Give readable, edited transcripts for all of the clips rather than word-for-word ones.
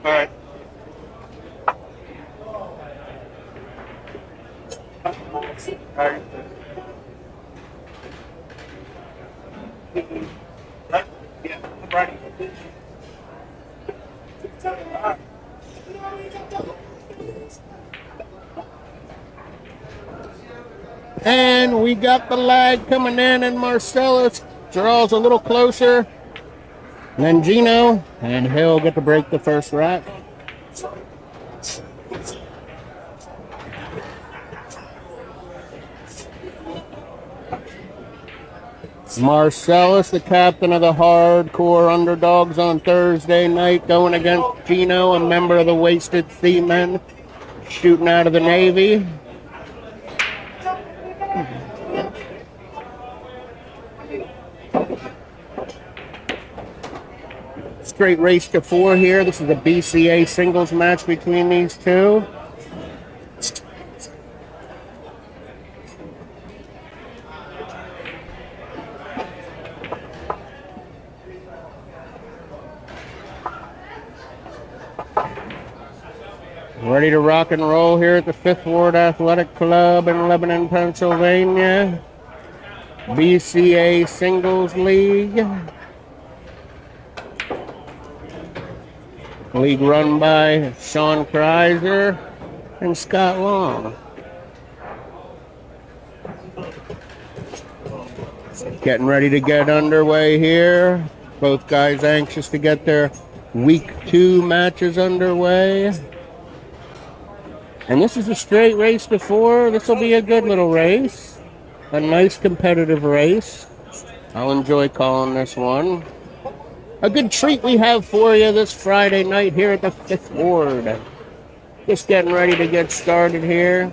All right. All right. Right? Yeah, I'm ready. And we got the lag coming in, and Marcellus draws a little closer. And then Gino, and he'll get to break the first rack. Marcellus, the captain of the Hardcore Underdogs on Thursday night, going against Gino, a member of the Wasted Seamen, shooting out of the Navy. Straight race to 4 here. This is a BCA singles match between these two. Ready to rock and roll here at the Fifth Ward Athletic Club in Lebanon, Pennsylvania. BCA Singles League. League run by Sean Kreiser and Scott Long. Getting ready to get underway here. Both guys anxious to get their week 2 matches underway. And this is a straight race to 4. This will be a good little race. A nice competitive race. I'll enjoy calling this one. A good treat we have for you this Friday night here at the Fifth Ward. Just getting ready to get started here.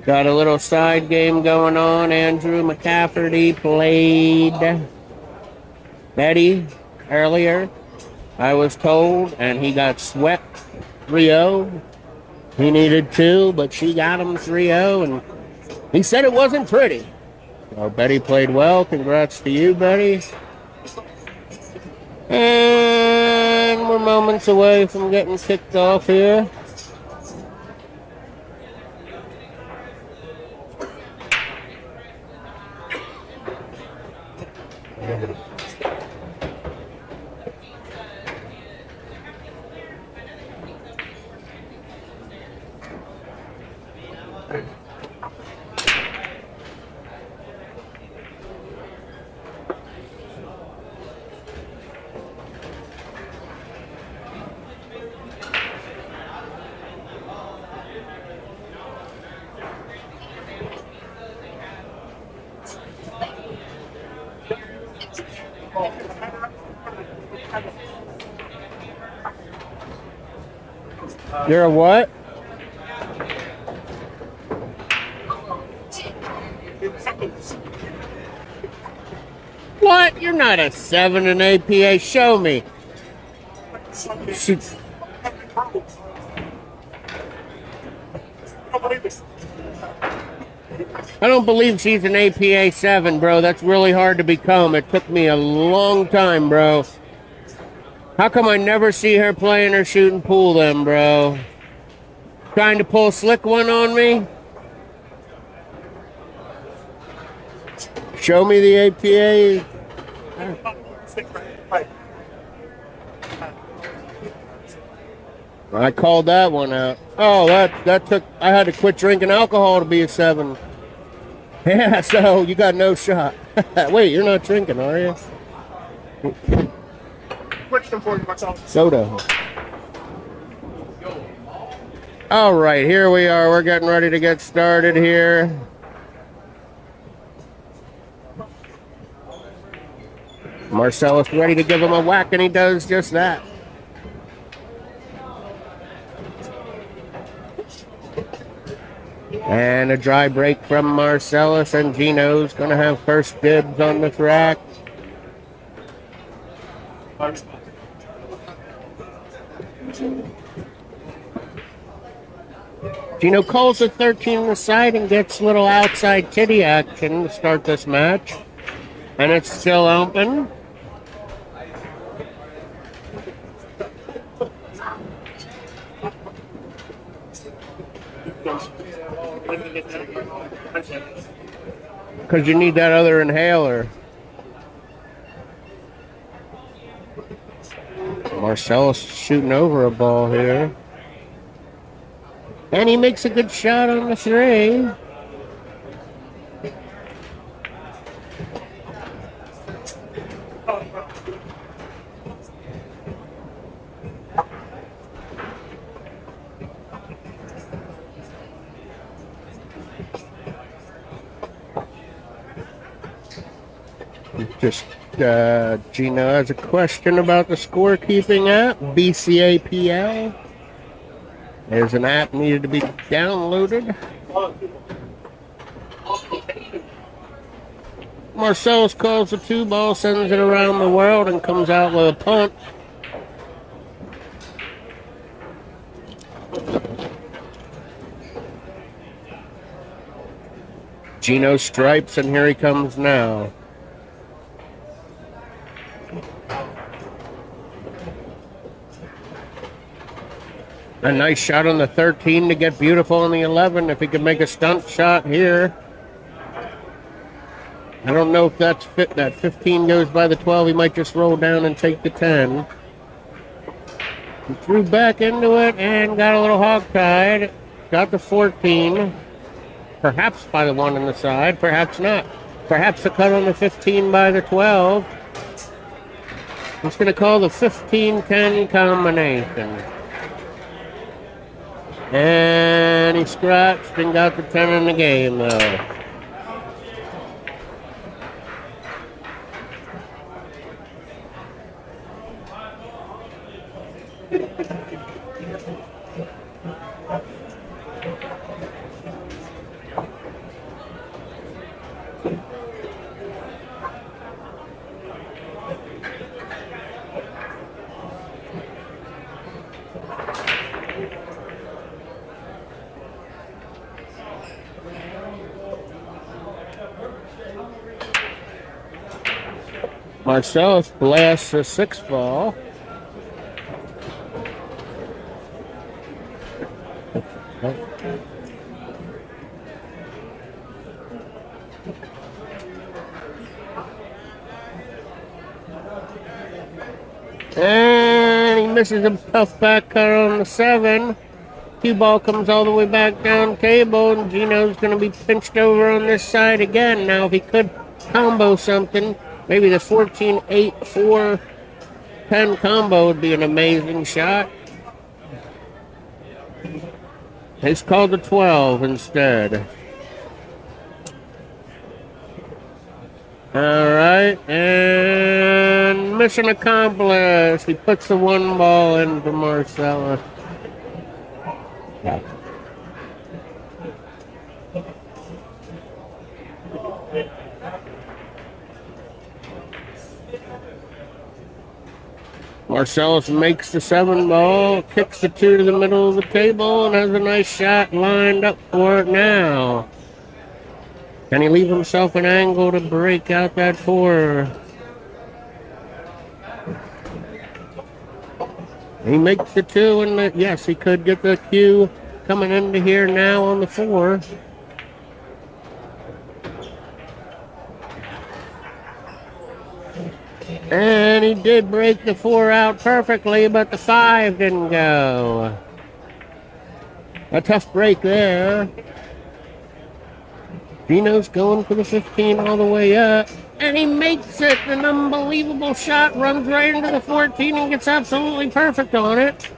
Got a little side game going on. Andrew McCafferty played Betty earlier, I was told, and he got swept 3-0. He needed 2, but she got him 3-0, and he said it wasn't pretty. So Betty played well. Congrats to you, Betty. And we're moments away from getting kicked off here. You're a what? What? You're not a 7 in APA. Show me. Shoot. I don't believe she's an APA 7, bro. That's really hard to become. It took me a long time, bro. How come I never see her playing or shooting pool then, bro? Trying to pull a slick one on me? Show me the APA. I called that one out. Oh, that took, I had to quit drinking alcohol to be a 7. Yeah, so you got no shot. Wait, you're not drinking, are you? Switched them for you myself. Soda. All right, here we are. We're getting ready to get started here. Marcellus ready to give him a whack, and he does just that. And a dry break from Marcellus, and Gino's going to have first dibs on the track. Gino calls a 13 on the side and gets a little outside titty action to start this match. And it's still open. Because you need that other inhaler. Marcellus shooting over a ball here. And he makes a good shot on the 3. Just Gino has a question about the scorekeeping app, BCAPL. There's an app needed to be downloaded. Marcellus calls the 2 ball, sends it around the world, and comes out with a punt. Gino stripes, and here he comes now. A nice shot on the 13 to get beautiful on the 11. If he could make a stunt shot here. I don't know if that's fit. That 15 goes by the 12. He might just roll down and take the 10. He threw back into it and got a little hog-tied. Got the 14. Perhaps by the 1 on the side. Perhaps not. Perhaps a cut on the 15 by the 12. He's going to call the 15-10 combination. And he scratched and got the 10 in the game, though. Marcellus blasts a 6 ball. And he misses a tough back cut on the 7. Cue ball comes all the way back down table, and Gino's going to be pinched over on this side again. Now, if he could combo something, maybe the 14-8-4-10 combo would be an amazing shot. He's called the 12 instead. All right, and mission accomplished. He puts the 1 ball in for Marcellus. Marcellus makes the 7 ball, kicks the 2 to the middle of the table, and has a nice shot lined up for it now. Can he leave himself an angle to break out that 4? He makes the 2, and yes, he could get the cue coming into here now on the 4. And he did break the 4 out perfectly, but the 5 didn't go. A tough break there. Gino's going for the 15 all the way up. And he makes it. An unbelievable shot. Runs right into the 14 and gets absolutely perfect on it.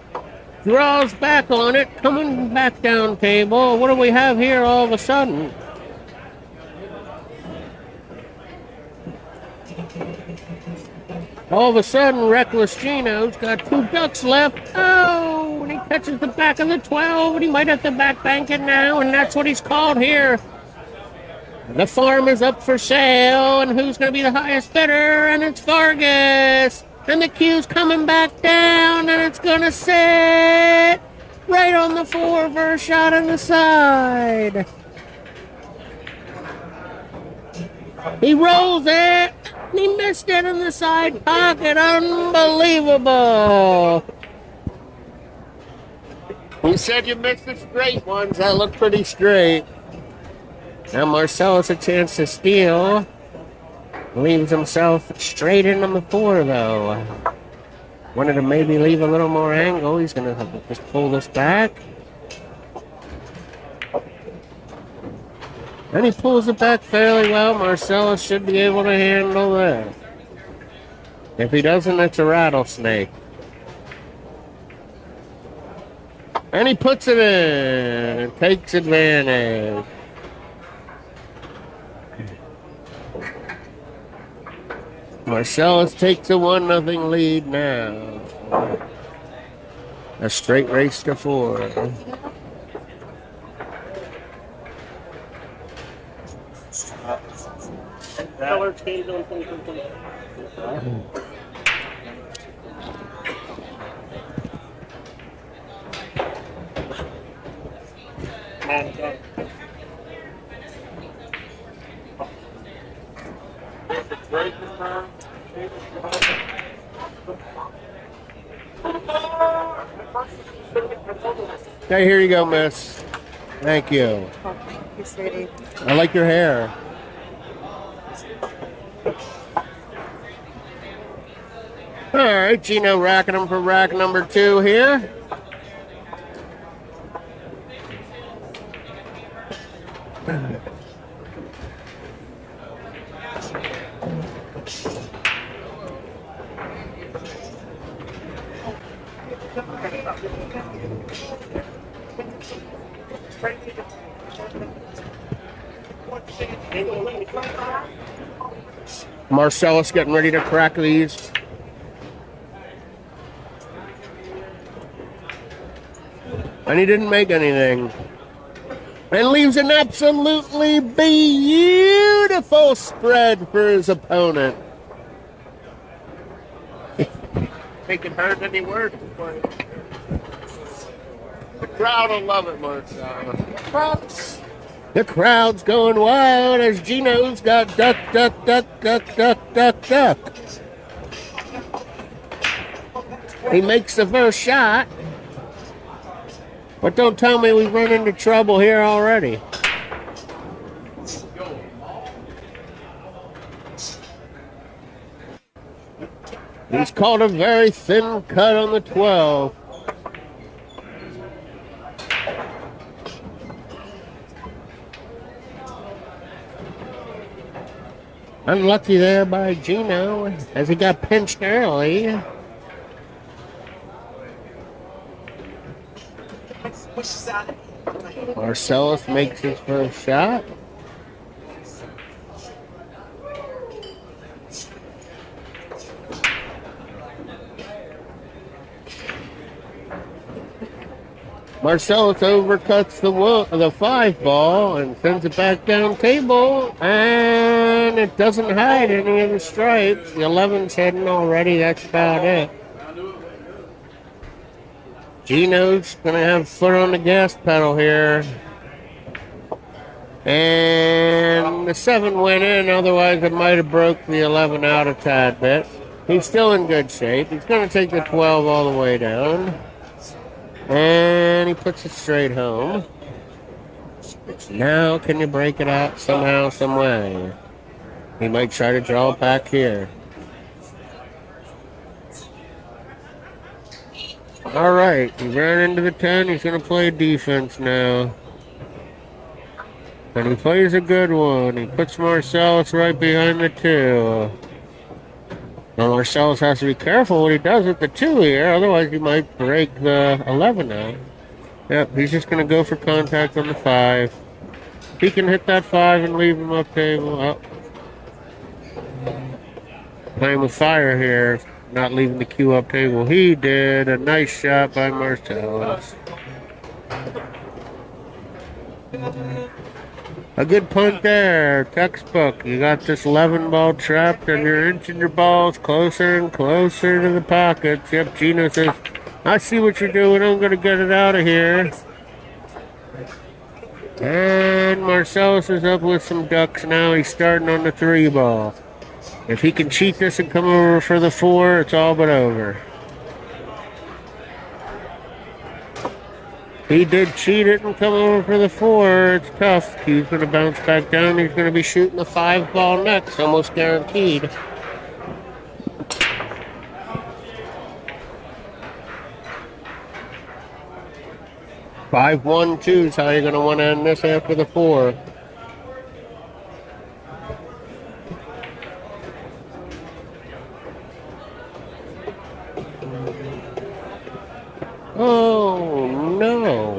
Draws back on it. Coming back down table. What do we have here all of a sudden? All of a sudden, Reckless Gino's got 2 ducks left. Oh, and he catches the back of the 12, and he might have to back bank it now, and that's what he's called here. The farm is up for sale, and who's going to be the highest bidder? And it's Vargas. And the cue's coming back down, and it's going to sit right on the 4 for a shot on the side. He rolls it. He missed it in the side pocket. Unbelievable. You said you missed the straight ones. That looked pretty straight. Now Marcellus a chance to steal. Leaves himself straight in on the 4, though. Wanted to maybe leave a little more angle. He's going to have to just pull this back. And he pulls it back fairly well. Marcellus should be able to handle that. If he doesn't, it's a rattlesnake. And he puts it in and takes advantage. Marcellus takes a 1-0 lead now. A straight race to 4. Color change on 2020. Okay, here you go, miss. Thank you. Oh, thank you, sweetie. I like your hair. All right, Gino racking them for rack number 2 here. Marcellus getting ready to crack these. And he didn't make anything. And leaves an absolutely beautiful spread for his opponent. Make it hurt any worse. The crowd will love it, Marcellus. The crowd's going wild as Gino's got duck, duck, duck, duck, duck, duck, duck. He makes the first shot. But don't tell me we've run into trouble here already. He's called a very thin cut on the 12. Unlucky there by Gino as he got pinched early. Marcellus makes his first shot. Marcellus overcuts the 5 ball and sends it back down table, and it doesn't hide any of the stripes. The 11's heading already. That's about it. Gino's going to have foot on the gas pedal here. And the 7 went in, otherwise it might have broke the 11 out a tad bit. He's still in good shape. He's going to take the 12 all the way down. And he puts it straight home. Now can you break it out somehow, some way? He might try to draw it back here. All right, he ran into the 10. He's going to play defense now. And he plays a good one. He puts Marcellus right behind the 2. Now Marcellus has to be careful what he does with the 2 here, otherwise he might break the 11 out. Yep, he's just going to go for contact on the 5. He can hit that 5 and leave him up table. Oh. Playing with fire here, not leaving the cue up table. He did. A nice shot by Marcellus. A good punt there, textbook. You got this 11 ball trapped and you're inching your balls closer and closer to the pockets. Yep, Gino says, I see what you're doing. I'm going to get it out of here. And Marcellus is up with some ducks now. He's starting on the 3 ball. If he can cheat this and come over for the 4, it's all but over. He did cheat it and come over for the 4. It's tough. He's going to bounce back down. He's going to be shooting a 5 ball next, almost guaranteed. Five, 1, 2 is how you're going to want to end this after the 4. Oh, no.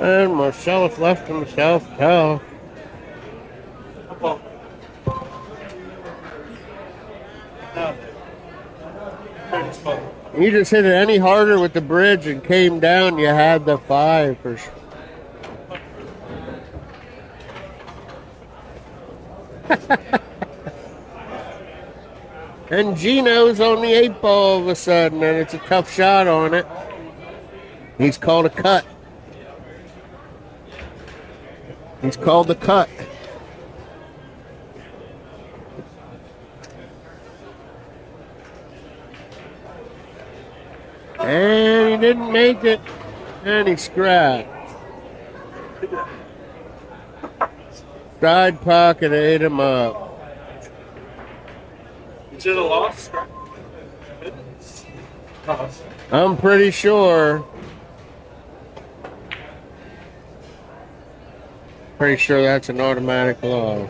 And Marcellus left himself tough. You just hit it any harder with the bridge and came down, you had the 5 for sure. And Gino's on the 8 ball all of a sudden, and it's a tough shot on it. He's called a cut. He's called the cut. And he didn't make it. And he scratched. Side pocket ate him up. Is it a loss? I'm pretty sure. Pretty sure that's an automatic loss.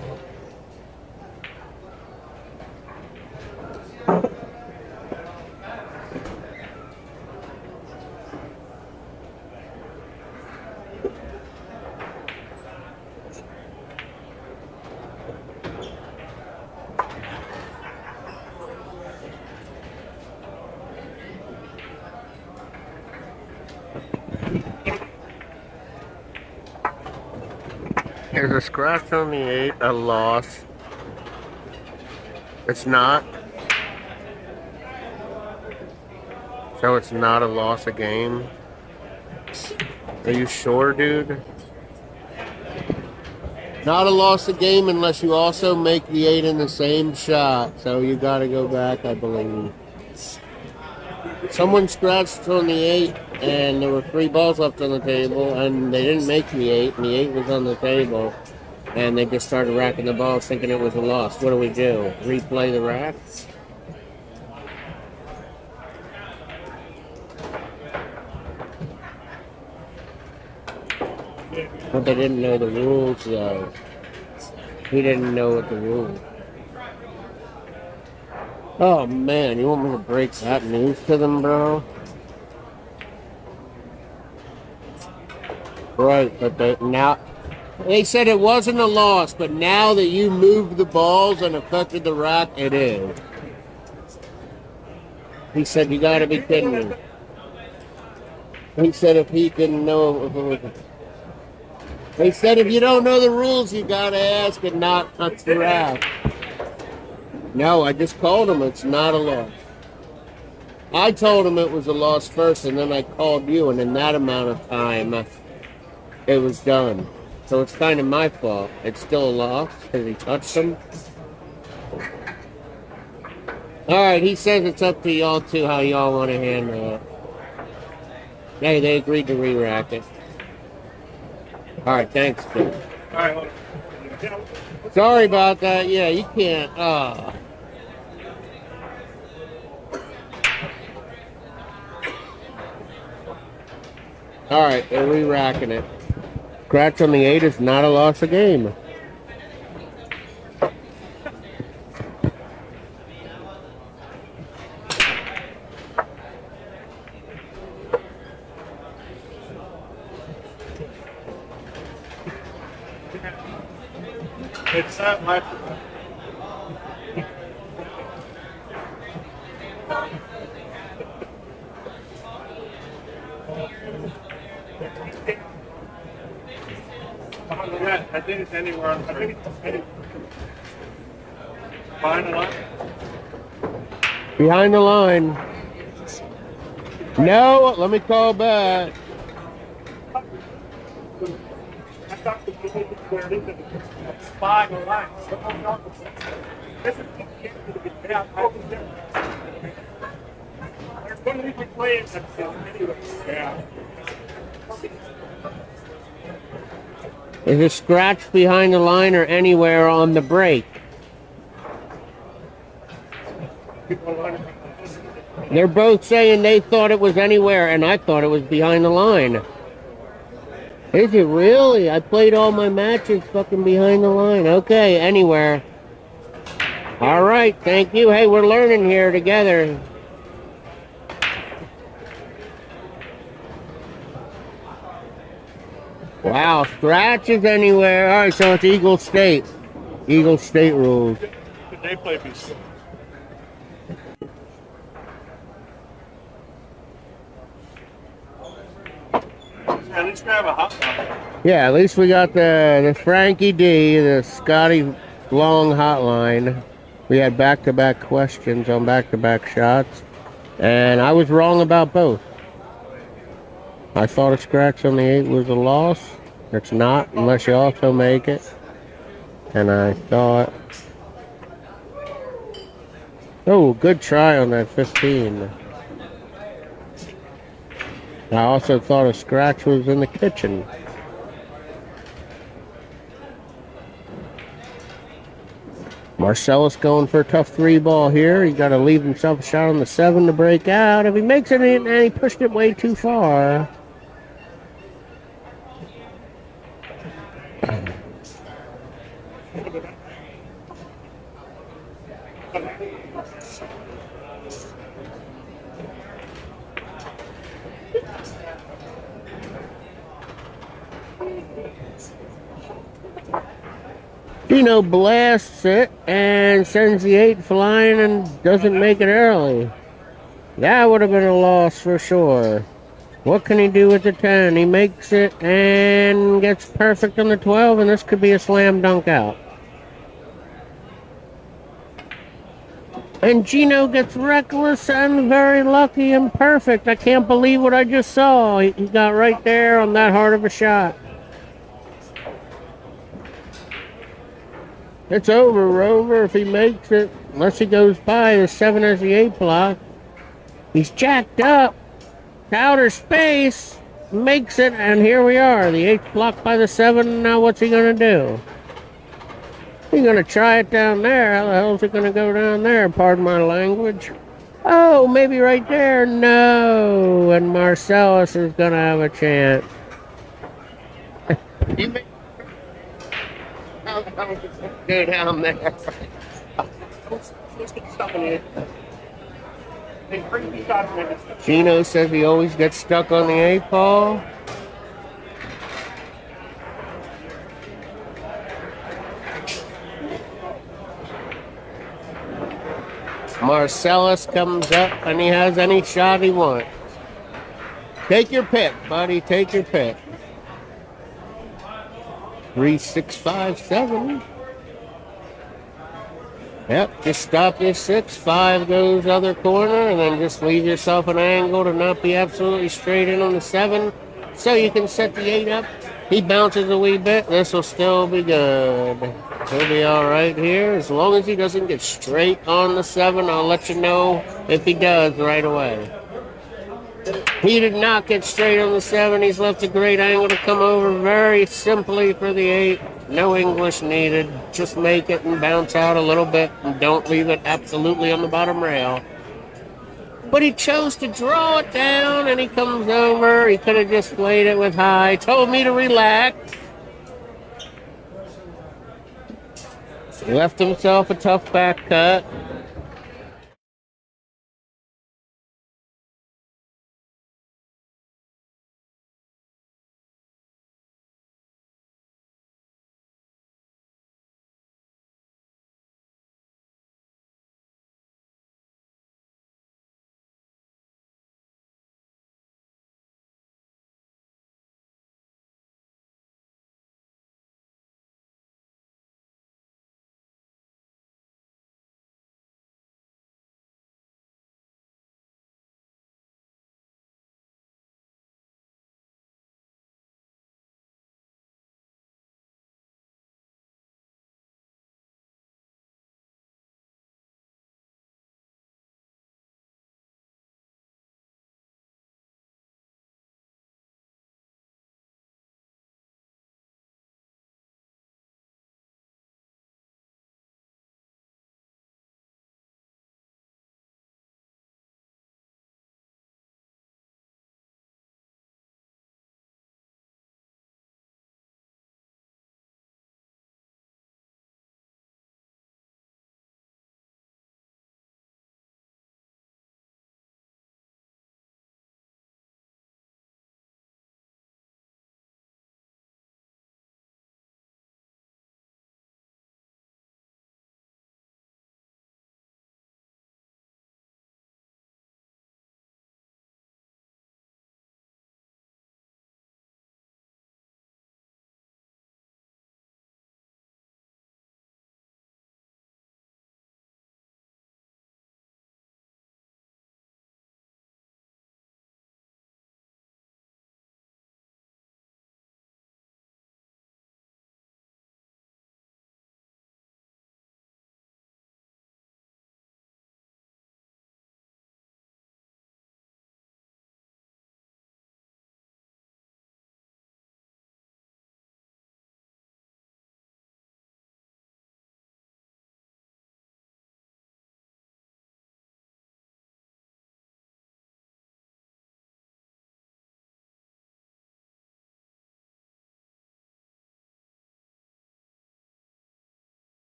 There's a scratch on the 8, a loss. It's not. So it's not a loss a game. Are you sure, dude? Not a loss a game unless you also make the 8 in the same shot. So you gotta go back, I believe. Someone scratched on the 8 and there were 3 balls left on the table and they didn't make the 8 and the 8 was on the table and they just started racking the balls thinking it was a loss. What do we do? Replay the rack? But they didn't know the rules though. He didn't know what the rules. Oh man, you want me to break that news to them, bro? Right, but they said it wasn't a loss, but now that you moved the balls and affected the rack, it is. He said, you gotta be kidding me. He said if he didn't know if it was. They said if you don't know the rules, you gotta ask and not touch the rack. No, I just called him. It's not a loss. I told him it was a loss first, and then I called you, and in that amount of time, it was done. So it's kind of my fault. It's still a loss because he touched him. All right, he says it's up to y'all too how y'all want to handle it. Hey, they agreed to re-rack it. All right, thanks, dude. All right, hold on. Sorry about that. Yeah, you can't. All right, they're re-racking it. Scratch on the 8 is not a loss a game. It's not my. I think it's anywhere. I think it's anywhere. Behind the line. Behind the line. No, let me call back. I thought the beginning where it is a spy or line. This is the end of the yeah, I was there. There's going to be playing that anyway. Yeah. Is a scratch behind the line or anywhere on the break? They're both saying they thought it was anywhere, and I thought it was behind the line. Is it really? I played all my matches fucking behind the line. Okay, anywhere. All right, thank you. Hey, we're learning here together. Wow, scratches anywhere. All right, so it's Eagle State. Eagle State rules. They play me. At least we have a hot dog. Yeah, at least we got the Frankie D, the Scotty Long hotline. We had back-to-back questions on back-to-back shots, and I was wrong about both. I thought a scratch on the 8 was a loss. It's not, unless you also make it. And I thought, oh, good try on that 15. I also thought a scratch was in the kitchen. Marcellus going for a tough 3 ball here. He got to leave himself a shot on the 7 to break out. If he makes it in, and he pushed it way too far. Gino blasts it and sends the 8 flying and doesn't make it early. That would have been a loss for sure. What can he do with the 10? He makes it and gets perfect on the 12, and this could be a slam dunk out. And Gino gets reckless and very lucky and perfect. I can't believe what I just saw. He got right there on that hard of a shot. It's over, Rover, if he makes it. Unless he goes by, the 7 has the 8 block. He's jacked up. Outer space. Makes it, and here we are. The 8's blocked by the 7. Now what's he going to do? He's going to try it down there. How the hell is it going to go down there? Pardon my language. Oh, maybe right there. No. And Marcellus is going to have a chance. Go down there. Gino says he always gets stuck on the 8 ball. Marcellus comes up and he has any shot he wants. Take your pick, buddy. Take your pick. 3, 6, 5, 7. Yep, just stop this 6. 5 goes other corner, and then just leave yourself an angle to not be absolutely straight in on the 7. So you can set the 8 up. He bounces a wee bit. This will still be good. He'll be all right here. As long as he doesn't get straight on the 7, I'll let you know if he does right away. He did not get straight on the 7. He's left a great angle to come over very simply for the 8. No English needed. Just make it and bounce out a little bit and don't leave it absolutely on the bottom rail. But he chose to draw it down and he comes over. He could have just played it with high. Told me to relax. He left himself a tough back cut.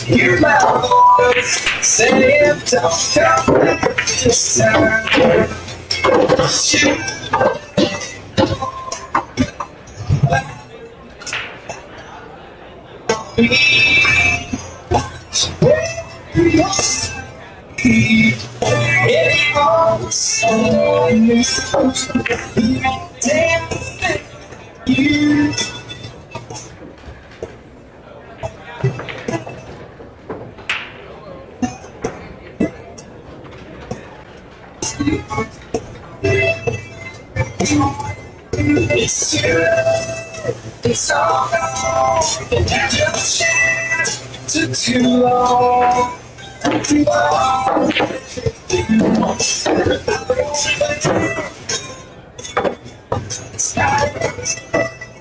Hear my voice saying, don't come back this time. You it's you, it's all gone. Just took too long. Too long.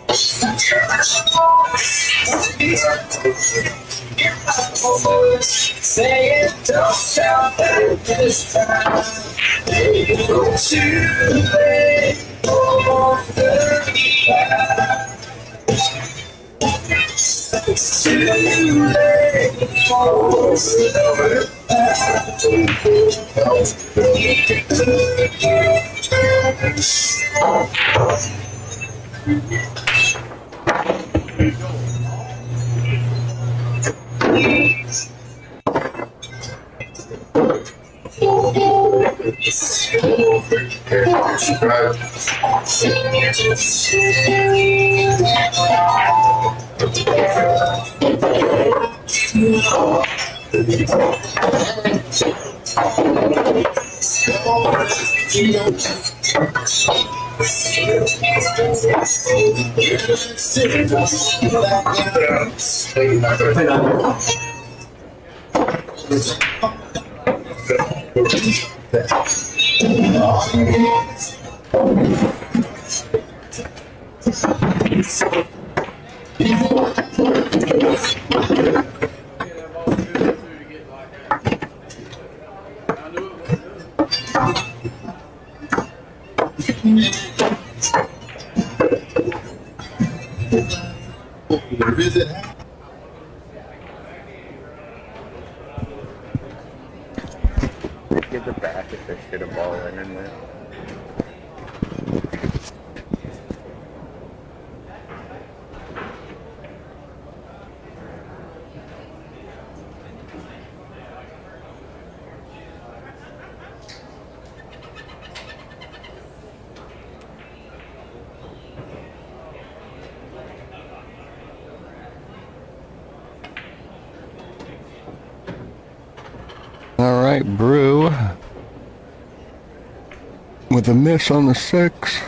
It's not say it, don't shout back this time. Too late for the it's too late for Get the back if they shit a ball in there. All right, Brew with a miss on the 6.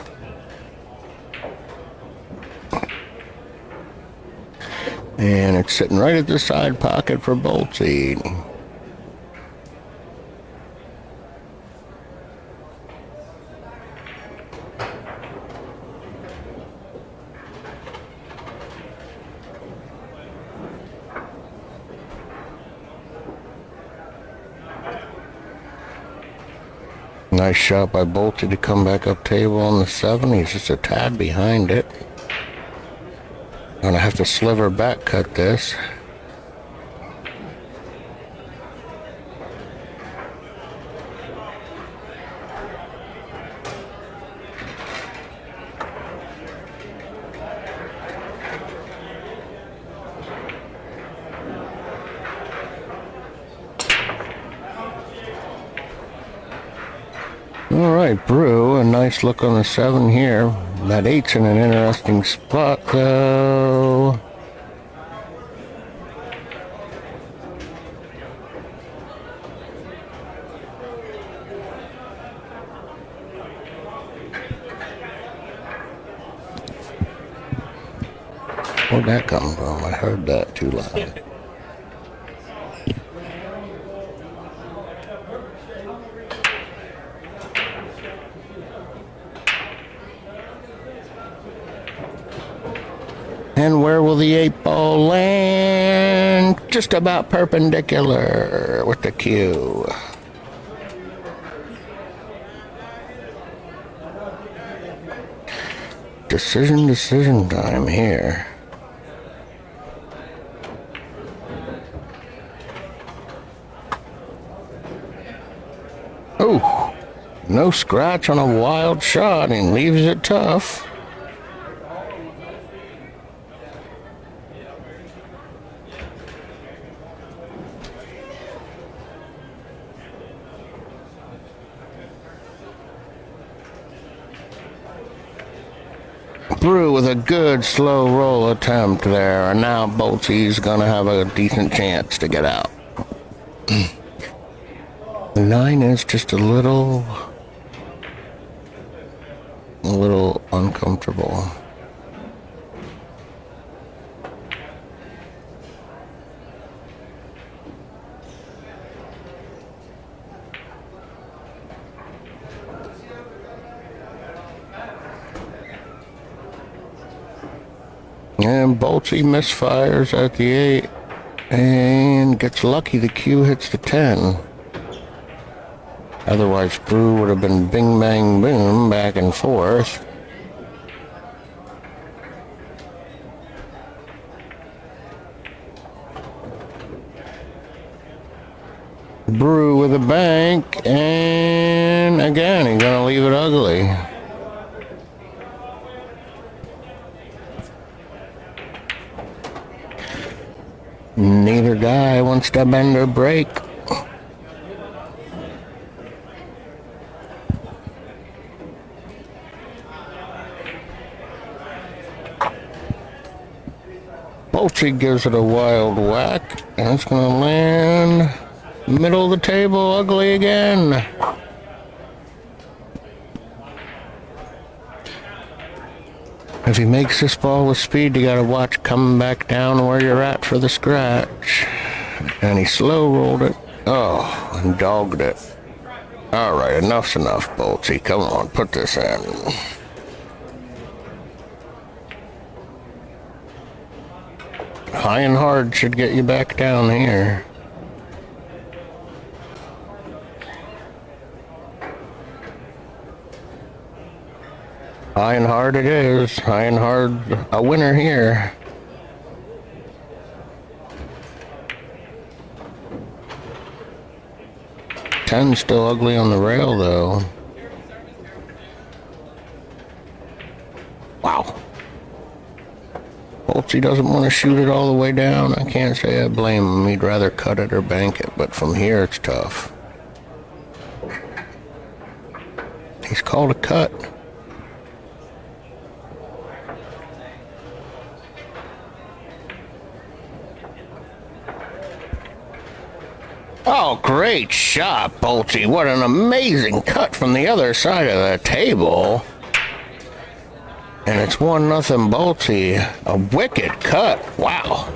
And it's sitting right at the side pocket for Bolte. Nice shot by Bolte to come back up table on the 7. He's just a tad behind it. Gonna have to sliver back cut this. All right, Brew, a nice look on the 7 here. That 8's in an interesting spot, though. Where'd that come from? I heard that too loud. And where will the 8 ball land? Just about perpendicular with the cue. Decision time here. Oh, no scratch on a wild shot and leaves it tough. Brew with a good slow roll attempt there, and now Boltzy's gonna have a decent chance to get out. The 9 is just a little uncomfortable. And Boltsy misfires at the 8 and gets lucky the cue hits the 10. Otherwise, Brew would have been bing bang boom back and forth. Brew with a bank, and again, he's gonna leave it ugly. Neither guy wants to bend or break. Boltsy gives it a wild whack, and it's gonna land middle of the table, ugly again. If he makes this ball with speed, you gotta watch coming back down where you're at for the scratch. And he slow rolled it. Oh, and dogged it. Alright, enough's enough, Boltsy. Come on, put this in. High and hard should get you back down here. High and hard it is. High and hard, a winner here. Ten's still ugly on the rail, though. Wow. Boltsy doesn't want to shoot it all the way down. I can't say I blame him. He'd rather cut it or bank it, but from here it's tough. He's called a cut. Oh, great shot, Boltsy. What an amazing cut from the other side of the table. And it's 1-0 Boltsy. A wicked cut. Wow.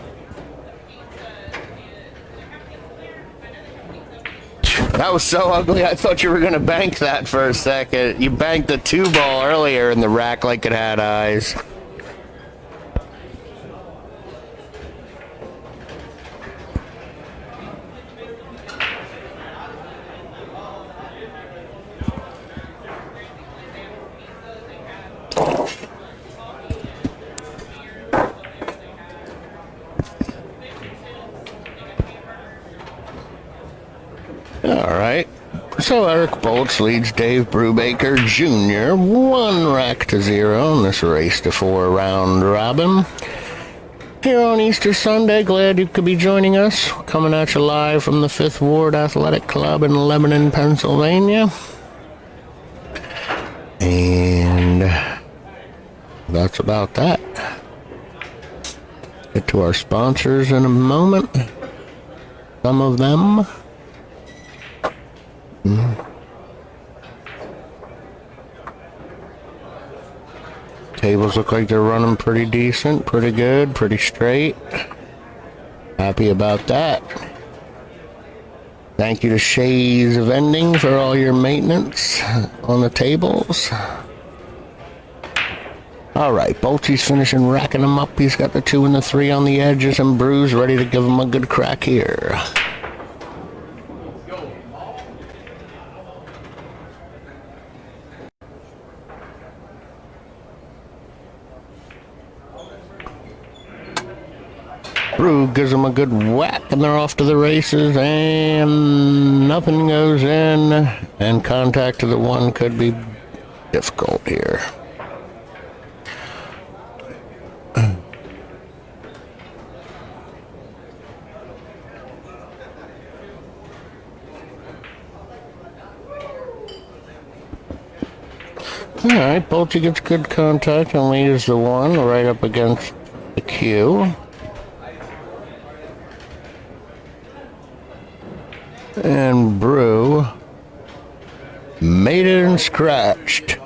That was so ugly, I thought you were going to bank that for a second. You banked the 2-ball earlier in the rack like it had eyes. Alright, so Eric Boltz leads Dave Brubaker Jr. 1 rack to 0 in this race to 4 round robin. Here on Easter Sunday, glad you could be joining us. Coming at you live from the 5th Ward Athletic Club in Lebanon, Pennsylvania. And that's about that. Get to our sponsors in a moment. Some of them. Tables look like they're running pretty decent, pretty good, pretty straight. Happy about that. Thank you to Shays Vending for all your maintenance on the tables. Alright, Boltsy's finishing racking them up. He's got the 2 and the 3 on the edges, and Brew's ready to give him a good crack here. Brew gives them a good whack, and they're off to the races, and nothing goes in, And contact to the one could be difficult here. Alright, Bolty gets good contact and leaves the one right up against the Q. And Brew made it and scratched.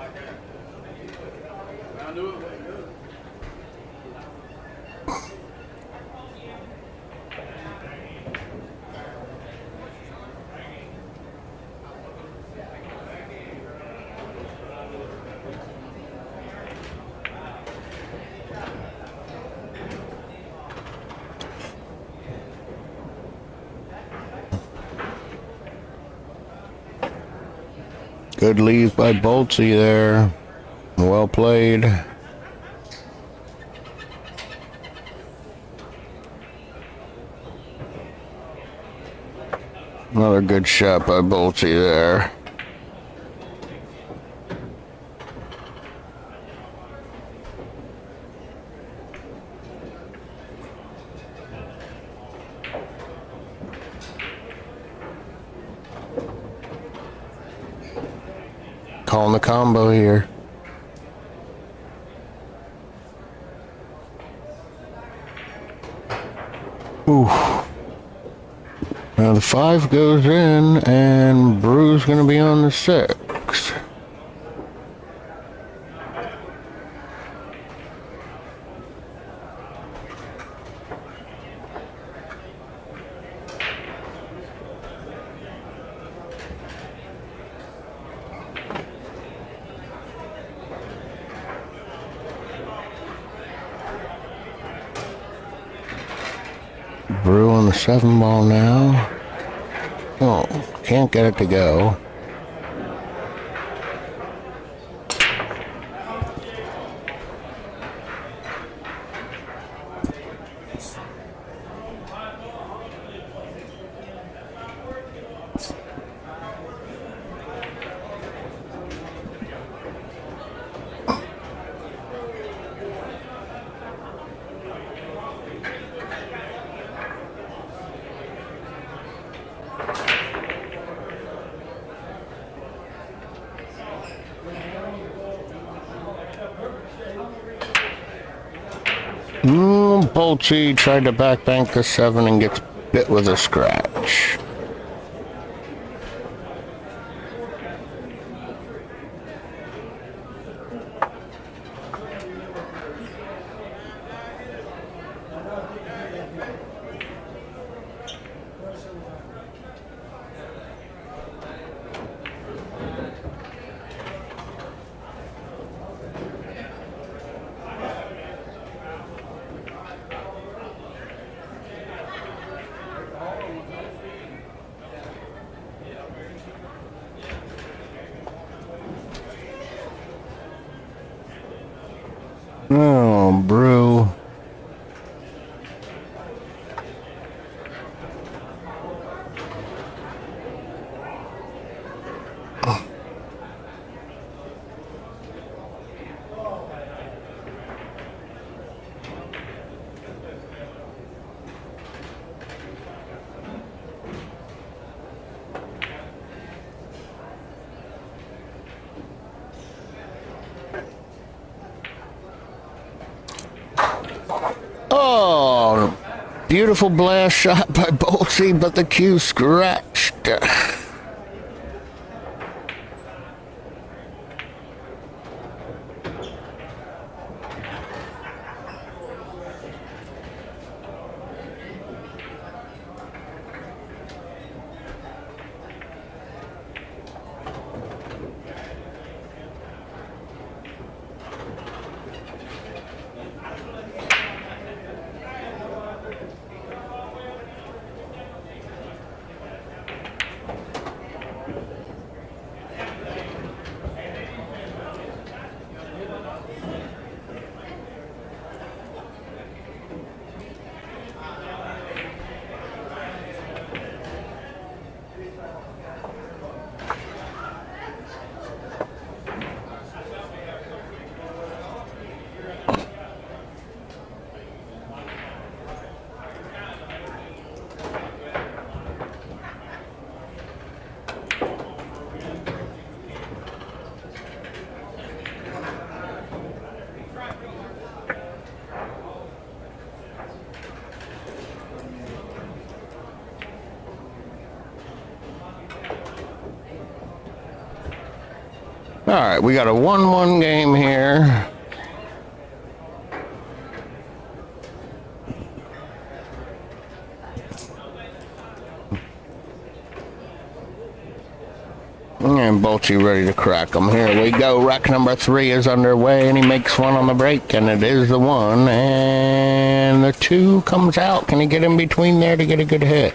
Good leave by Bolty there. Well played. Another good shot by Bolty there. Calling the combo here. Ooh. Now the 5 goes in, and Brew's going to be on the 6. Brew on the 7 ball now. Oh, can't get it to go. Bolty tried to backbank the 7 and gets bit with a scratch. Oh, Brew. Oh, beautiful blast shot by Bolty, but the cue scratched. right, we got a 1-1 game here. And Bolty ready to crack them. Here we go. Rack number 3 is underway, and he makes one on the break, and it is the 1. And the 2 comes out. Can he get in between there to get a good hit?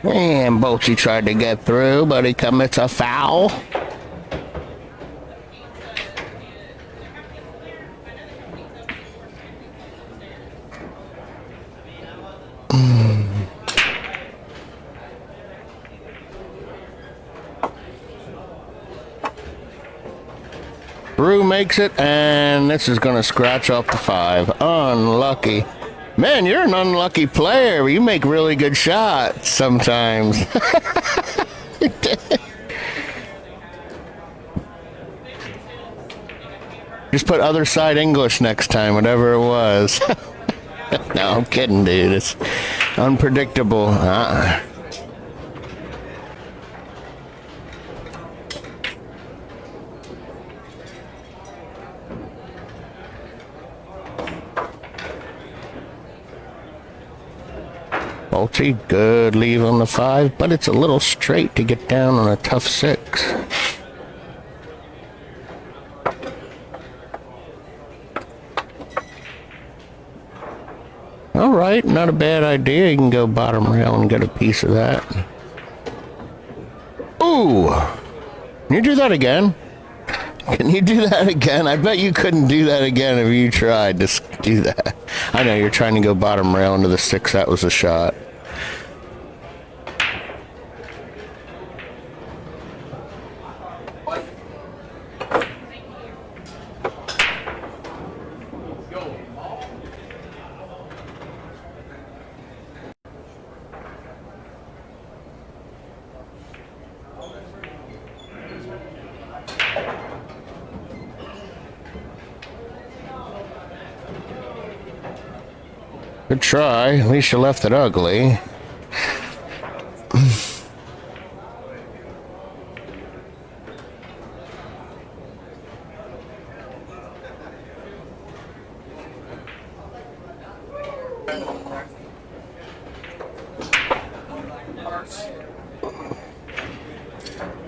And Bolty tried to get through, but he commits a foul. Brew makes it, and this is going to scratch off the 5. Unlucky. Man, you're an unlucky player. You make really good shots sometimes. Just put other side English next time, whatever it was. No, I'm kidding, dude. It's unpredictable. Bolty, good leave on the 5, but it's a little straight to get down on a tough 6. All right, not a bad idea. You can go bottom rail and get a piece of that. Ooh! Can you do that again? Can you do that again? I bet you couldn't do that again if you tried to do that. I know, you're trying to go bottom rail into the 6. That was a shot. Good try. At least you left it ugly.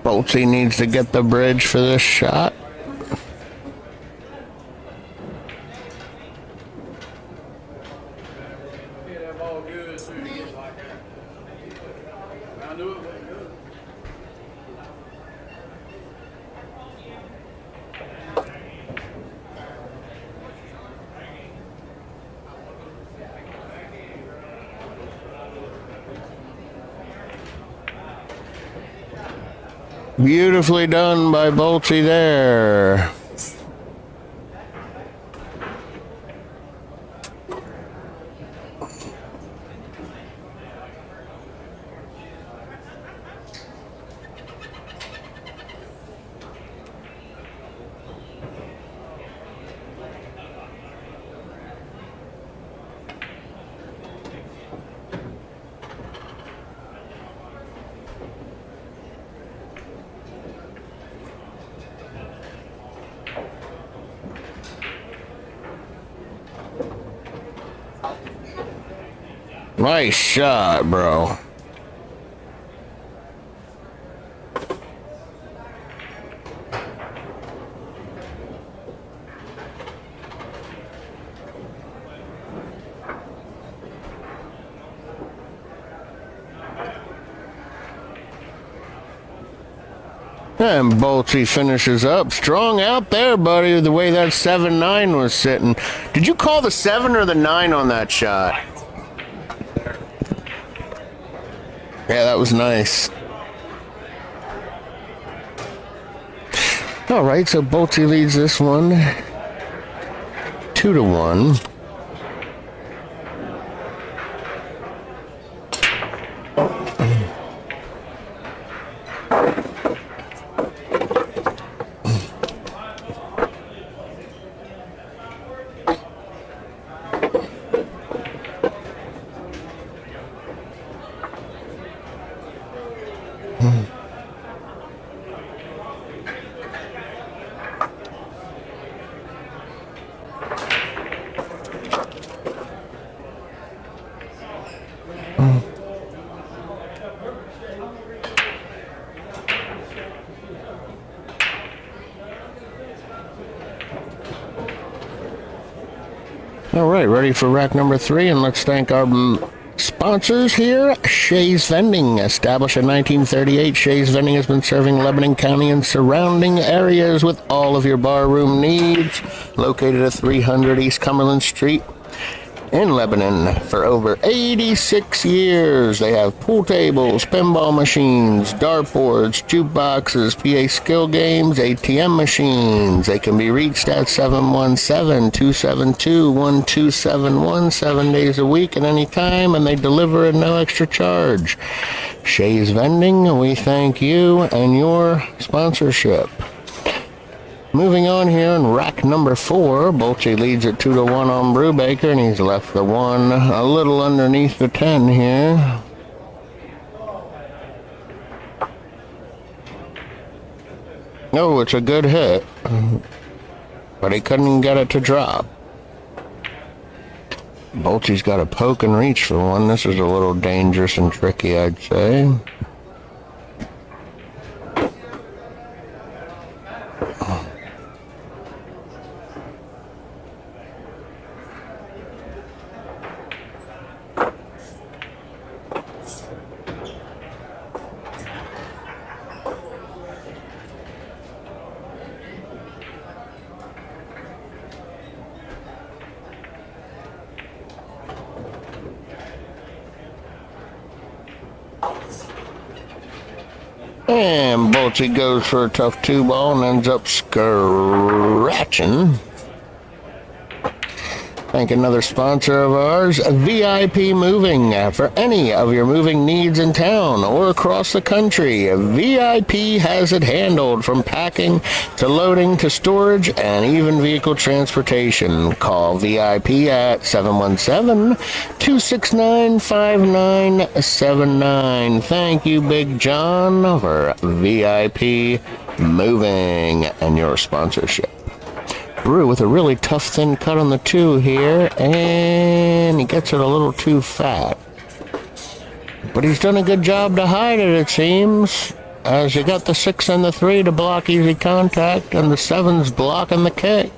Bolty needs to get the bridge for this shot. Beautifully done by Bolty there. Nice shot, bro. And Bolty finishes up. Strong out there, buddy, the way that 7-9 was sitting. Did you call the 7 or the 9 on that shot? Yeah, that was nice. All right, so Bolty leads this one. 2-1. All right, ready for rack number 3, and let's thank our sponsors here. Shays Vending, established in 1938. Shays Vending has been serving Lebanon County and surrounding areas with all of your barroom needs. Located at 300 East Cumberland Street in Lebanon for over 86 years. They have pool tables, pinball machines, dartboards, jukeboxes, PA skill games, ATM machines. They can be reached at 717-272-1271 7 days a week at any time, and they deliver at no extra charge. Shays Vending, we thank you and your sponsorship. Moving on here in rack number 4, Bolche leads at 2-1 on Brubaker, and he's left the 1 a little underneath the 10 here. Oh, it's a good hit, but he couldn't get it to drop. Bolche's got a poke and reach for 1. This is a little dangerous and tricky, I'd say. And Bolche goes for a tough 2-ball and ends up scratching. Thank another sponsor of ours, VIP Moving. For any of your moving needs in town or across the country, VIP has it handled, from packing to loading to storage and even vehicle transportation. Call VIP at 717-269-5979. Thank you, Big John, for VIP Moving and your sponsorship. Brew with a really tough thin cut on the 2 here, and he gets it a little too fat. But he's done a good job to hide it, it seems, as you got the 6 and the 3 to block easy contact, and the 7's blocking the kick.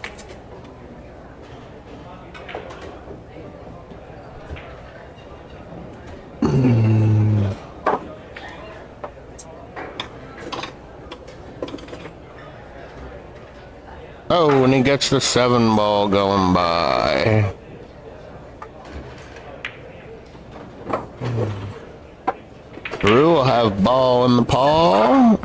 Oh, and he gets the 7 ball going by. Drew will have ball in the paw.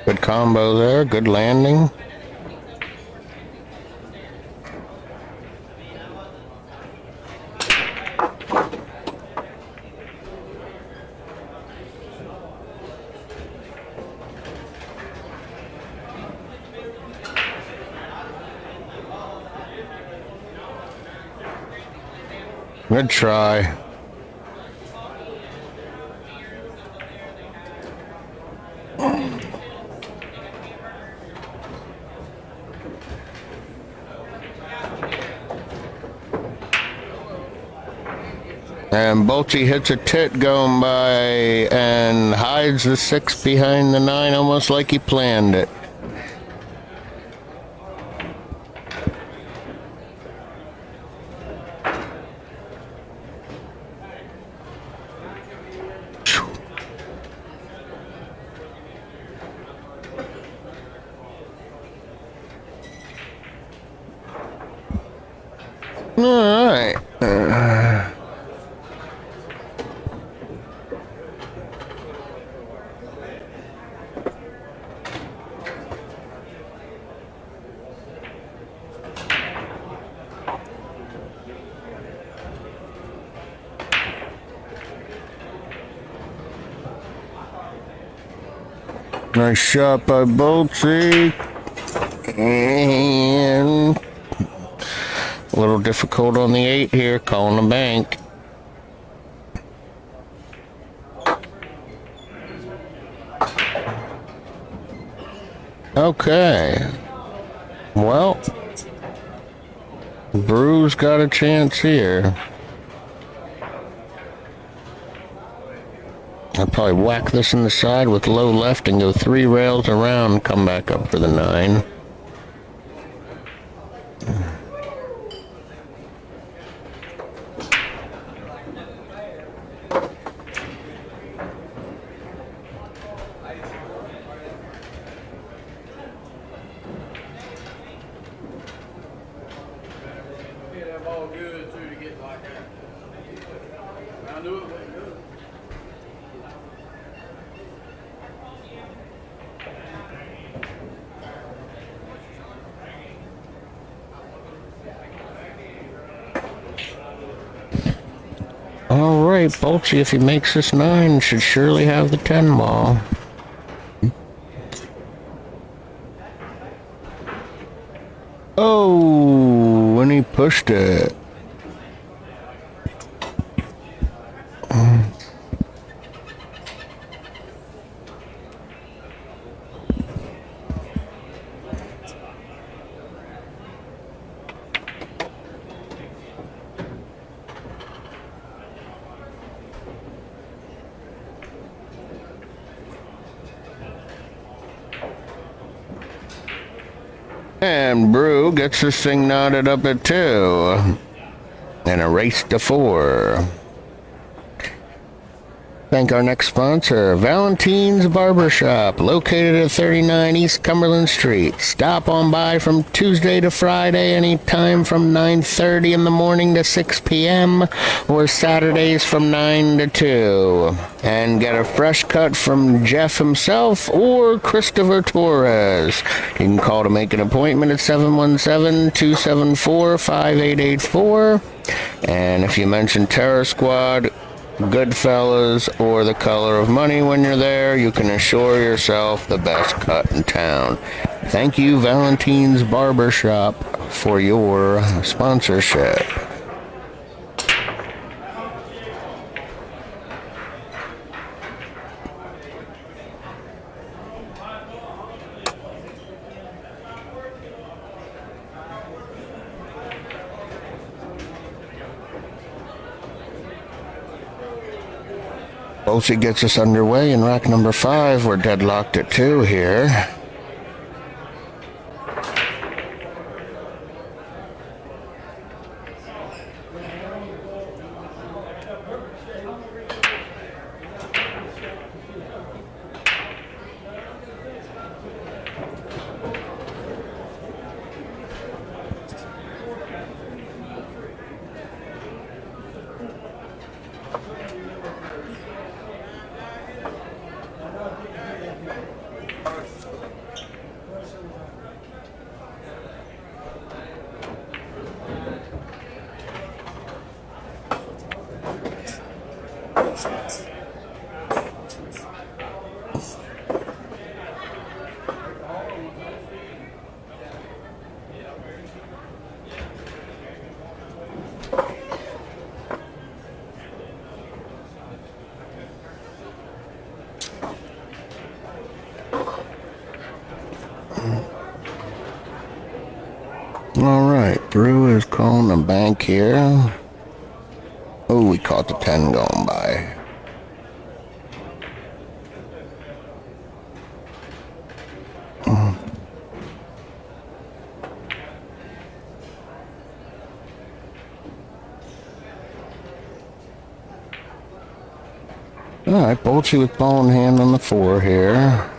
Good combo there, good landing. Good try. And Bolty hits a tit going by and hides the 6 behind the 9 almost like he planned it. All right. Nice shot by Bolty. And a little difficult on the 8 here, calling the bank. Okay. Well, Brew's got a chance here. I'll probably whack this in the side with low left and go 3 rails around and come back up for the 9. All right, Bolty, if he makes this 9, should surely have the 10 ball. Oh, and he pushed it. And Brew gets this thing knotted up at 2. And a race to 4. Thank our next sponsor, Valentine's Barbershop, located at 39 East Cumberland Street. Stop on by from Tuesday to Friday, anytime from 9:30 in the morning to 6 p.m., or Saturdays from 9 to 2. And get a fresh cut from Jeff himself or Christopher Torres. You can call to make an appointment at 717-274-5884. And if you mention Terror Squad, Goodfellas, or The Color of Money when you're there, you can assure yourself the best cut in town. Thank you, Valentine's Barbershop, for your sponsorship. Bolty gets us underway in rack number 5. We're deadlocked at 2 here. All right, Brew is calling the bank here. Oh, he caught the 10 going by. All right, Boltsy with ball in hand on the 4 here.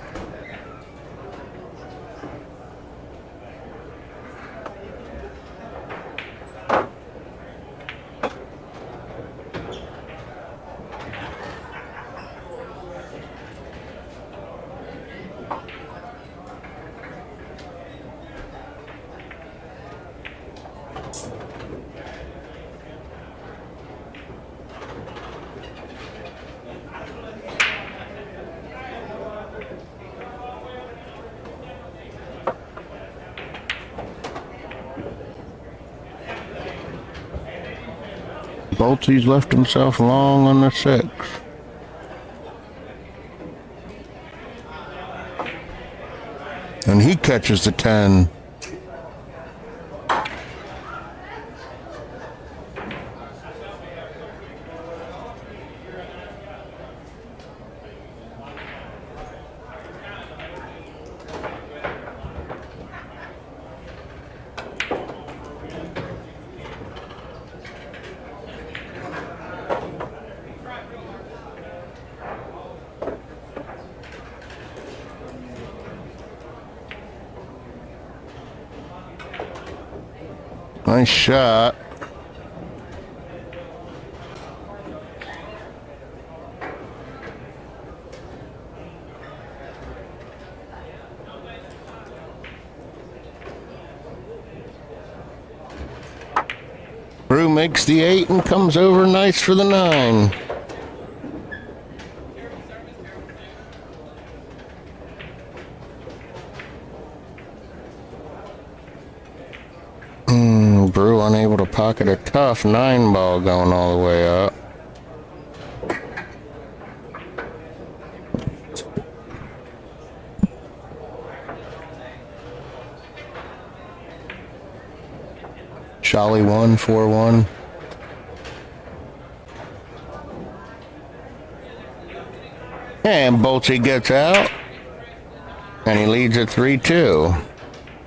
Boltsy's left himself long on the 6. And he catches the 10. Nice shot. Brew makes the 8 and comes over nice for the 9. Brew unable to pocket a tough 9 ball going all the way up. Charlie 1, 4-1. And Boltsy gets out. And he leads at 3-2.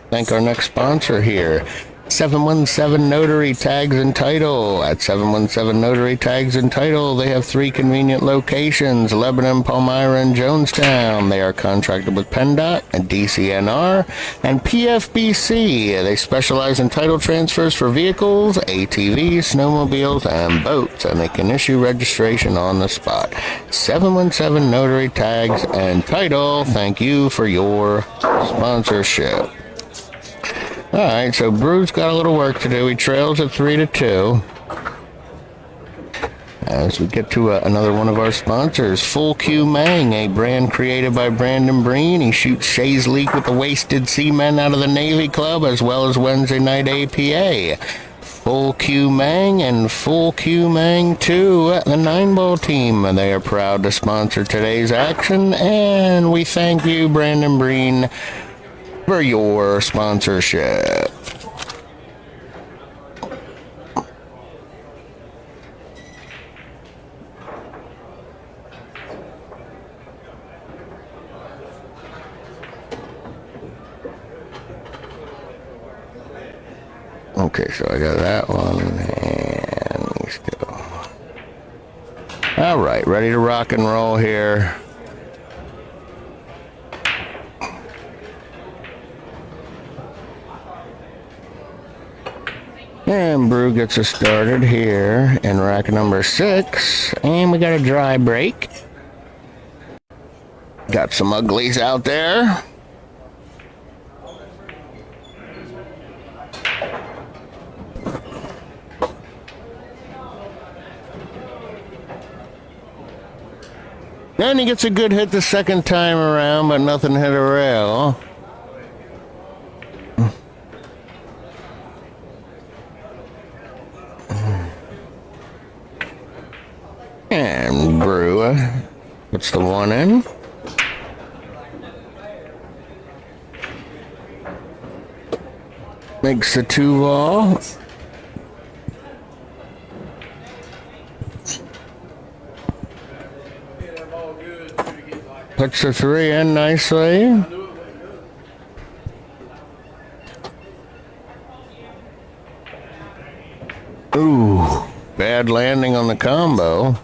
Thank our next sponsor here. 717 Notary Tags and Title. At 717 Notary Tags and Title, they have 3 convenient locations: Lebanon, Palmyra, and Jonestown. They are contracted with PennDOT and DCNR and PFBC. They specialize in title transfers for vehicles, ATVs, snowmobiles, and boats, and they can issue registration on the spot. 717 Notary Tags and Title, thank you for your sponsorship. Alright, so Brew's got a little work to do. He trails at 3-2. As we get to another one of our sponsors, Full Q Mang, a brand created by Brandon Breen. He shoots Shays Leak with the Wasted Seamen out of the Navy Club, as well as Wednesday Night APA. Full Q Mang and Full Q Mang 2, the 9-ball team. They are proud to sponsor today's action, and we thank you, Brandon Breen, for your sponsorship. Okay, so I got that one, and let's go. All right, ready to rock and roll here. And Brew gets us started here in rack number 6, and we got a dry break. Got some uglies out there. Then he gets a good hit the second time around, but nothing hit a rail. And Brew puts the 1 in. Makes the 2 ball. Puts the 3 in nicely. Ooh, bad landing on the combo.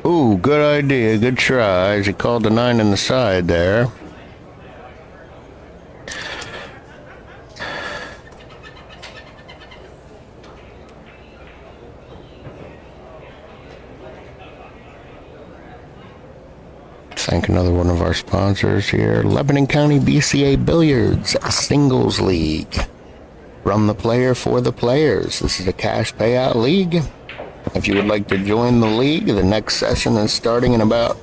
Ooh, good idea, good try. As he called the 9 in the side there. Thank another one of our sponsors here, Lebanon County BCA Billiards Singles League. From the player for the players. This is a cash payout league. If you would like to join the league, the next session is starting in about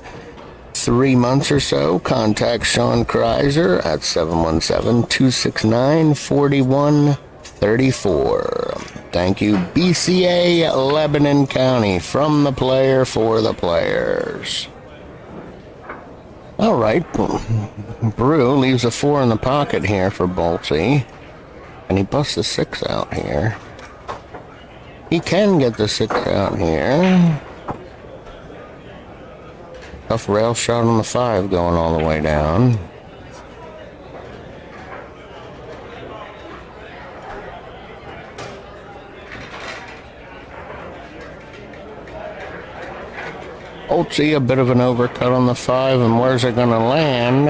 3 months or so. Contact Sean Kreiser at 717-269-4134. Thank you, BCA Lebanon County. From the player for the players. All right, Brew leaves a 4 in the pocket here for Boltsy, and he busts a 6 out here. He can get the 6 out here. Tough rail shot on the 5 going all the way down. Boltsy, a bit of an overcut on the 5, and where's it going to land?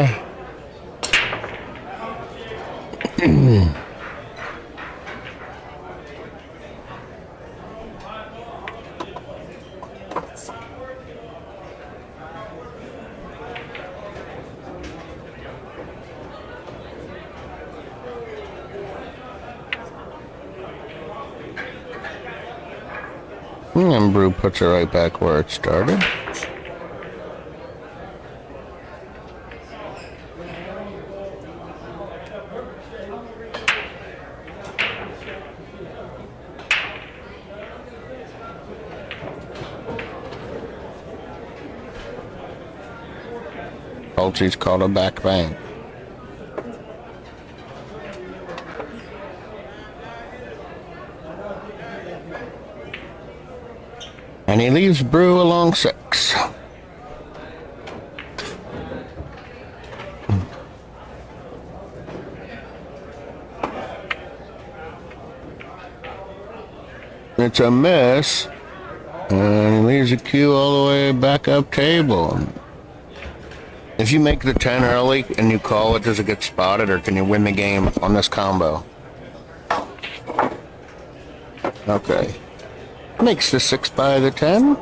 And Brew puts it right back where it started. Boltsy's called a back bank. And he leaves Brew along 6. It's a miss. And he leaves the cue all the way back up table. If you make the 10 early and you call it, does it get spotted, or can you win the game on this combo? Okay. Makes the 6 by the 10.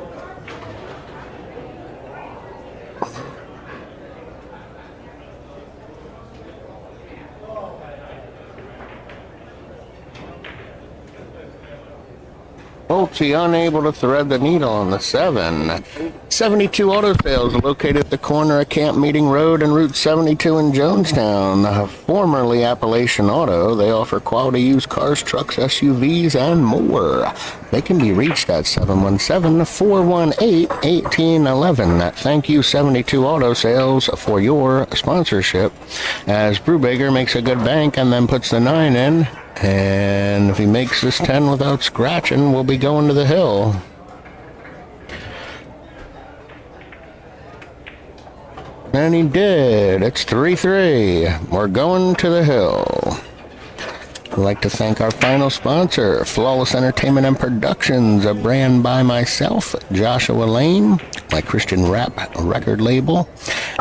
Boltsy unable to thread the needle on the 7. 72 Auto Sales, located at the corner of Camp Meeting Road and Route 72 in Jonestown. Formerly Appalachian Auto, they offer quality used cars, trucks, SUVs, and more. They can be reached at 717-418-1811. Thank you, 72 Auto Sales, for your sponsorship. As Brubaker makes a good bank and then puts the 9 in. And if he makes this 10 without scratching, we'll be going to the hill. And he did. It's 3-3. We're going to the hill. I'd like to thank our final sponsor, Flawless Entertainment and Productions, a brand by myself, Joshua Lane, my Christian rap record label.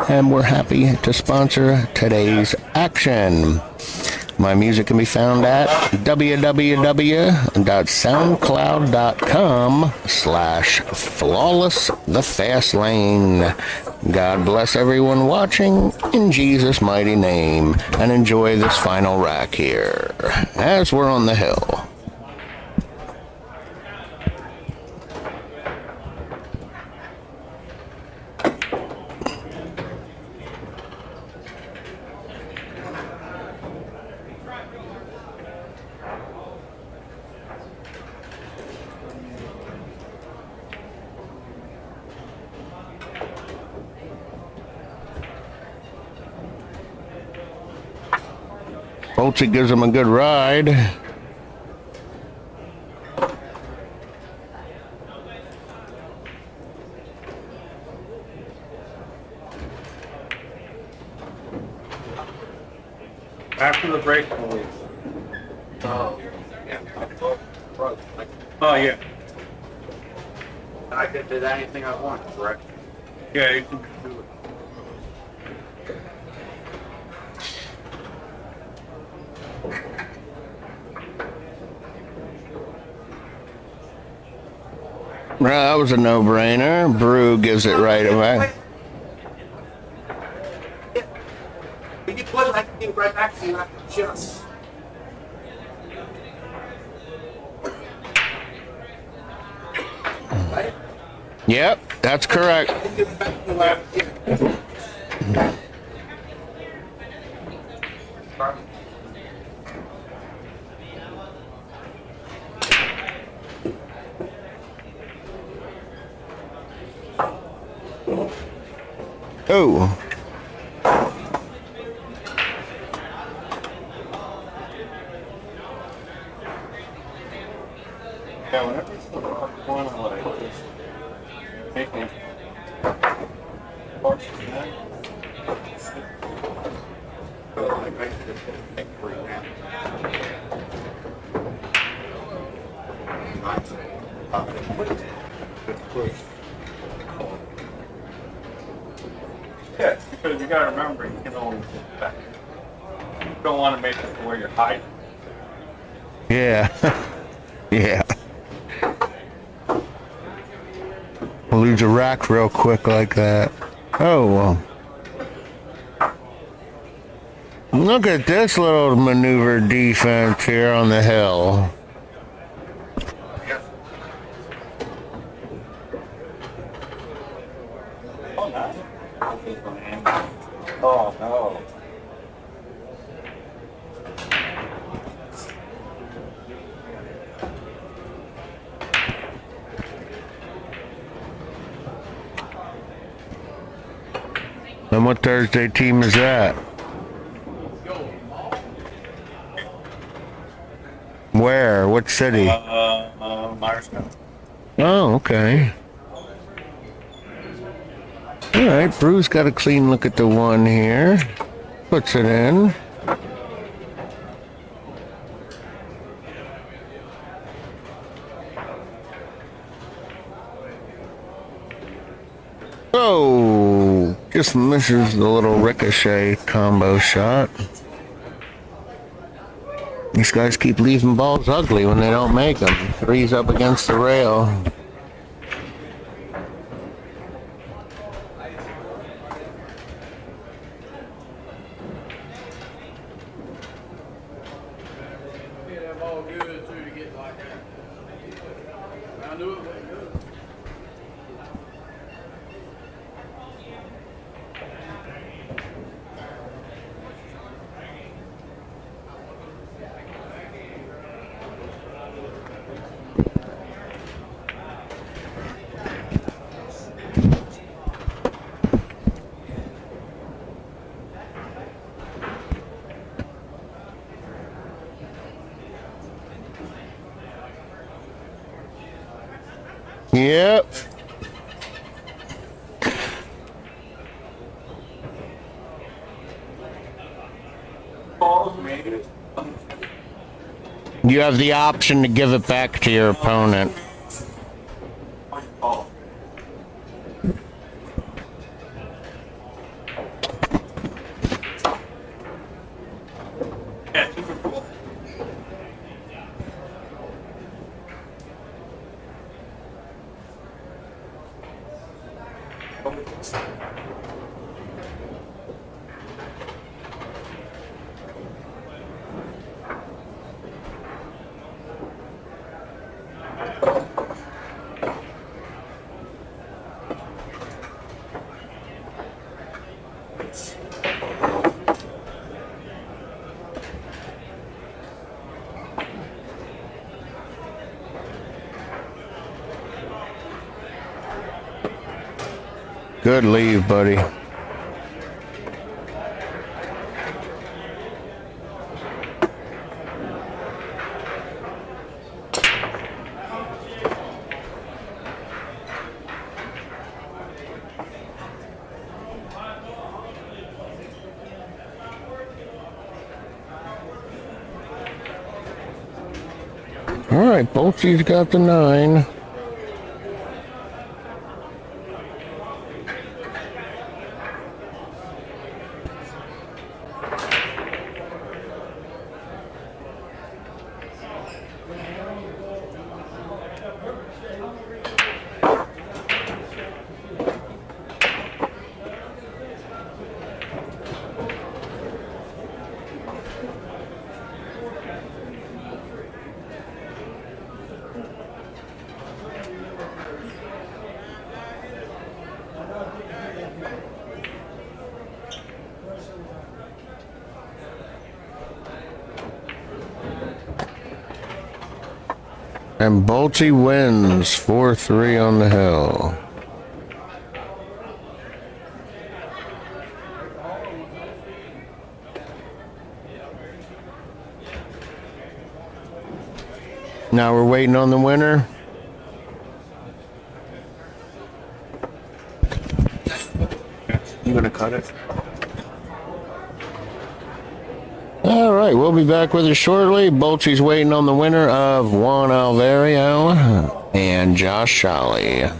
And we're happy to sponsor today's action. My music can be found at www.soundcloud.com/flawlessthefastlane. God bless everyone watching in Jesus' mighty name, and enjoy this final rack here as we're on the hill. Hopefully gives him a good ride. After the break, please. Oh, yeah. Oh, yeah. I can do anything I want, correct? Yeah, you can do it. Well, that was a no-brainer. Brew gives it right away. When you put it, I can give it right back to you after just. Right? Yep, that's correct. I can give it back to you after. Oh. Yeah, whenever it's the one I like, just take me. Parts of that. So, like, I could just take three now. Yeah, because you gotta remember, you can always get back. You don't want to make it to where you're hiding. Yeah. Yeah. We'll lose a rack real quick like that. Oh, well. Look at this little maneuver defense here on the hill. Oh, nice. Oh, no. And what Thursday team is that? Where? What city? Myerstown. Oh, okay. All right, Brew's got a clean look at the one here. Puts it in. Oh, just misses the little ricochet combo shot. These guys keep leaving balls ugly when they don't make them. Three's up against the rail. Yep. You have the option to give it back to your opponent. Good leave, buddy. All right, Boltsy's got the 9. And Boltsy wins 4-3 on the hill. Now we're waiting on the winner. You gonna cut it? All right, we'll be back with you shortly. Boltsy's waiting on the winner of Juan Alvario and Josh Shally.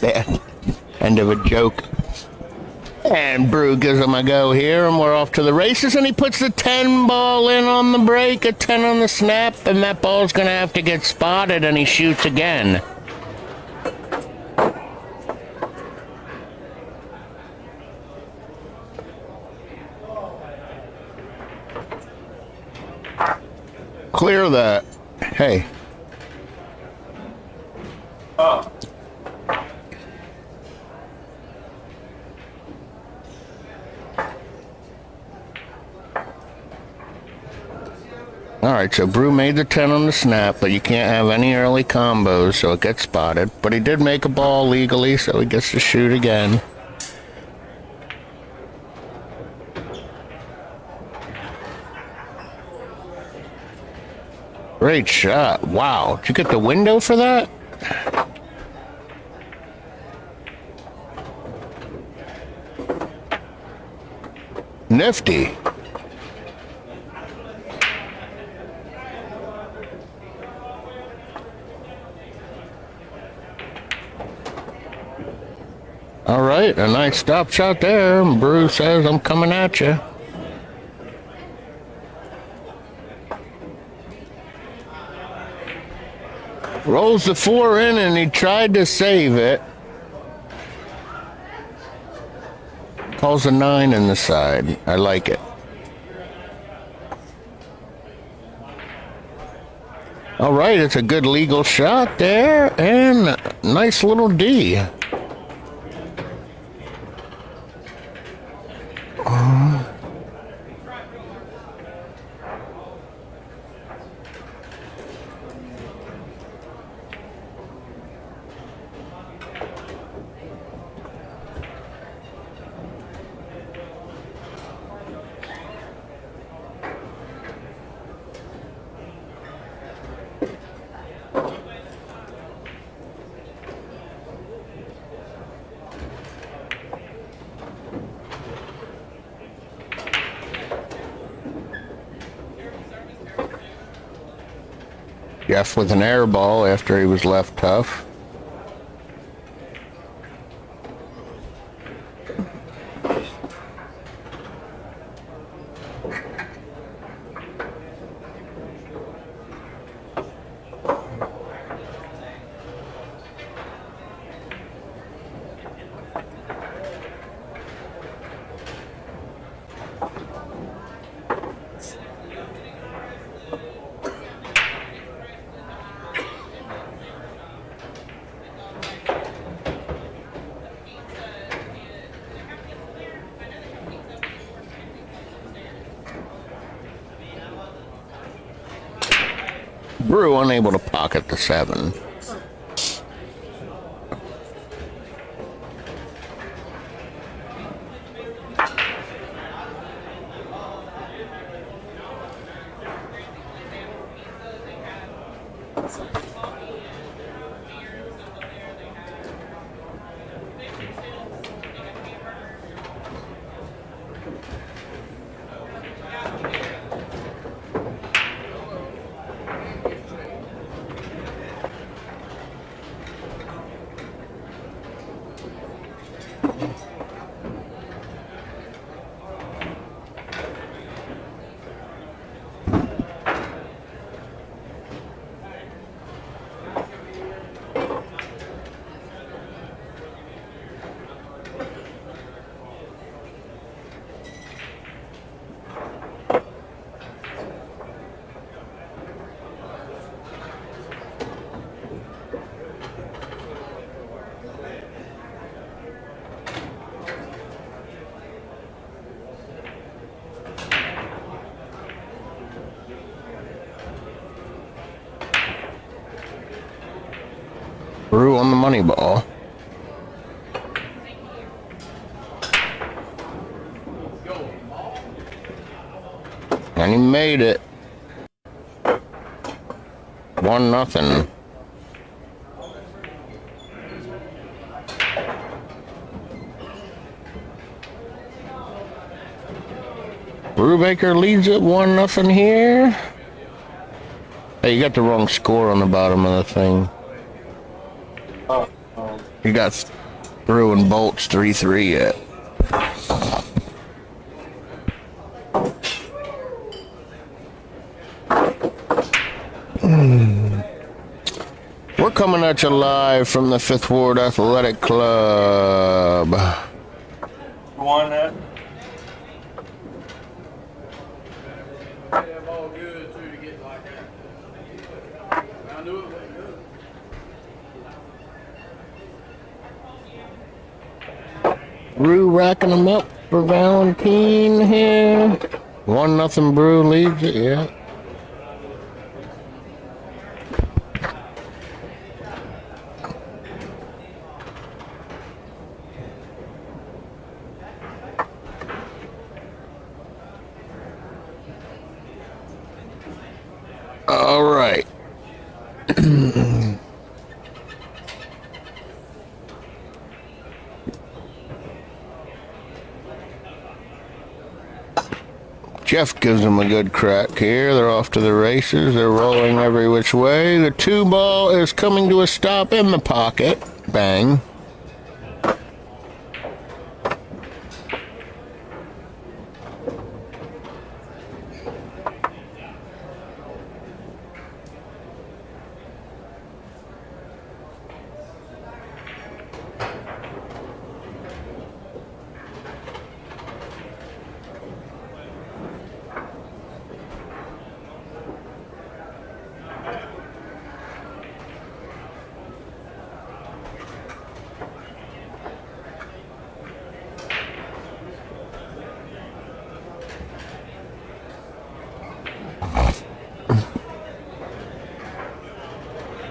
The end of a joke. And Brew gives him a go here, and we're off to the races, and he puts the 10 ball in on the break, a 10 on the snap, and that ball's going to have to get spotted, and he shoots again. Clear that. Hey. Alright, so Brew made the 10 on the snap, but you can't have any early combos, so it gets spotted. But he did make a ball legally, so he gets to shoot again. Great shot. Wow. Did you get the window for that? Nifty. All right, a nice stop shot there. Brew says, I'm coming at you. Rolls the 4 in, and he tried to save it. Calls a 9 in the side. I like it. All right, it's a good legal shot there, and nice little D. Jeff with an air ball after he was left tough. Brew unable to pocket the 7. Brew on the money ball. And he made it. 1-0. Brubaker leads it 1-0 here. Hey, you got the wrong score on the bottom of the thing. You got through and bolts 3-3 yet. We're coming at you live from the Fifth Ward Athletic Club. You want that? Brew racking them up for Valentine here. 1-0 Brew leads it, yeah. All right. Jeff gives them a good crack here. They're off to the races. They're rolling every which way. The 2-ball is coming to a stop in the pocket. Bang.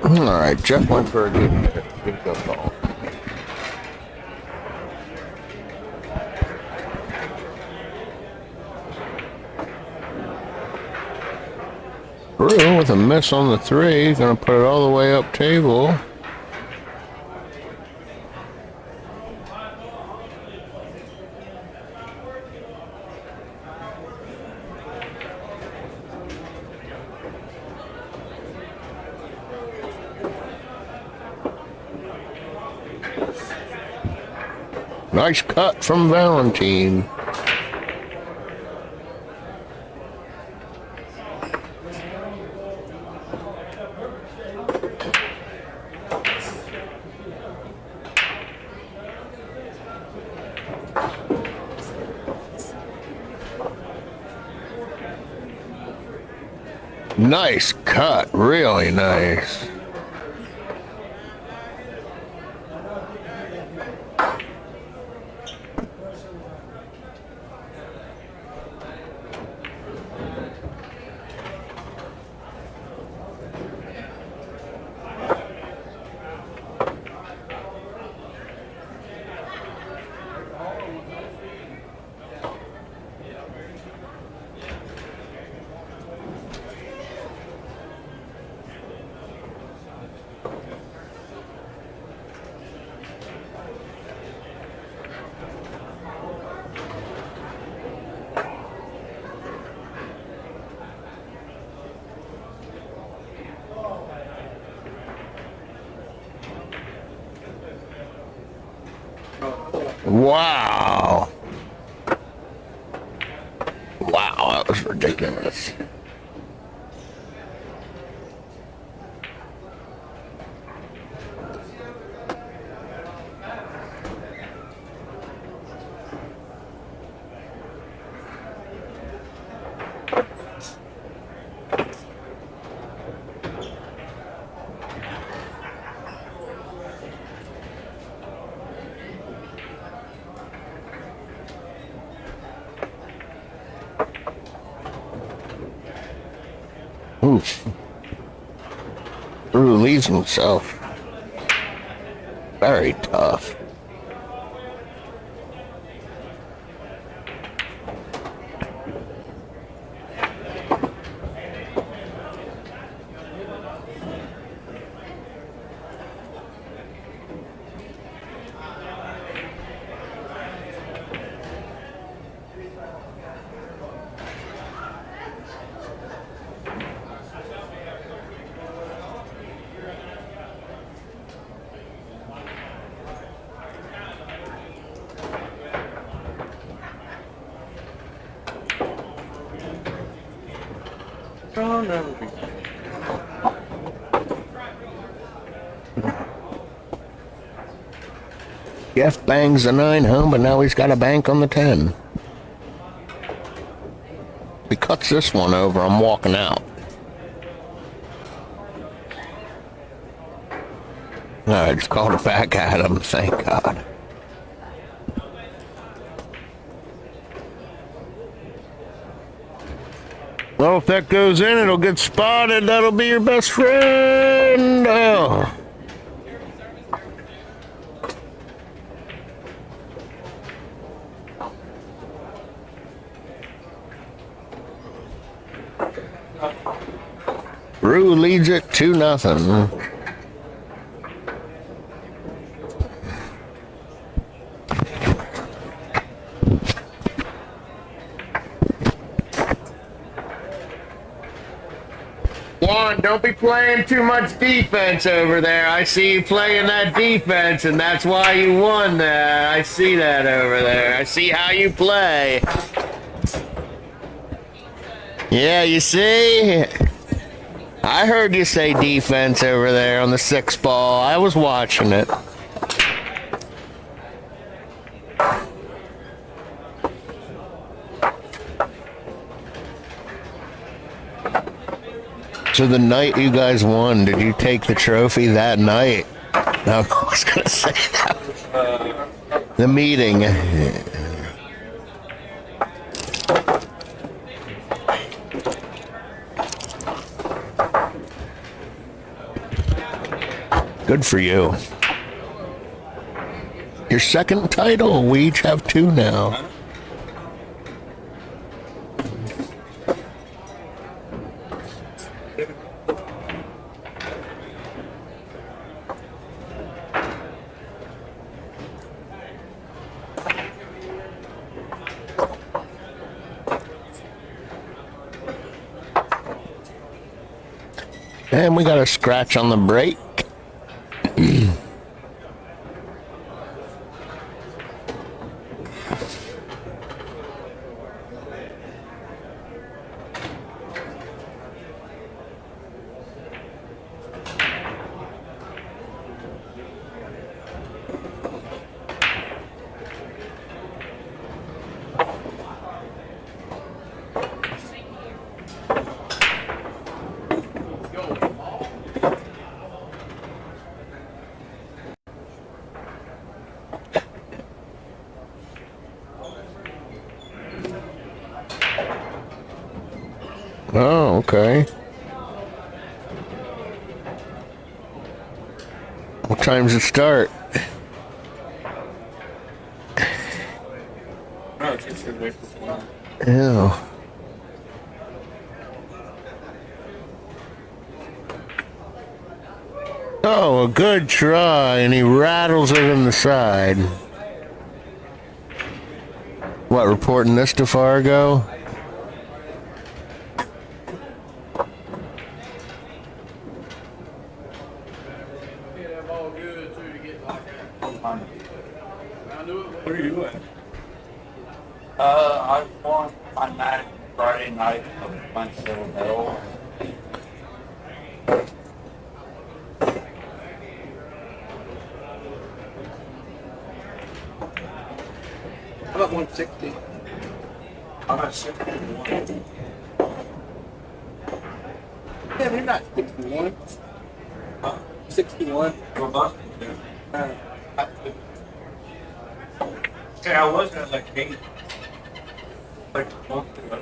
All right, Jeff went for a good go ball. Brew with a miss on the 3, gonna put it all the way up table. Nice cut from Valentine. Nice cut, really nice. Wow. Wow, that was ridiculous. Oof. Brew leaves himself. Very tough. Oh, no. Jeff bangs the 9 home, but now he's got a bank on the 10. If he cuts this one over, I'm walking out. No, I just called it back at him, thank God. Well, if that goes in, it'll get spotted. That'll be your best friend. Oh. Rue leads it 2-0. Juan, don't be playing too much defense over there. I see you playing that defense, and that's why you won that. I see that over there. I see how you play. Yeah, you see? I heard you say defense over there on the 6 ball. I was watching it. So the night you guys won, did you take the trophy that night? No, I was gonna say that. The meeting. Good for you. Your second title. We each have 2 now. And we got a scratch on the brake. Oh, okay. What time's it start? No, it's just gonna wait for a while. Ew. Oh, a good try, and he rattles it in the side. What, reporting this to Fargo? What are you doing? I won my night Friday night of my silver medal. How about 160? I'm at 61. Yeah, you're not 61. 61. Robust. Yeah, I was at like 8. Like a month ago.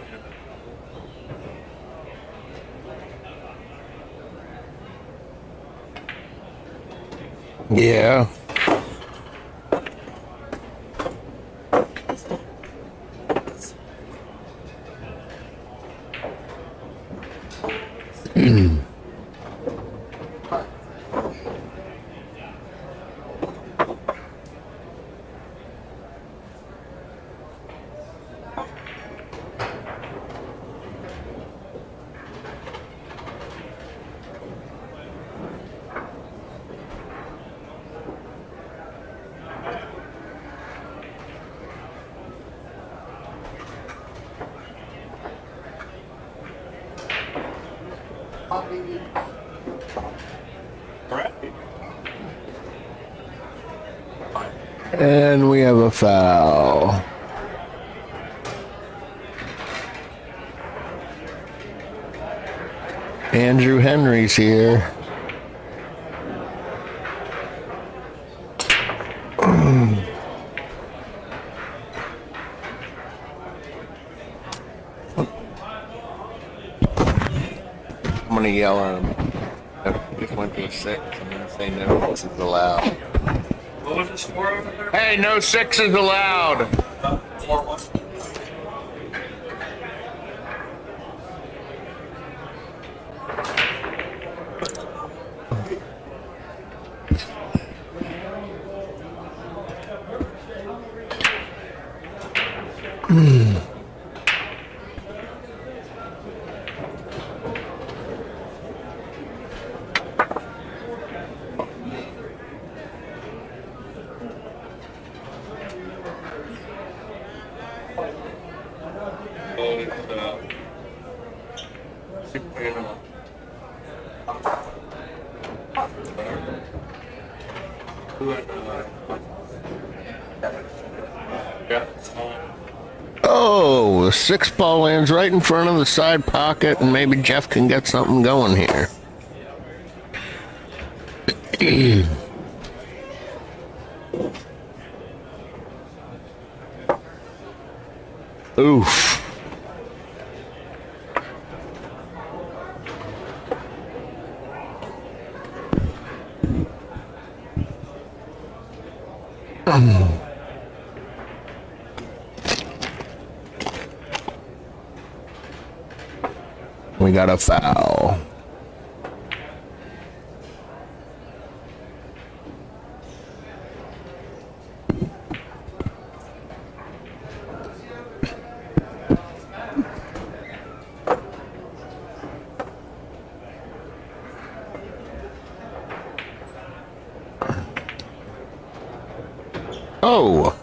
Yeah. Correct. And we have a foul. Andrew Henry's here. I'm gonna yell at him. Just went to a 6. I'm gonna say no 6 is allowed. What was the score over there? Hey, no 6 is allowed. 4-1. Oh, the 6 ball lands right in front of the side pocket, and maybe Jeff can get something going here. Oof. We got a foul. Oh.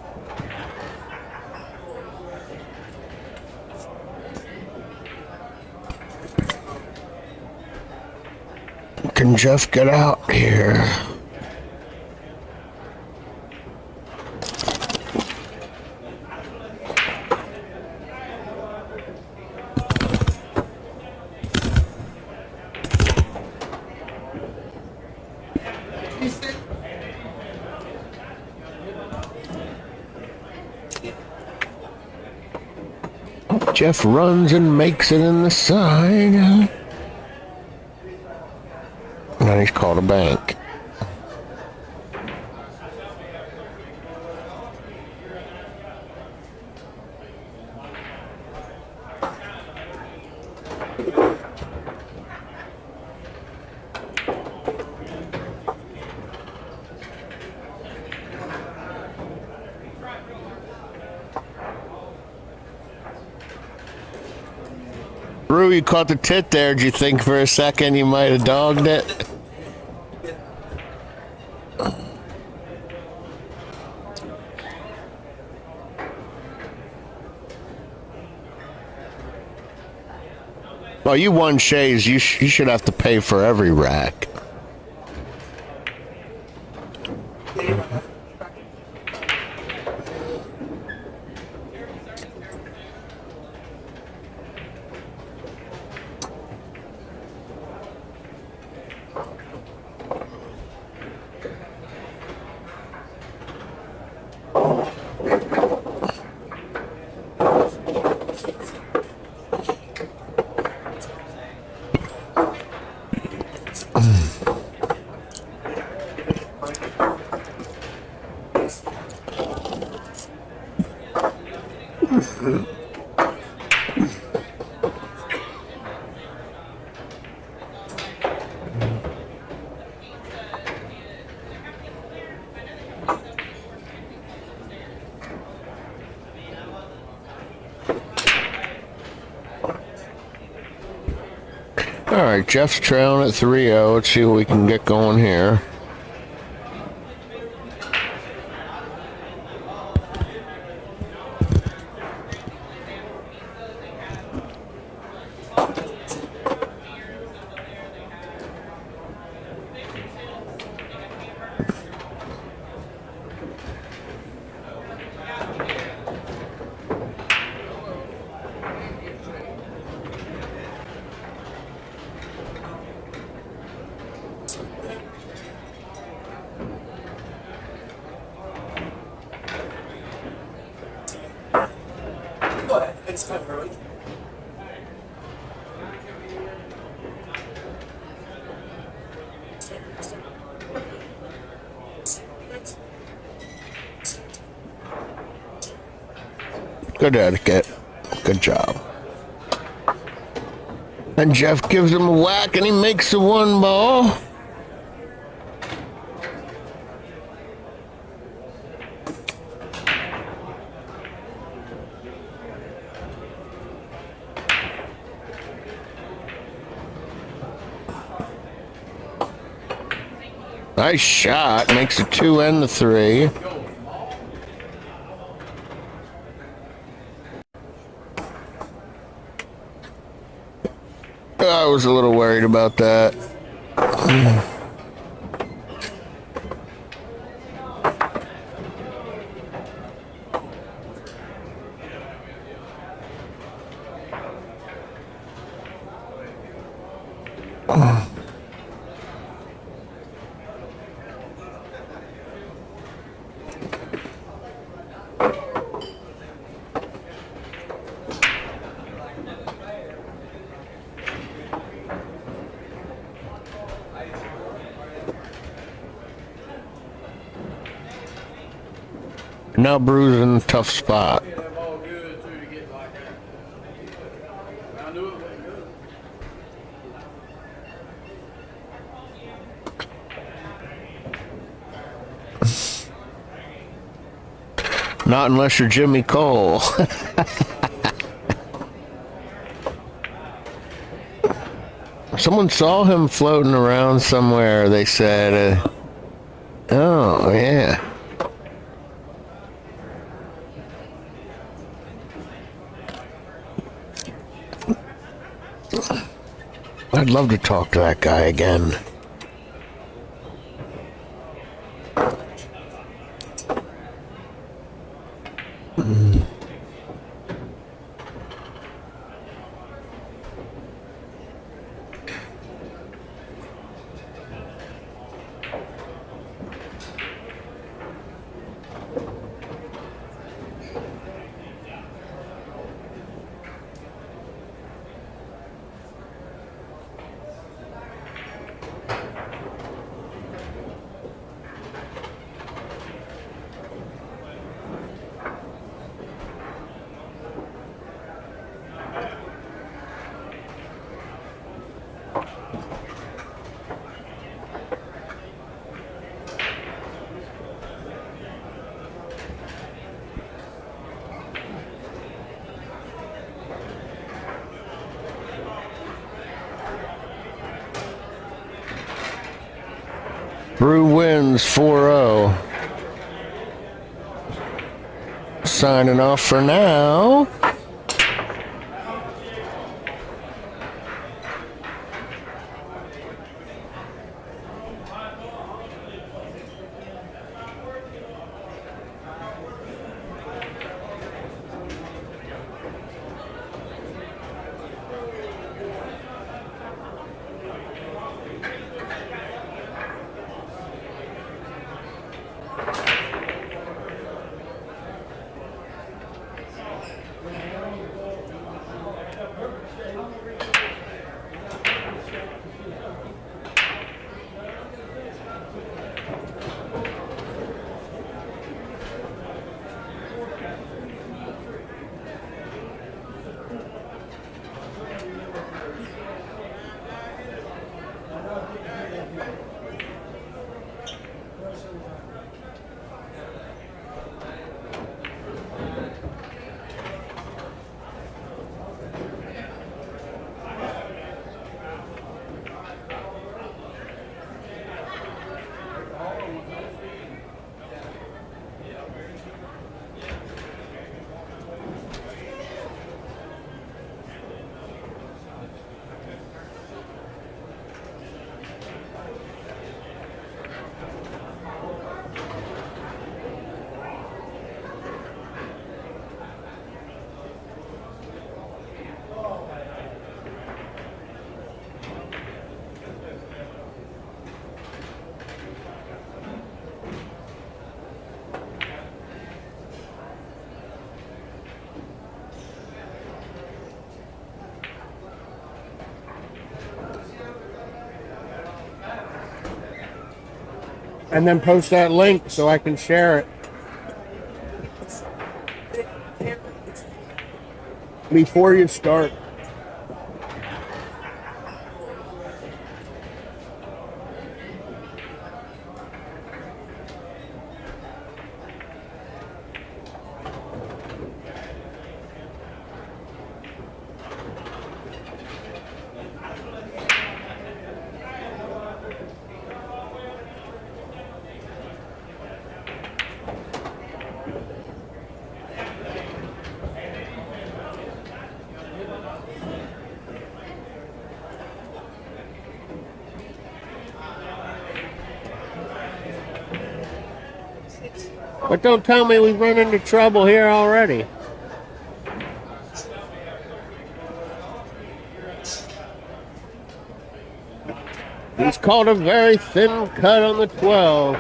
Can Jeff get out here? Jeff runs and makes it in the side. And he's called a bank. Rue, you caught the tit there. Did you think for a second you might have dogged it? Well, you won Shays. You should have to pay for every rack. All right, Jeff's trailing at 3-0. Let's see what we can get going here. It's kind of early. Good etiquette. Good job. And Jeff gives him a whack and he makes the one ball. Nice shot. Makes the 2 and the 3. I was a little worried about that. Now Brew's in a tough spot. All good too to get like that. I knew it wasn't good. Not unless you're Jimmy Cole. Someone saw him floating around somewhere, they said. Oh, yeah. I'd love to talk to that guy again. Brew wins 4-0. Signing off for now. And then post that link so I can share it before you start. But don't tell me we've run into trouble here already. He's called a very thin cut on the 12.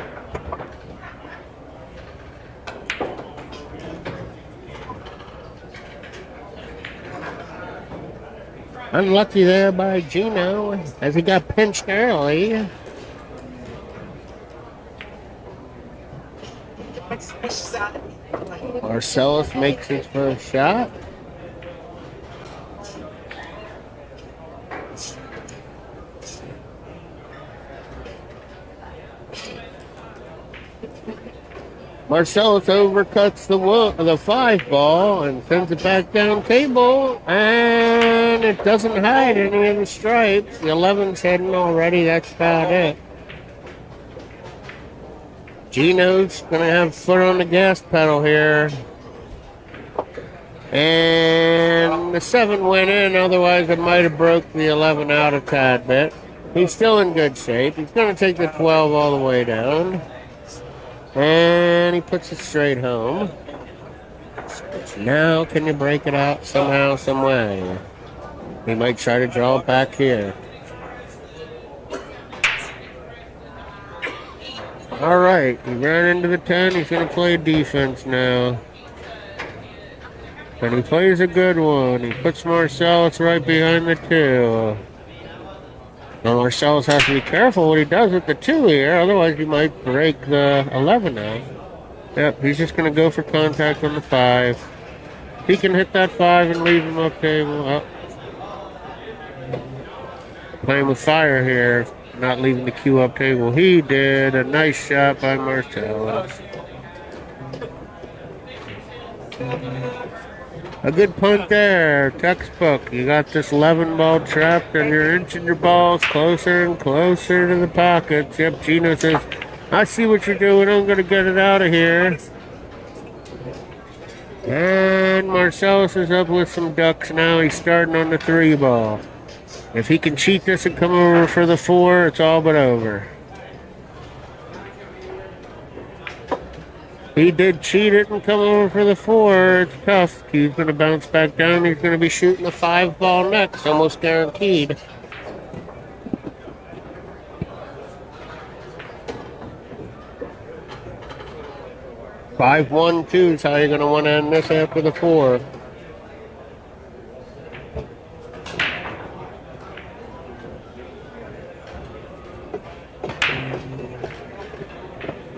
Unlucky there by Gino as he got pinched early. Marcellus makes his first shot. Marcellus overcuts the 5 ball and sends it back down table, and it doesn't hide any of the stripes. The 11's heading already, that's about it. Gino's gonna have foot on the gas pedal here. And the 7 went in, otherwise it might have broke the 11 out a tad bit. He's still in good shape. He's gonna take the 12 all the way down. And he puts it straight home. Now can you break it out somehow, some way? He might try to draw it back here. All right, he ran into the 10. He's going to play defense now. And he plays a good one. He puts Marcellus right behind the 2. Now Marcellus has to be careful what he does with the 2 here, otherwise he might break the 11 out. Yep, he's just going to go for contact on the 5. He can hit that 5 and leave him up table. Oh. Playing with fire here, not leaving the cue up table. He did. A nice shot by Marcellus. A good punt there, textbook. You got this 11 ball trapped and you're inching your balls closer and closer to the pockets. Yep, Gino says, I see what you're doing, I'm going to get it out of here. And Marcellus is up with some ducks now. He's starting on the 3 ball. If he can cheat this and come over for the 4, it's all but over. He did cheat it and come over for the 4. It's tough. He's going to bounce back down. He's going to be shooting the 5 ball next, almost guaranteed. Five, 1, 2 is how you're going to want to end this after the 4.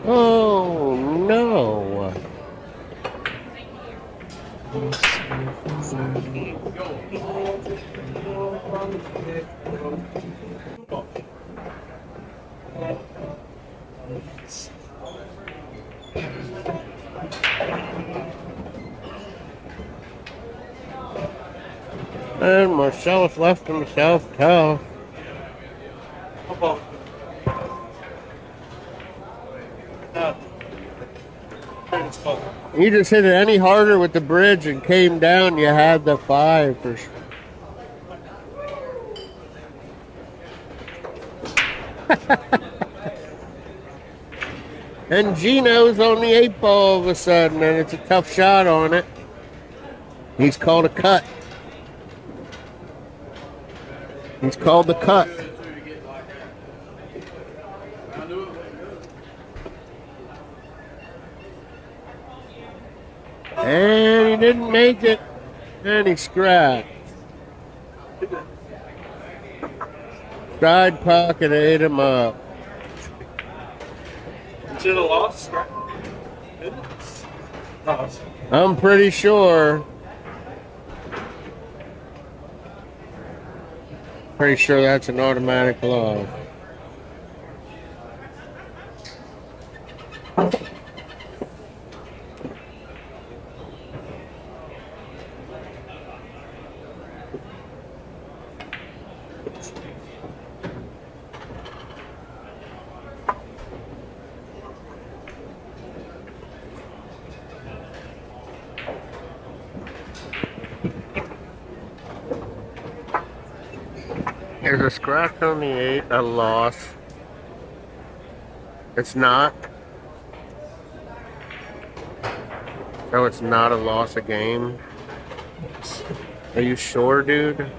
Oh, no. And Marcellus left himself tough. You just hit it any harder with the bridge and came down, you had the 5 for sure. And Gino's on the 8 ball all of a sudden, and it's a tough shot on it. He's called a cut. He's called the cut. And he didn't make it. And he scrapped. Side pocket ate him up. Is it a loss? I'm pretty sure. Pretty sure that's an automatic loss. Is a scratch on the 8 a loss? It's not. So it's not a loss of game? Are you sure, dude?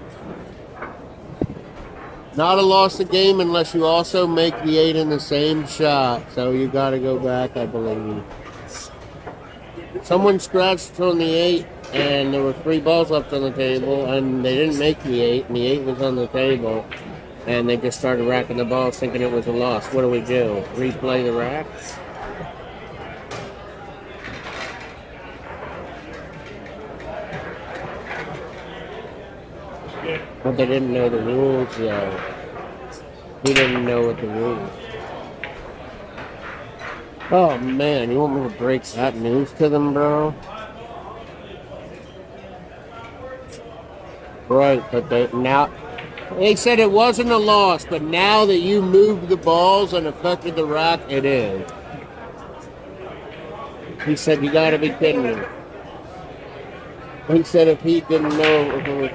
Not a loss of game unless you also make the 8 in the same shot. So you gotta go back, I believe. Someone scratched on the 8 and there were 3 balls left on the table and they didn't make the 8 and the 8 was on the table and they just started racking the balls thinking it was a loss. What do we do? Replay the racks? But they didn't know the rules though. He didn't know what the rules. Oh man, you want me to break that news to them, bro? Right, but they said it wasn't a loss, but now that you moved the balls and affected the rack, it is. He said, you gotta be kidding me. He said if he didn't know,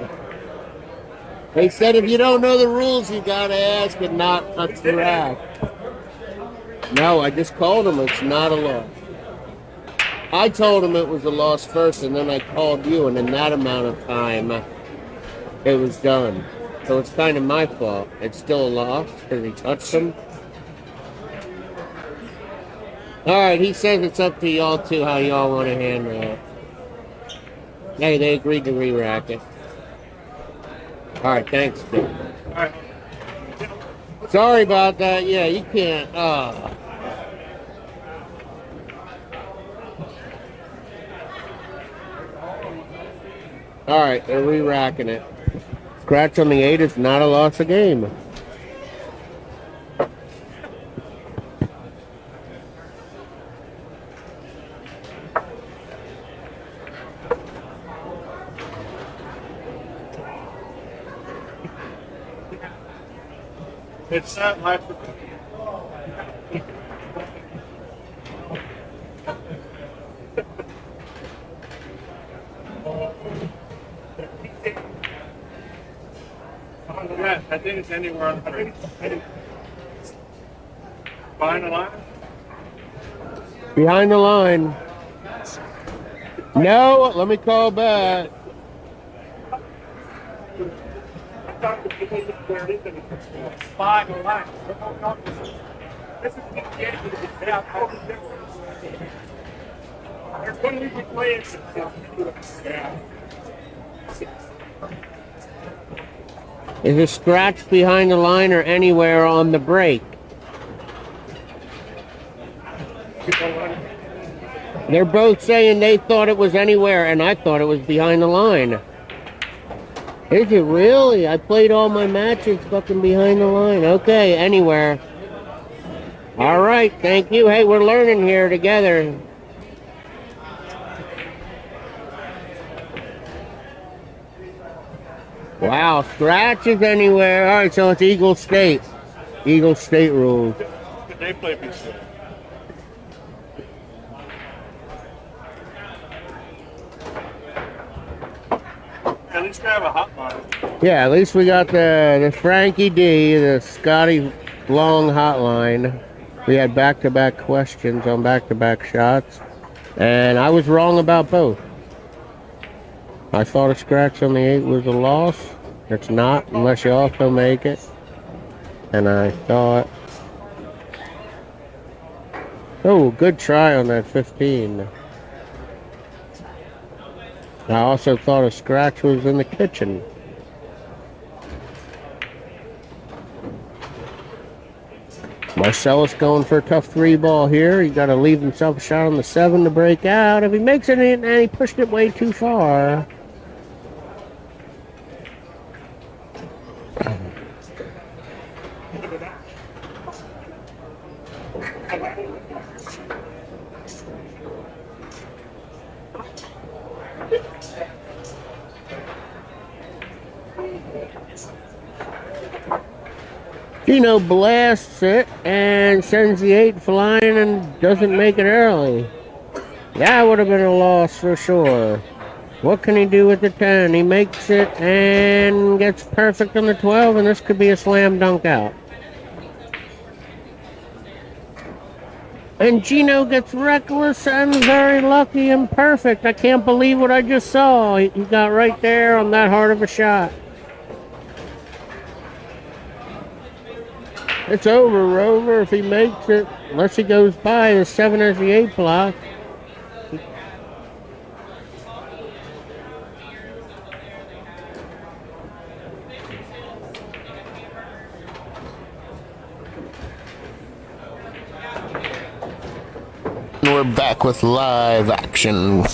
he said if you don't know the rules, you gotta ask and not touch the rack. No, I just called him, it's not a loss. I told him it was a loss first, and then I called you, and in that amount of time, it was done. So it's kind of my fault. It's still a loss because he touched him. Alright, he says it's up to y'all too how y'all want to handle it. Hey, they agreed to re-rack it. Alright, thanks, dude. Sorry about that. Yeah, you can't. Alright, they're re-racking it. Scratch on the 8 is not a loss of game. It's not like yeah, I think it's anywhere on the behind the line. Behind the line. No, let me call back. Where it is, and it's behind the line. This is the end of the day. They're going to be playing. Yeah. Is a scratch behind the line or anywhere on the break? They're both saying they thought it was anywhere, and I thought it was behind the line. Is it really? I played all my matches fucking behind the line. Okay, anywhere. All right, thank you. Hey, we're learning here together. Wow, scratches anywhere. All right, so it's Eagle State. Eagle State rules. They play before. At least we have a hotline. Yeah, at least we got the Frankie D, the Scotty Long hotline. We had back-to-back questions on back-to-back shots, and I was wrong about both. I thought a scratch on the 8 was a loss. It's not, unless you also make it. And I thought... Oh, good try on that 15. I also thought a scratch was in the kitchen. Marcellus going for a tough 3-ball here. He got to leave himself a shot on the 7 to break out. If he makes it in, and he pushed it way too far. Gino blasts it and sends the 8 flying and doesn't make it early. That would have been a loss for sure. What can he do with the 10? He makes it and gets perfect on the 12, and this could be a slam dunk out. And Gino gets reckless and very lucky and perfect. I can't believe what I just saw. He got right there on that hard of a shot. It's over, Rover, if he makes it. Unless he goes by, the 7 has the 8 block. We're back with live action.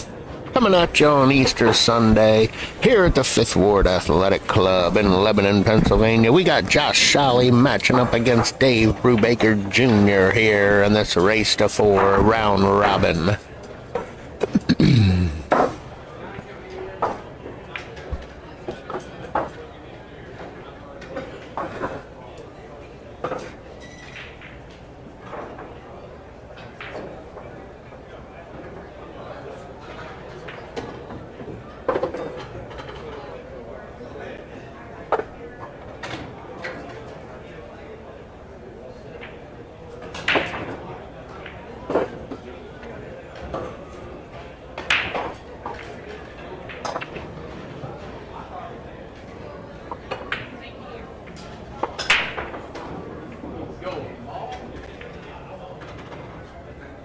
Coming at you on Easter Sunday here at the 5th Ward Athletic Club in Lebanon, Pennsylvania. We got Josh Shawley matching up against Dave Brubaker Jr. here in this race to 4 round robin.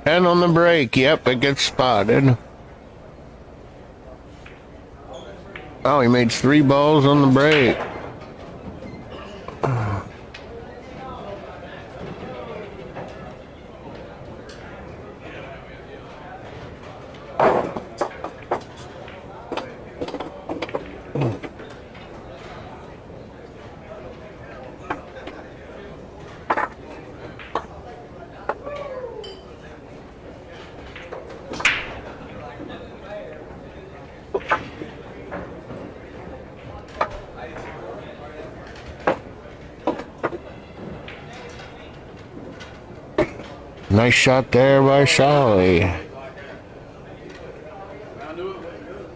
And on the break, yep, it gets spotted. Oh, he made 3 balls on the break. Nice shot there by Shawley. I knew it was good.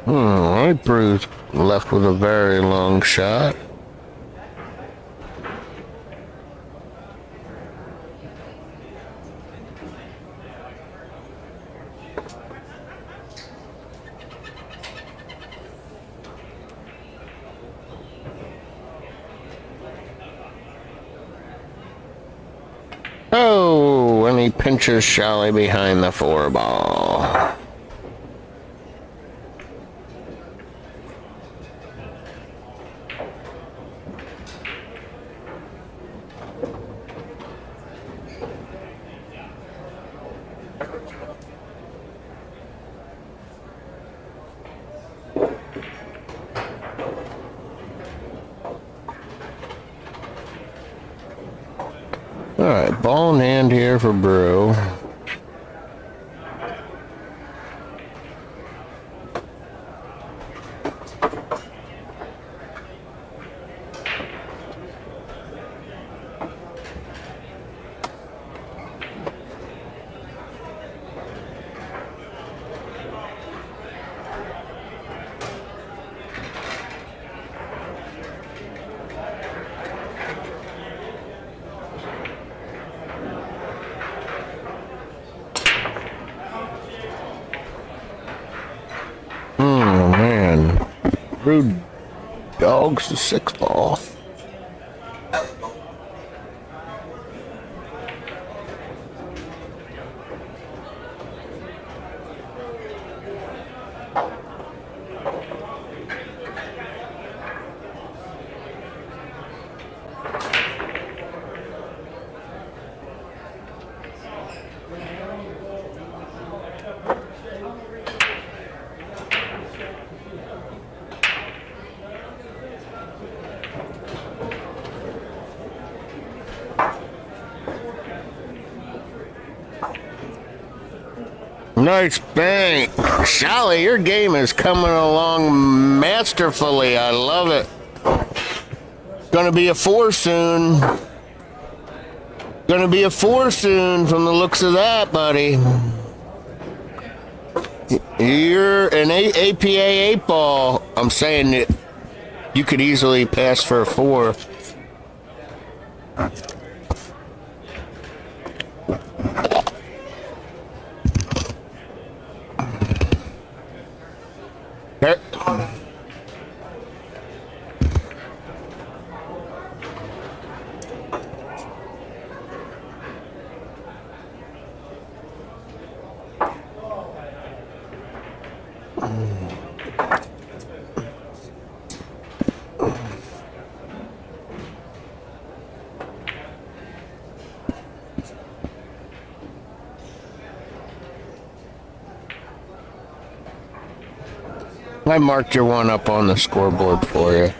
Alright, Bruce left with a very long shot. Oh, and he pinches Shawley behind the 4 ball. Alright, ball in hand here for Brew. Brew dogs the 6 ball. Nice bang. Sally, your game is coming along masterfully. I love it. Gonna be a 4 soon. Gonna be a 4 soon from the looks of that, buddy. You're an APA 8 ball. I'm saying that you could easily pass for a 4. There. I marked your one up on the scoreboard for you.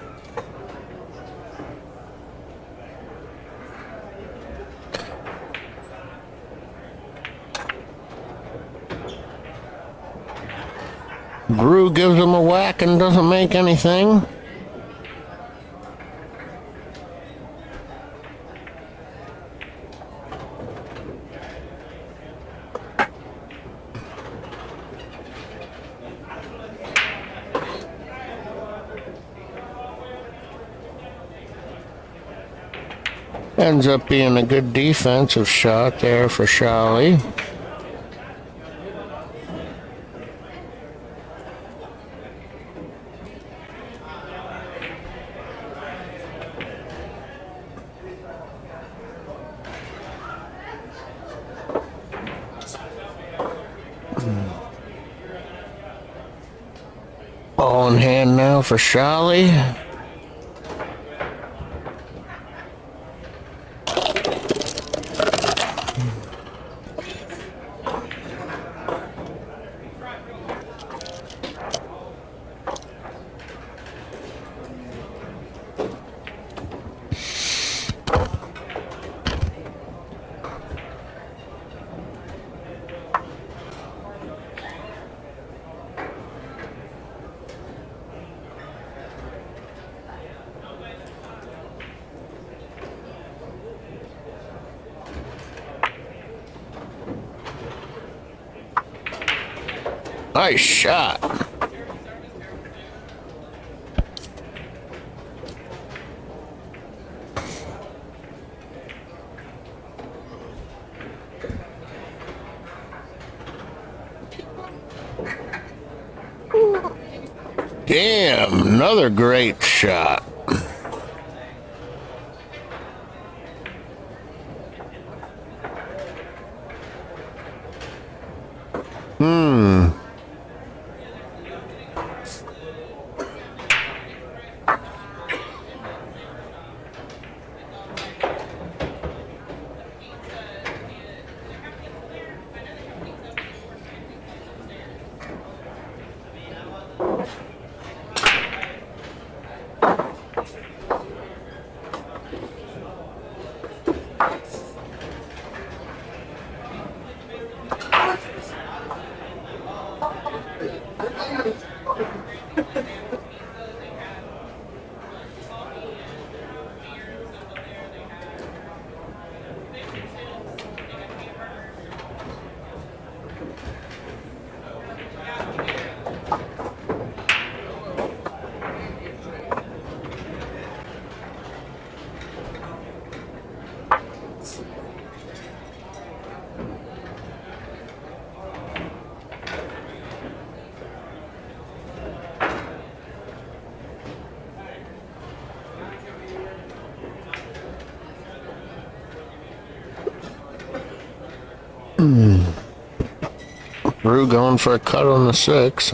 Brew gives him a whack and doesn't make anything. Ends up being a good defensive shot there for Shally. Ball in hand now for Shally. Nice shot. Damn, another great shot. Brew going for a cut on the 6.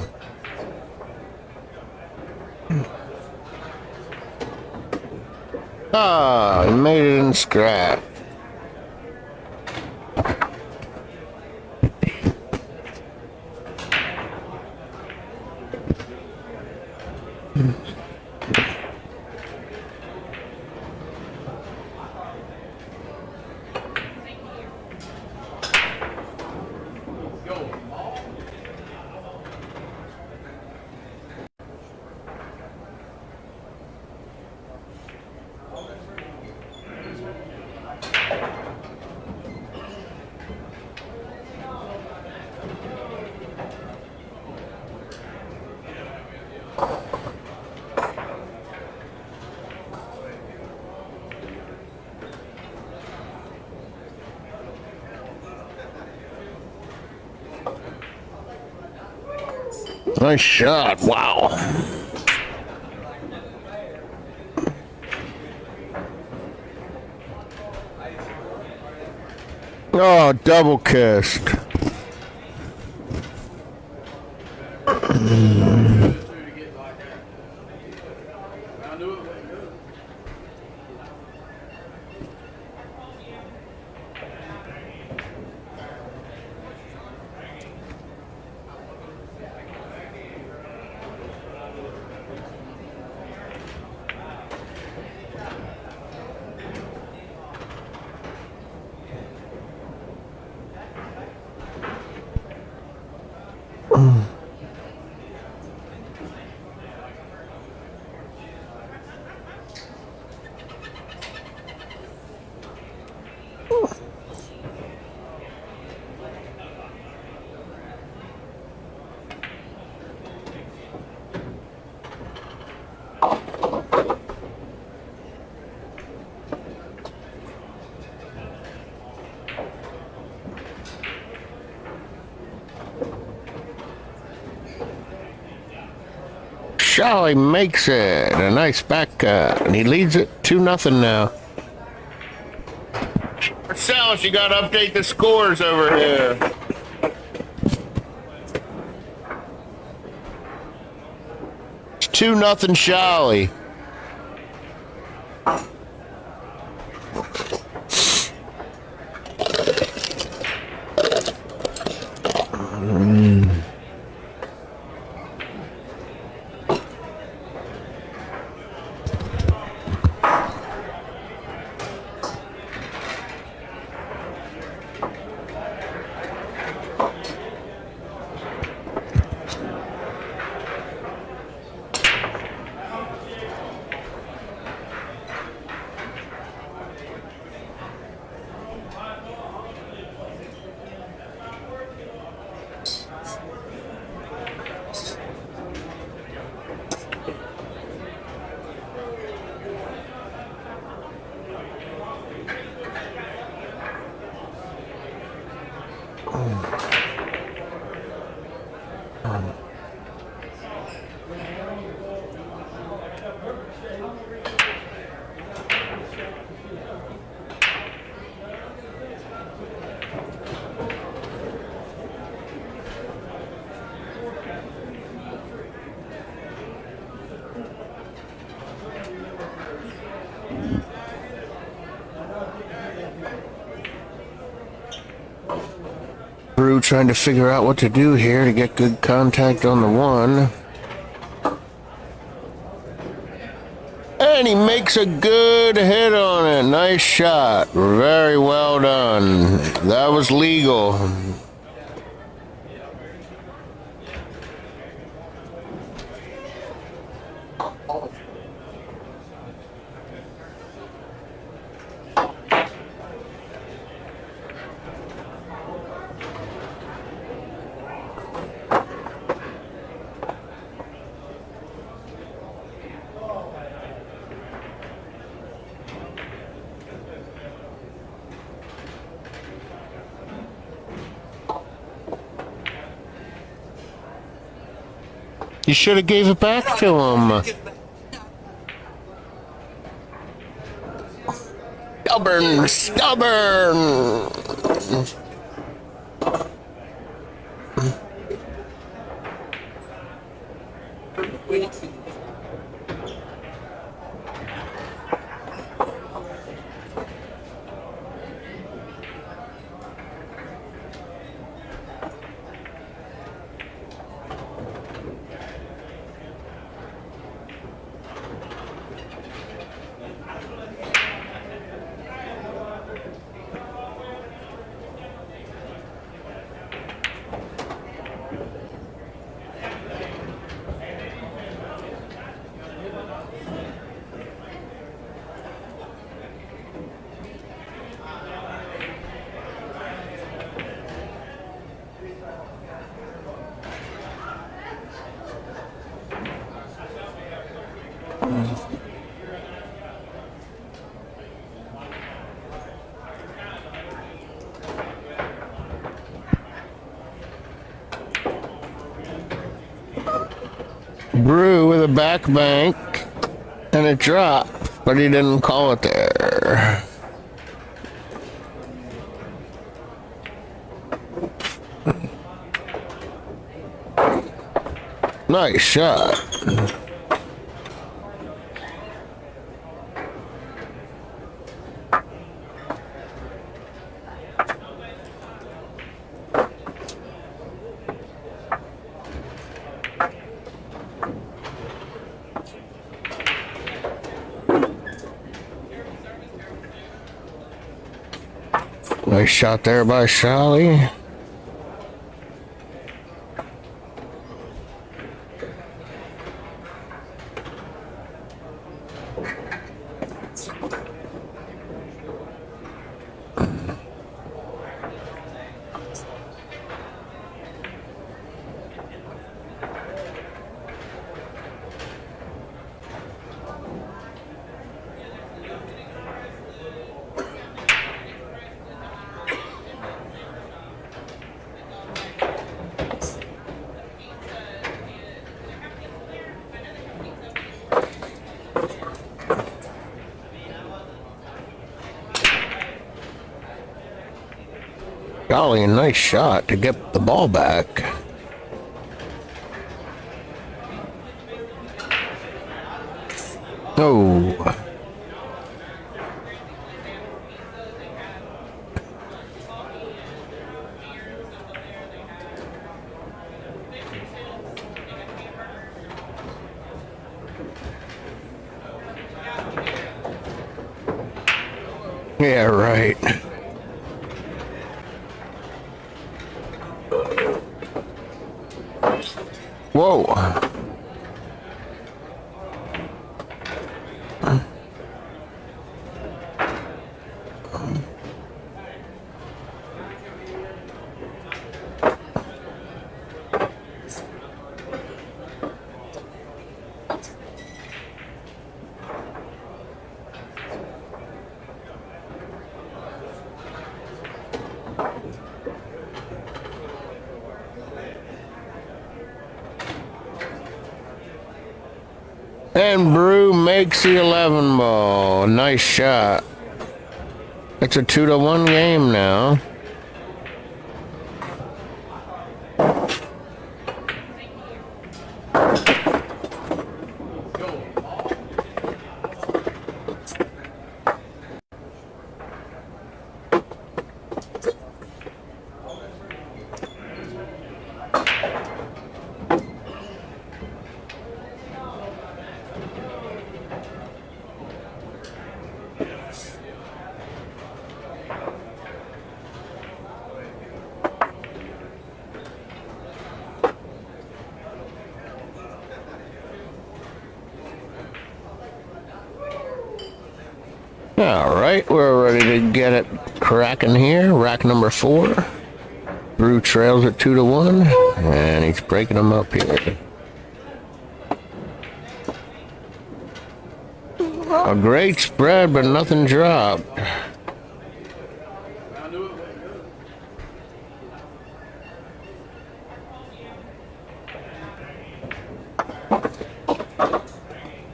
Ah, he made it in scrap. Go, ball. Nice shot. Wow. Oh, double kissed. Too to get like that. I knew it wasn't good. Charlie makes it. A nice back cut. And he leads it 2-0 now. Marcellus, you got to update the scores over here. It's 2-0 Charlie. Brew trying to figure out what to do here to get good contact on the one. And he makes a good hit on it. Nice shot. Very well done. That was legal. You should have gave it back to him. Stubborn, stubborn. Brew with a back bank and a drop, but he didn't call it there. Nice shot. Nice shot there by Sally. Golly, a nice shot to get the ball back. Oh. Yeah, right. Whoa. And Brew makes the 11 ball. Nice shot. It's a 2-1 game now. All right, we're ready to get it cracking here. Rack number 4. Brew trails at 2-1, and he's breaking them up here. A great spread, but nothing dropped. I knew it wasn't good.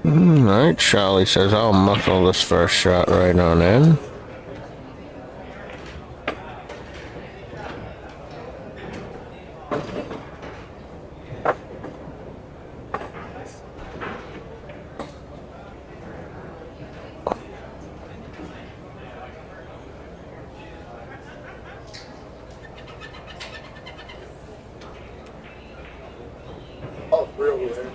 All right, Charlie says I'll muscle this first shot right on in. Oh, real weird.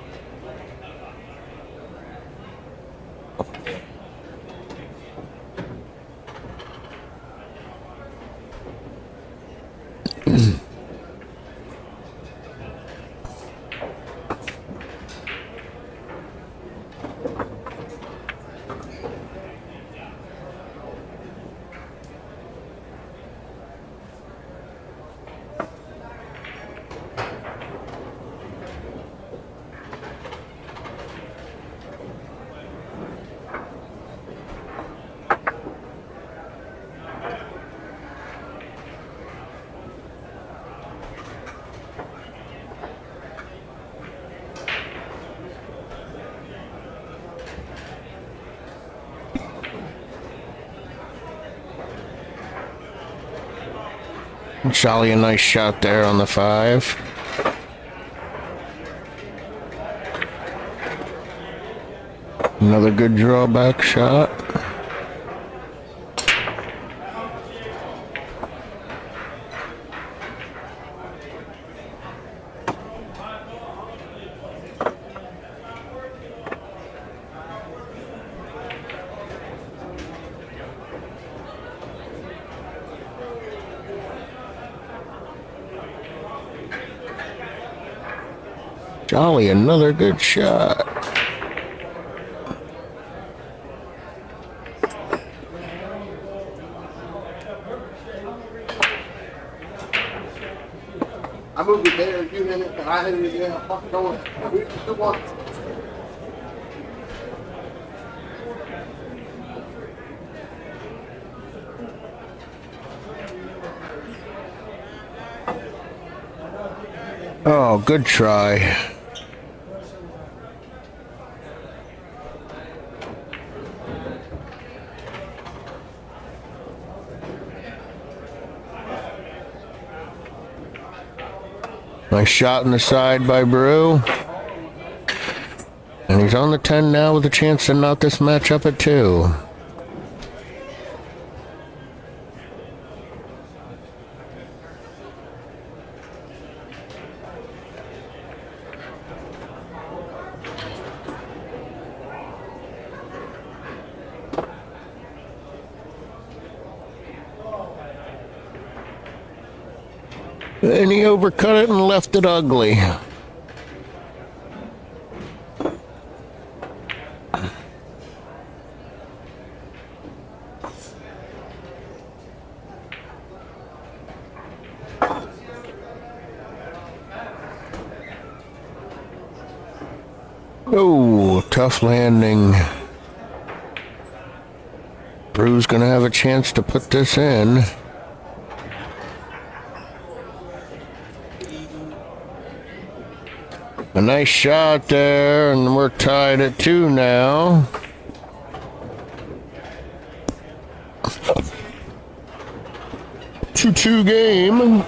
Charlie, a nice shot there on the 5. Another good drawback shot. Jolly, another good shot. I moved it there, you hit it, and I hit it again. I'm fucking going. We still want. Oh, good try. Nice shot in the side by Brew. And he's on the 10 now with a chance to knot this match up at 2. And he overcut it and left it ugly. Oh, tough landing. Brew's gonna have a chance to put this in. A nice shot there, and we're tied at 2 now. Two game.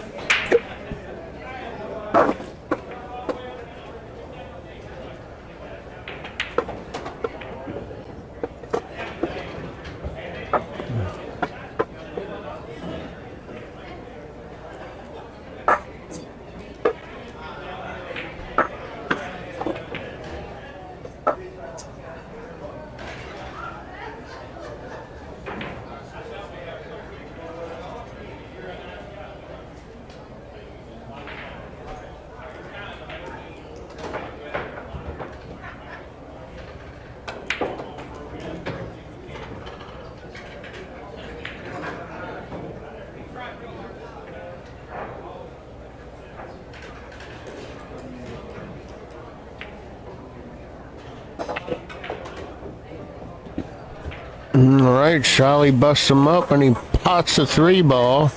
All right, Charlie busts him up and he pots a 3 ball.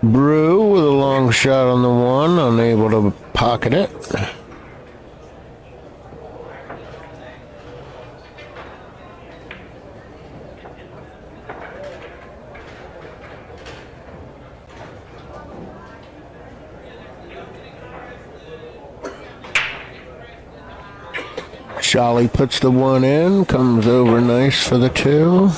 Brew with a long shot on the 1, unable to pocket it. Charlie puts the 1 in, comes over nice for the 2.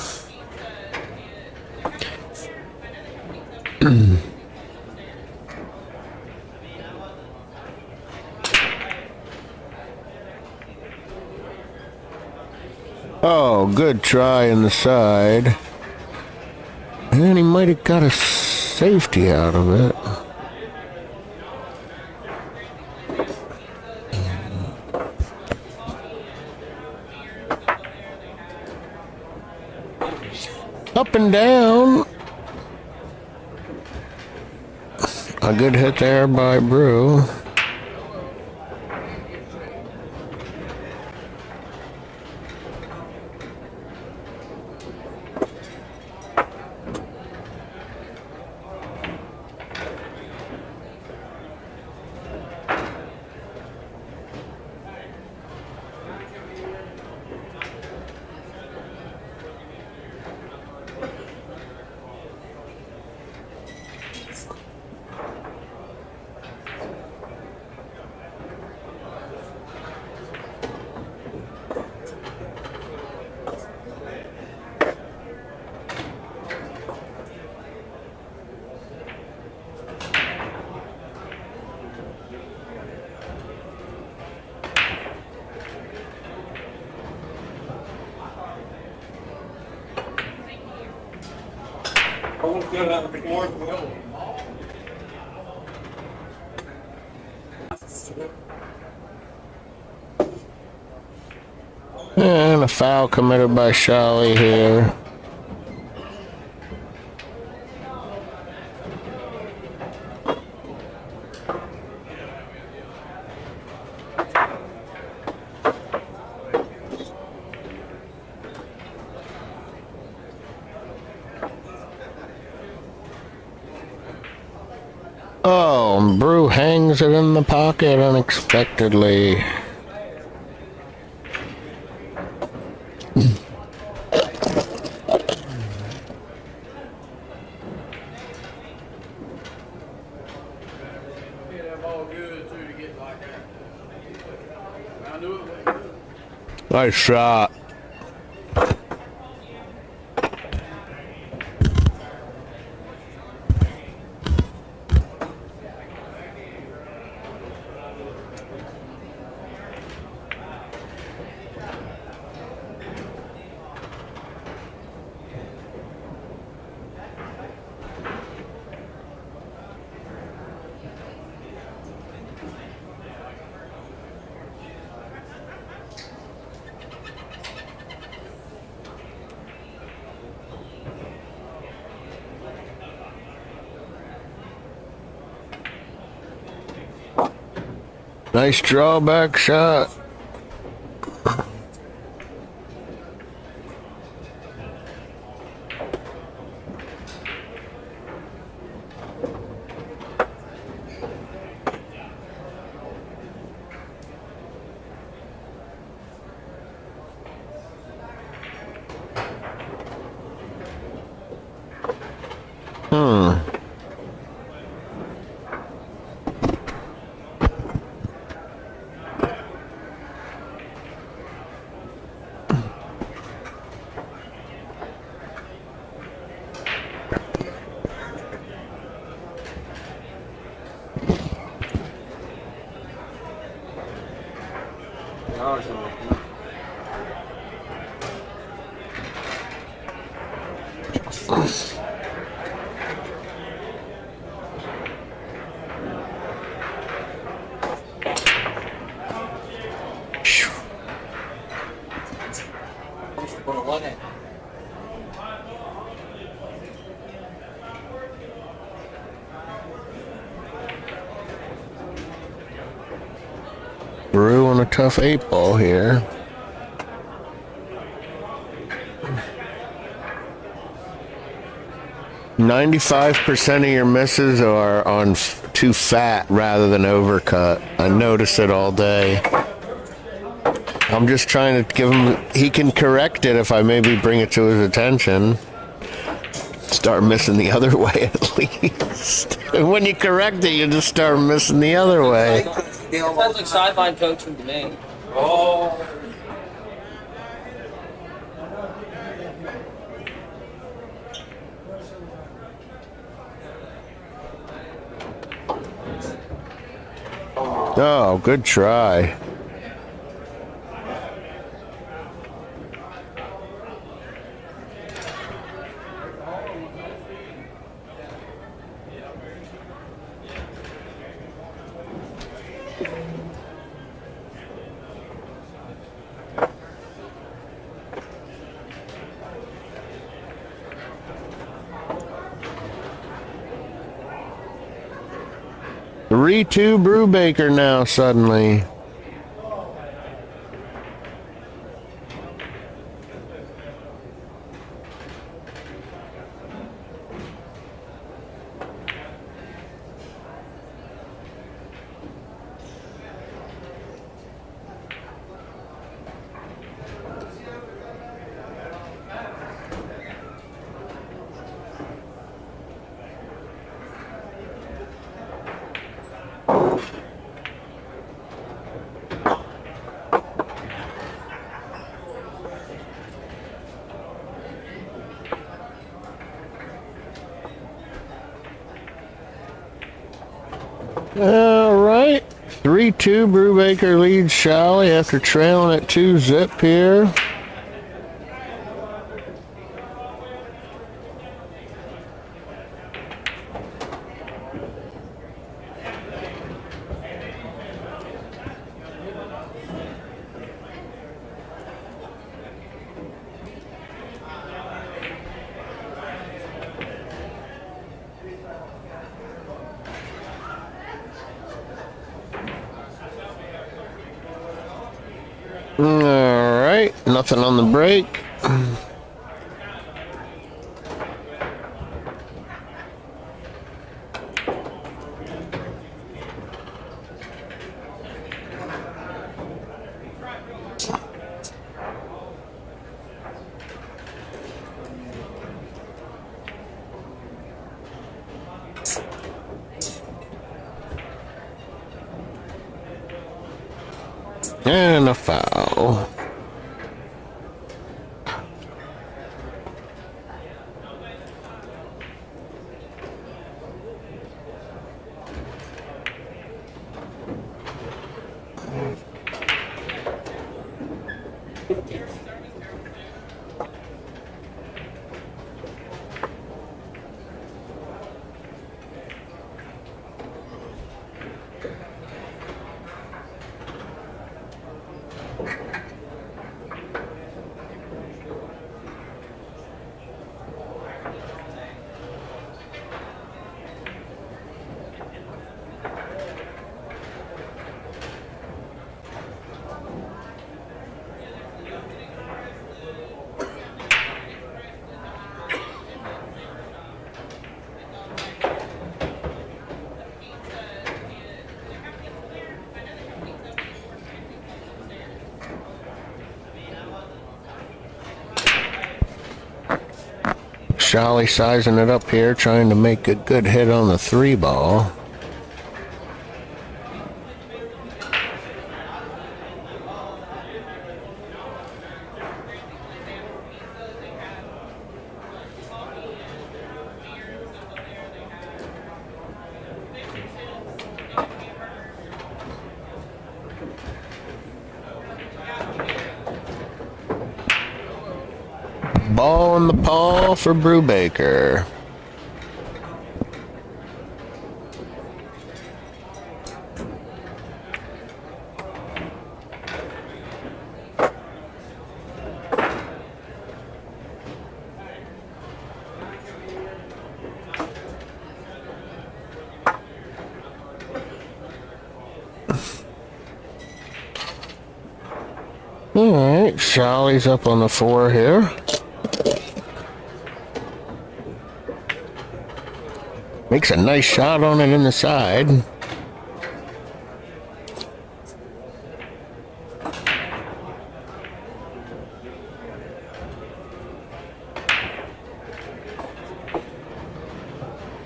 Oh, good try in the side. And he might have got a safety out of it. Up and down. A good hit there by Brew. And a foul committed by Shally here. Oh, Brew hangs it in the pocket unexpectedly. Hit that ball good too to get like that. I knew it wasn't good. Nice shot. Nice drawback shot. Brew on a tough 8-ball here. "95% of your misses are on too fat rather than overcut. I notice it all day. I'm just trying to give him... He can correct it if I maybe bring it to his attention. Start missing the other way at least. And when you correct it, you just start missing the other way. Sounds like sideline coaching to me. Oh. Oh, good try. 3-2 Brubaker now suddenly. All right. 3-2 Brubaker leads Shally after trailing at 2-zip here. All right, nothing on the break. And a foul. Shally sizing it up here, trying to make a good hit on the 3-ball. Ball in the paw for Brubaker. Alright, Shally's up on the 4 here. Makes a nice shot on it in the side.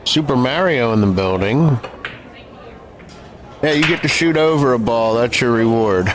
Super Mario in the building. Yeah, you get to shoot over a ball. That's your reward.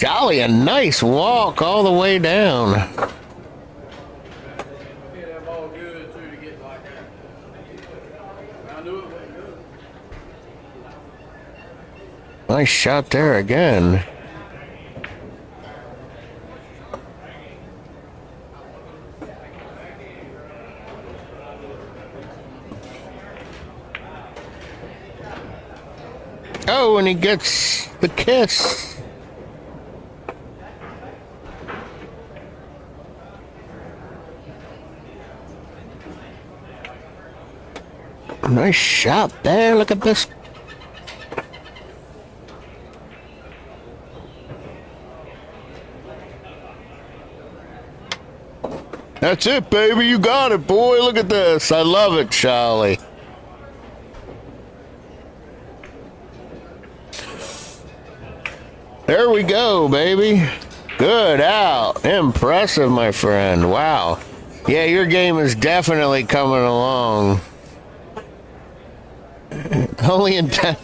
Jolly, a nice walk all the way down. Hit that ball good too to get like that. I knew it wasn't good. Nice shot there again. Oh, and he gets the kiss. Nice shot there. Look at this. That's it, baby. You got it, boy. Look at this. I love it, Charlie. There we go, baby. Good out. Impressive, my friend. Wow. Yeah, your game is definitely coming along. Only in 10.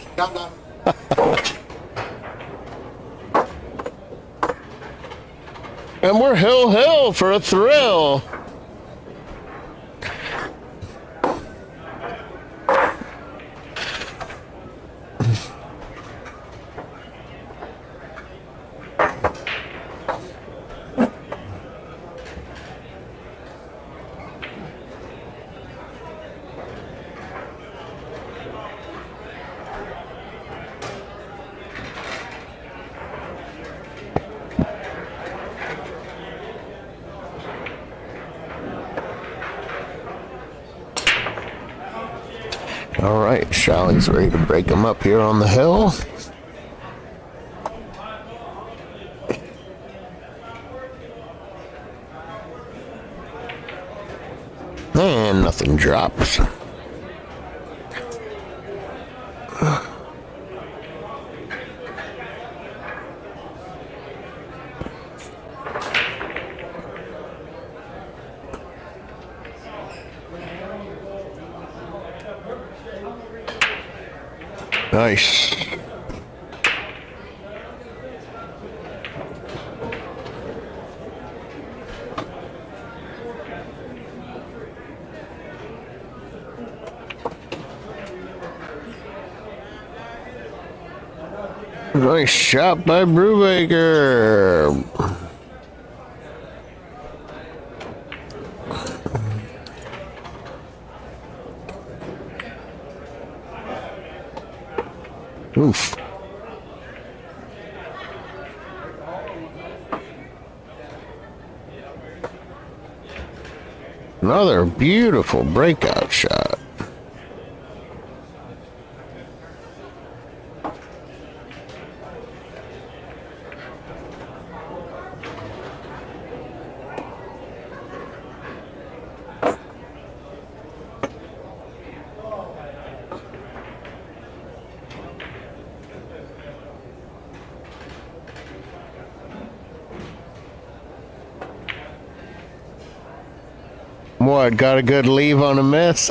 And we're hill for a thrill. All right, Charlie's ready to break him up here on the hill. And nothing drops. Nice. Nice shot by Brubaker. Oof. Another beautiful breakout shot. What, got a good leave on a miss?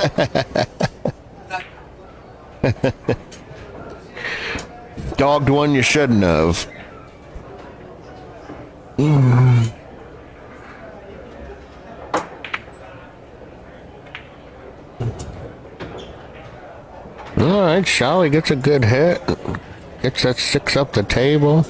Dogged one you shouldn't have. All right, Charlie gets a good hit. Gets that 6 up the table.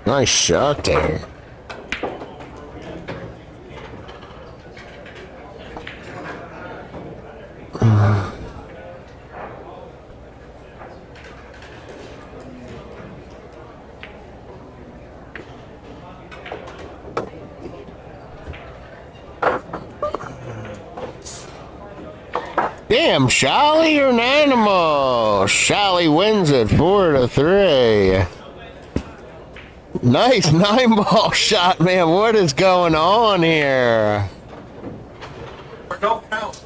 Nice shot there. Damn, Shally, you're an animal. Shally wins it 4-3. Nice 9-ball shot, man. What is going on here? Don't count.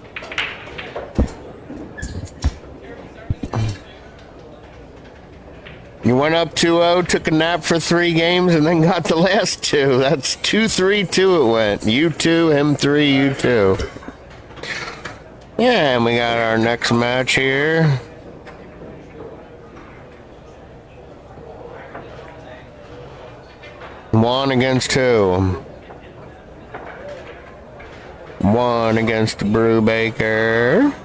You went up 2-0, took a nap for 3 games, and then got the last 2. That's 2-3-2 it went. You 2, him 3, you 2. Yeah, and we got our next match here. One against 2. 1 against Brubaker.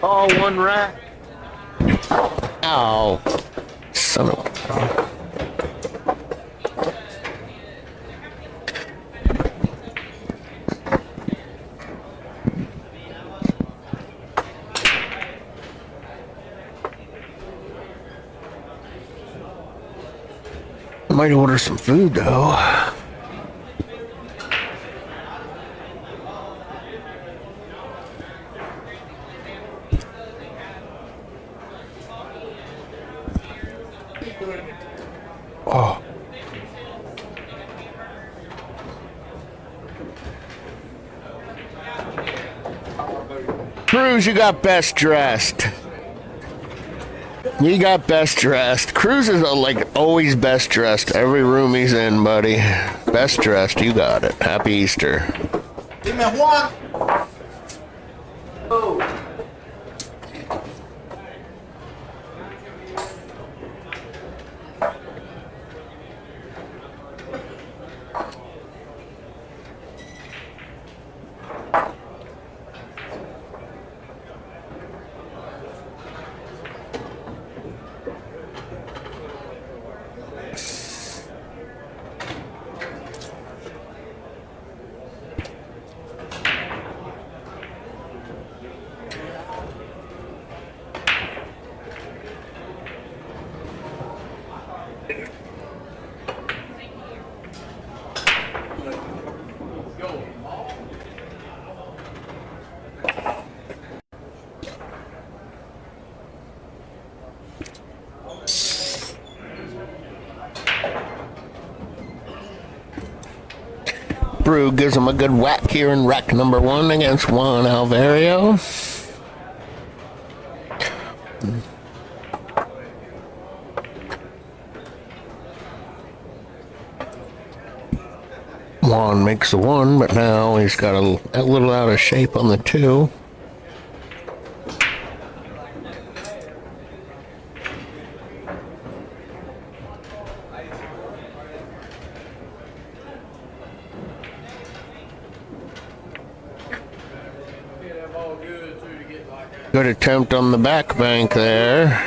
All one rack. Ow. Son of a... Might order some food though. Oh. Cruz, you got best dressed. You got best dressed. Cruz is like always best dressed. Every room he's in, buddy. Best dressed. You got it. Happy Easter. Dime Juan. Brew gives him a good whack here in rack number 1 against Juan Alvario. Juan makes the 1, but now he's got a little out of shape on the 2. Good attempt on the back bank there.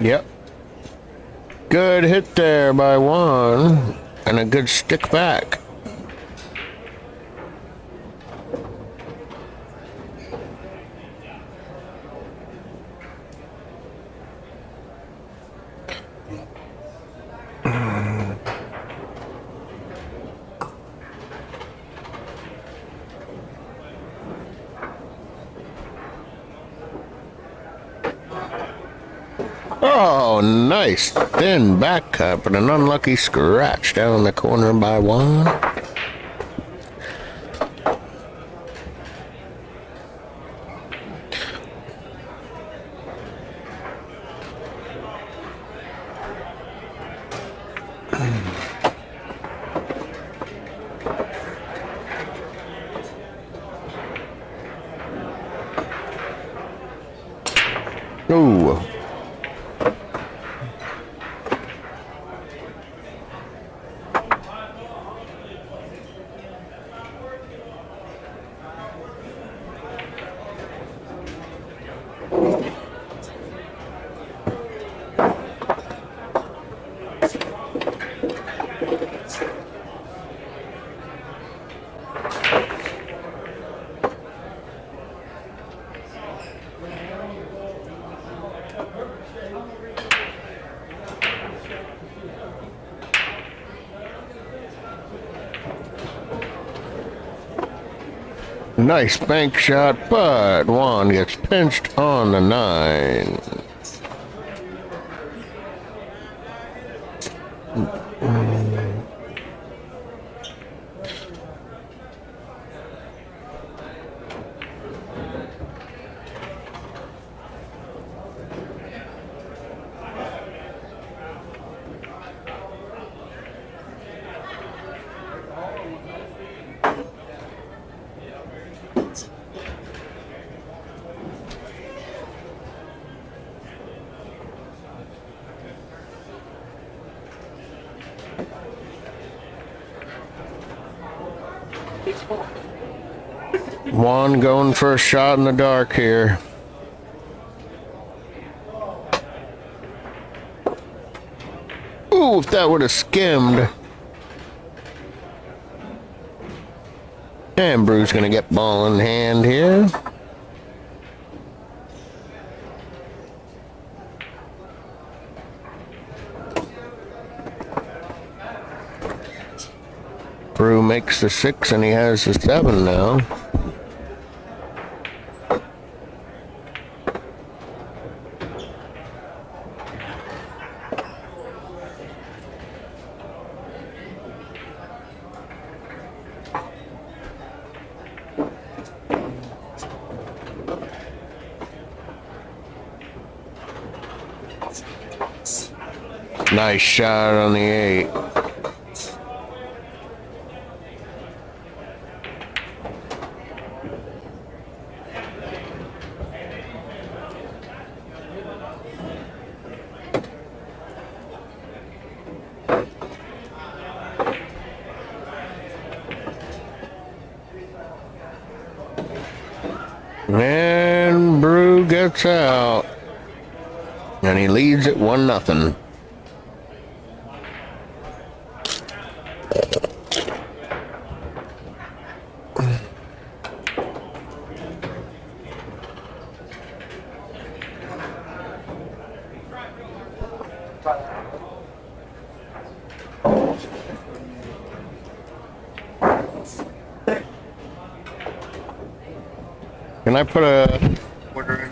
Yep. Good hit there by Juan, and a good stick back. Oh, nice thin back cut, but an unlucky scratch down the corner by Juan. Ooh. Nice bank shot, but Juan gets pinched on the 9. Juan going for a shot in the dark here. Ooh, if that would have skimmed. And Brew's gonna get ball in hand here. Brew makes the 6 and he has the 7 now. Nice shot on the 8. And Brew gets out. And he leads it 1-0. Can I put a order in?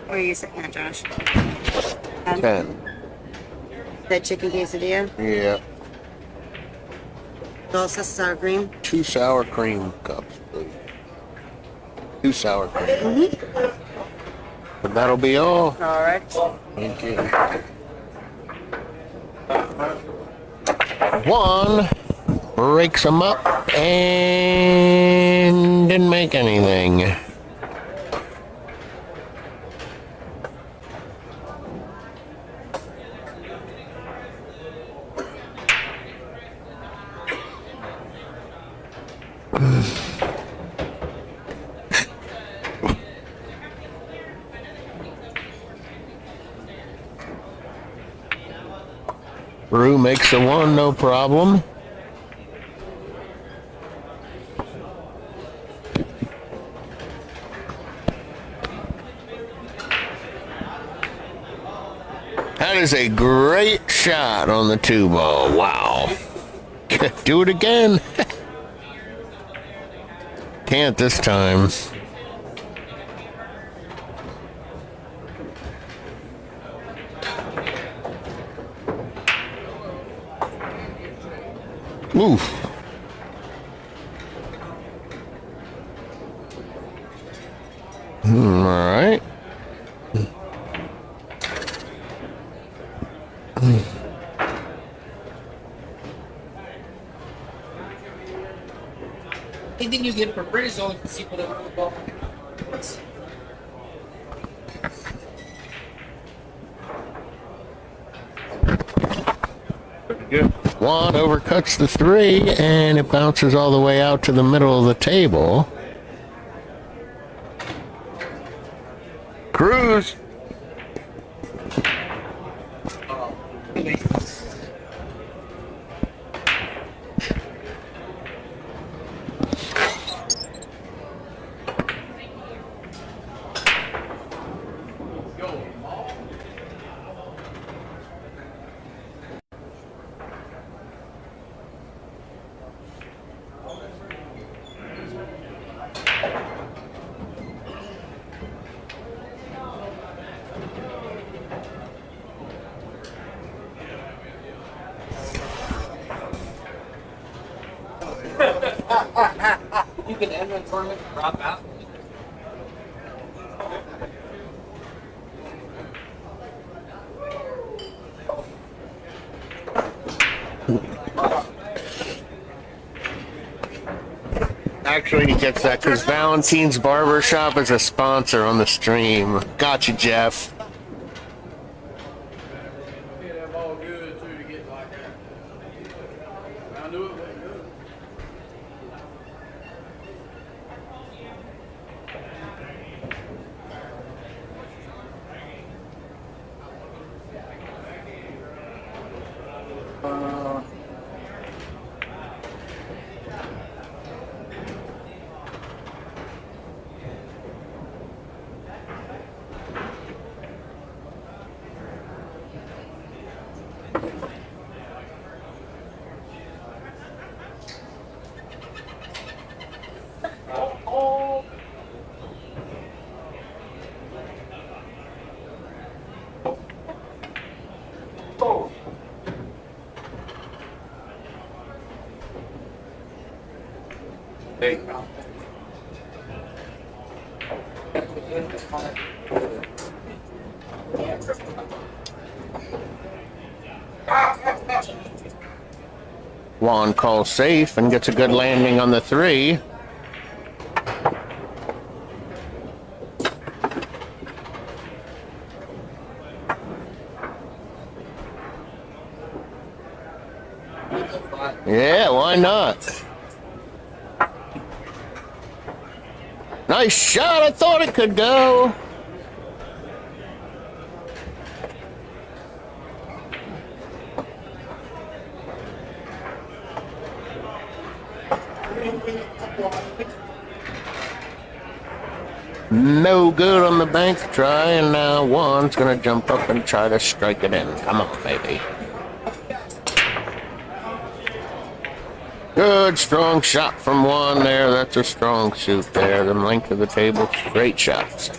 Where are you sitting at, Josh? 10. That chicken quesadilla? Yeah. Dulce sour cream? 2 sour cream cups, please. 2 sour cream. And that'll be all. All right. Thank you. 1 breaks them up and didn't make anything. Brew makes the 1, no problem. That is a great shot on the 2 ball. Wow. Do it again. Can't this time. Oof. All right. get for free is only for people that want the ball. Good. Juan overcuts the 3, and it bounces all the way out to the middle of the table. Cruz. You can end the tournament and drop out. Actually, he gets that because Valentine's Barbershop is a sponsor on the stream. Got you, Jeff. Hit that ball good too to get like that. I knew it wasn't good. Hey. Juan calls safe and gets a good landing on the 3. Yeah, why not? Nice shot. I thought it could go. No good on the bank try, and now Juan's gonna jump up and try to strike it in. Come on, baby. Good, strong shot from Juan there. That's a strong suit there. The length of the table, great shots.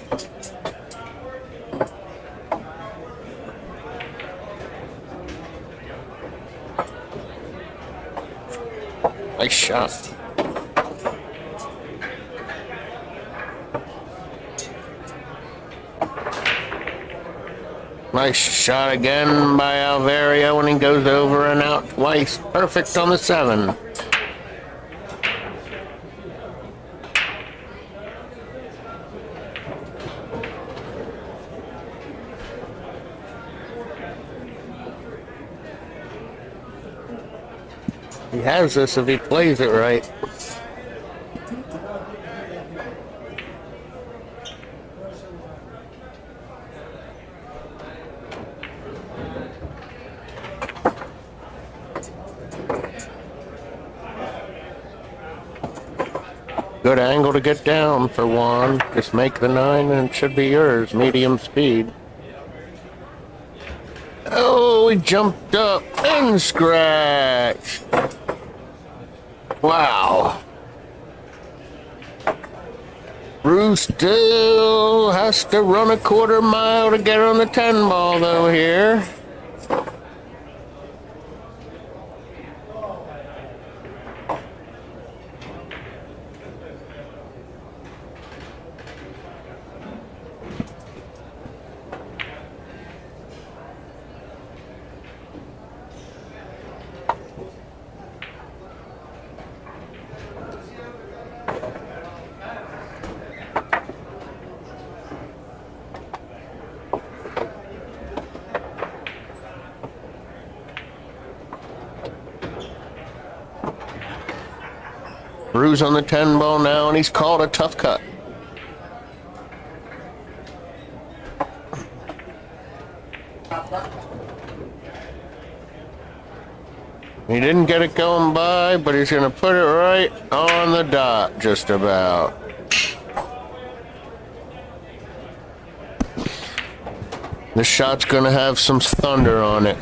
Nice shot. Nice shot again by Alvario when he goes over and out twice. Perfect on the 7. He has this if he plays it right. Good angle to get down for Juan. Just make the 9 and it should be yours. Medium speed. Oh, he jumped up and scratched. Wow. Bruce still has to run a quarter mile to get on the 10 ball though here. Brew's on the 10 ball now, and he's called a tough cut. He didn't get it going by, but he's going to put it right on the dot, just about. This shot's going to have some thunder on it.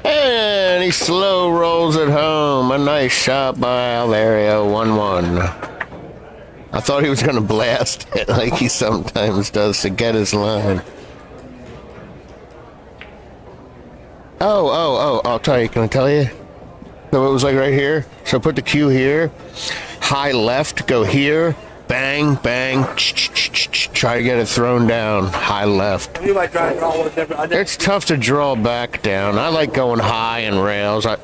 And he slow rolls it home. A nice shot by Alario, 1-1. I thought he was going to blast it like he sometimes does to get his line. Oh, I'll tell you. Can I tell you? So it was like right here. So put the cue here. High left, go here. Bang, bang. Try to get it thrown down. High left. You like trying to draw one different. It's tough to draw back down. I like going high in rails. I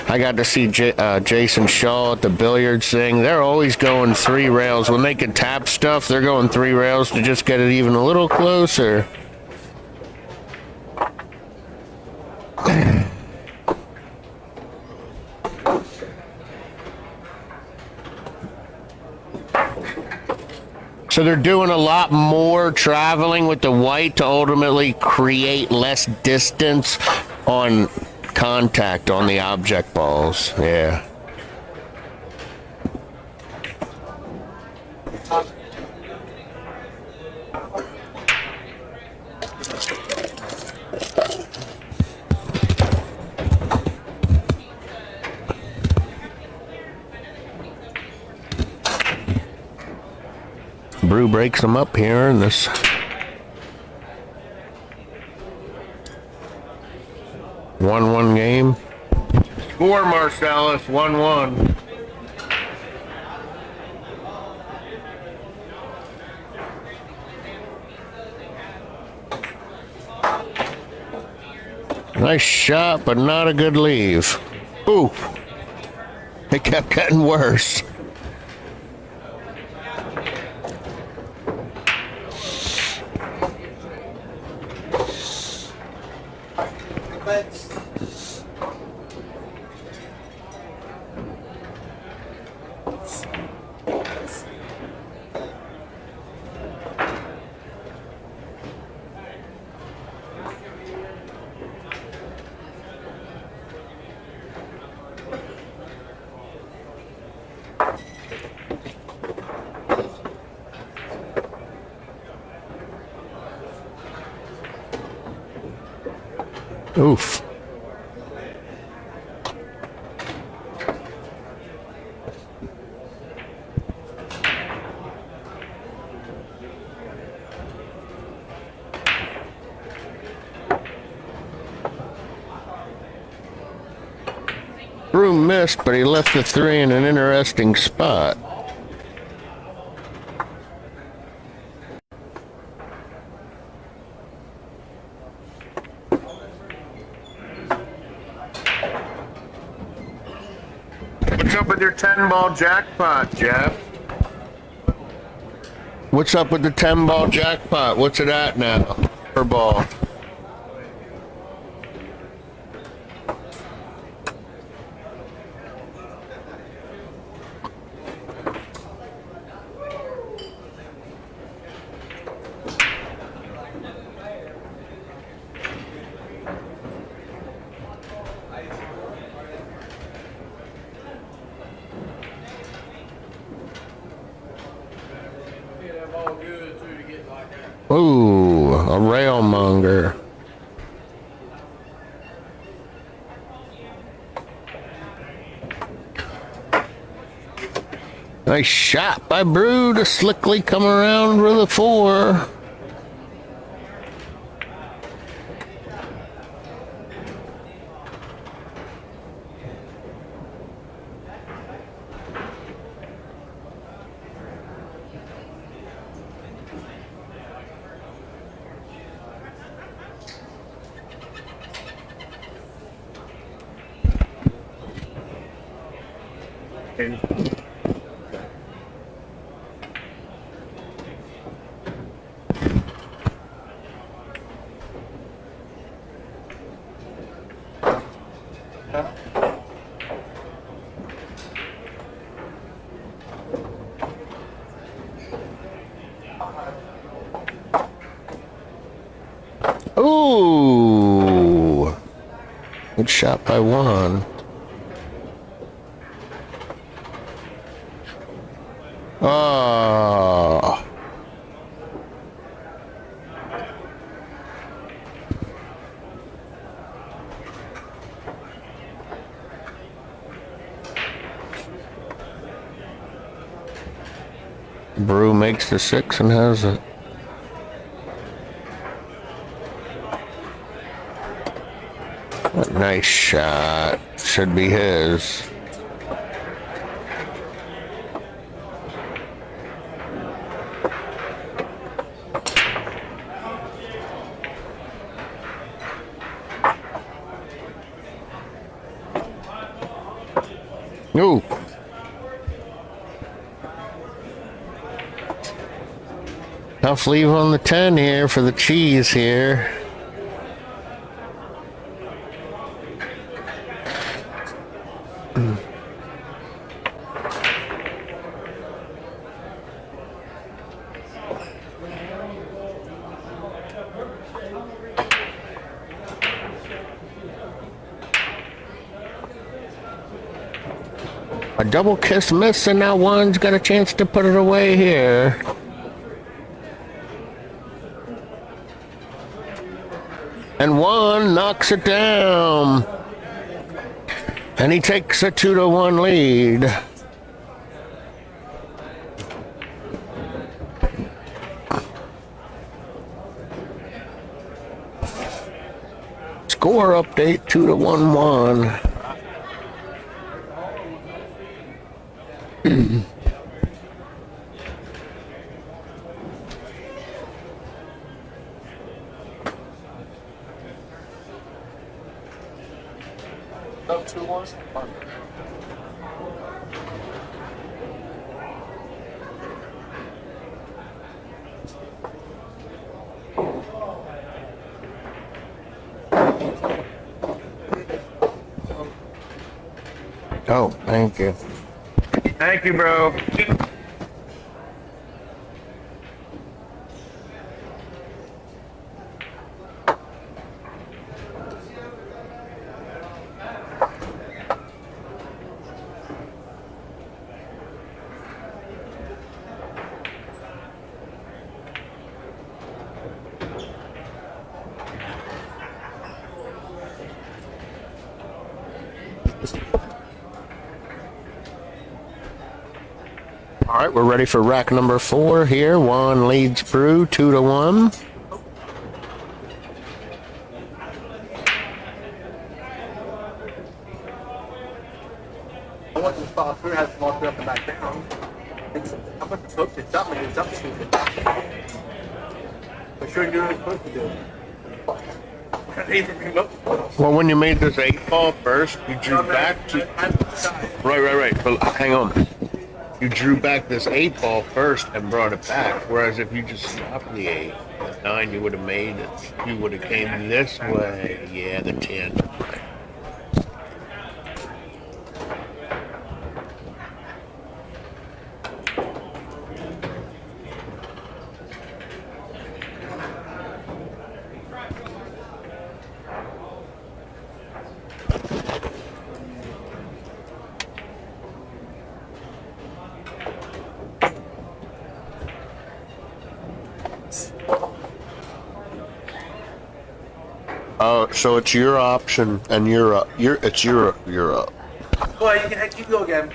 got to see Jason Shaw at the billiards thing. They're always going 3 rails. When they can tap stuff, they're going 3 rails to just get it even a little closer. So they're doing a lot more traveling with the white to ultimately create less distance on contact on the object balls. Yeah. Brew breaks them up here in this. One game. Score, Marcellus, 1-1. Nice shot, but not a good leave. Ooh. It kept getting worse. Oof. Brew missed, but he left the 3 in an interesting spot. What's up with your 10-ball jackpot, Jeff? What's up with the 10-ball jackpot? What's it at now per ball? Ooh, a railmonger. Nice shot by Brew to slickly come around with a 4. And Ooh. Good shot by Juan. Oh. Brew makes the 6 and has it. Nice shot. Should be his. Ooh. Tough leave on the 10 here for the cheese here. A double kiss miss, and now Juan's got a chance to put it away here. And Juan knocks it down. And he takes a 2-1 lead. Score update 2-1 Juan. Up 2-1. Oh, thank you. thank you, bro. All right, we're ready for rack number 4 here. Juan leads Brew 2-1. I want to follow through, has to walk up and back down. I put the post it something, it's up to it. I'm sure you're supposed to do it. Well, when you made this 8-ball first, you drew back to... Right. But hang on. You drew back this 8-ball first and brought it back. Whereas if you just stopped the 8, the 9 you would have made it. You would have came this way. Yeah, the 10. Oh, so it's your option, and you're up. You're up. Go ahead, you can go again.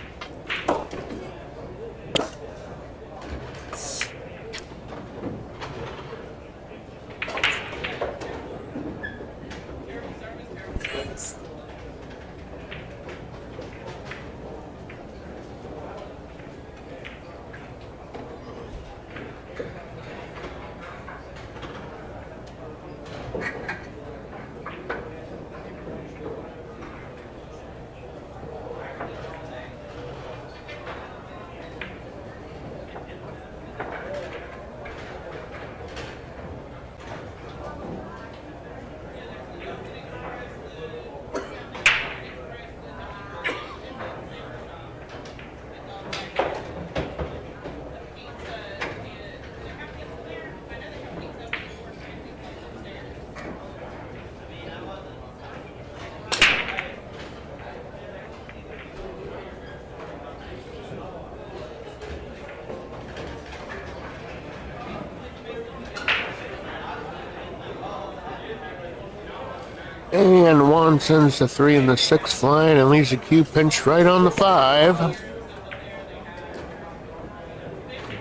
And Juan sends the 3 and the 6 flying and leaves a Q pinched right on the 5.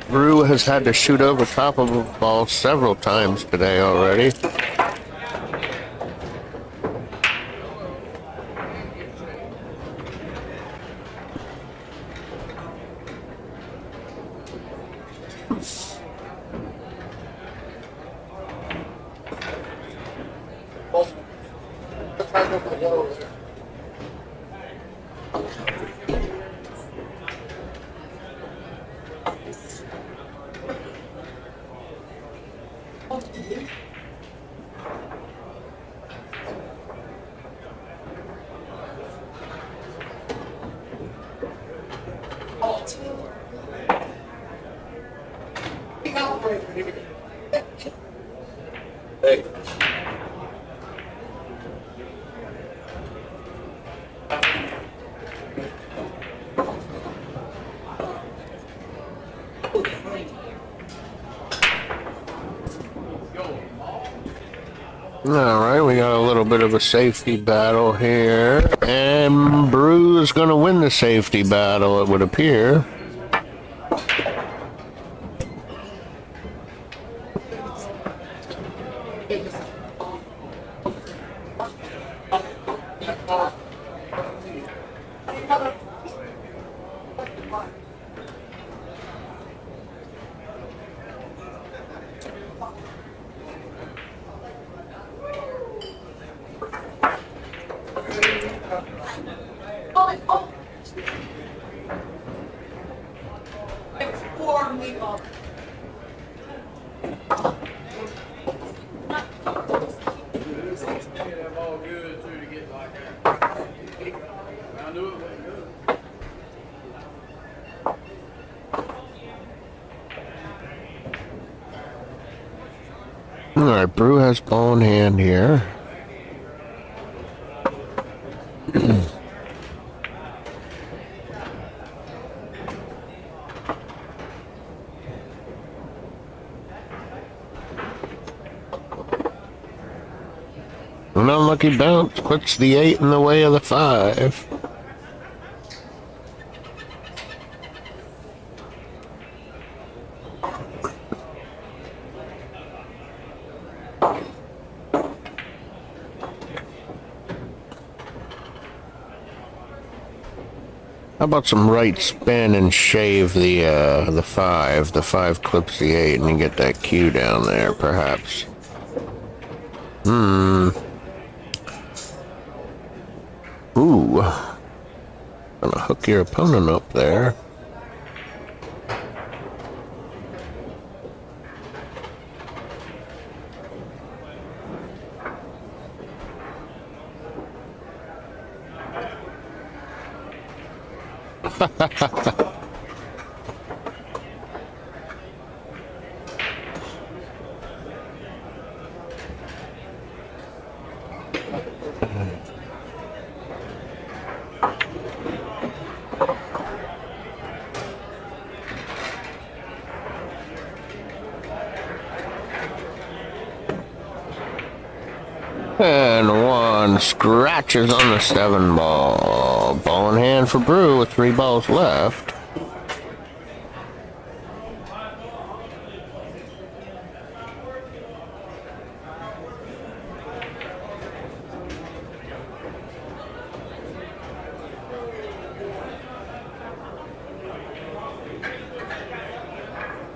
Brew has had to shoot over top of the ball several times today already. Alright, we got a little bit of a safety battle here. And Brew is going to win the safety battle, it would appear. That ball good too to get like that. I knew it wasn't good. Alright, Brew has ball in hand here. An unlucky bounce puts the 8 in the way of the 5. How about some right spin and shave the 5? The 5 clips the 8 and you get that Q down there, perhaps. Ooh. Gonna hook your opponent up there. And 1 scratches on the 7 ball. Ball in hand for Brew with 3 balls left.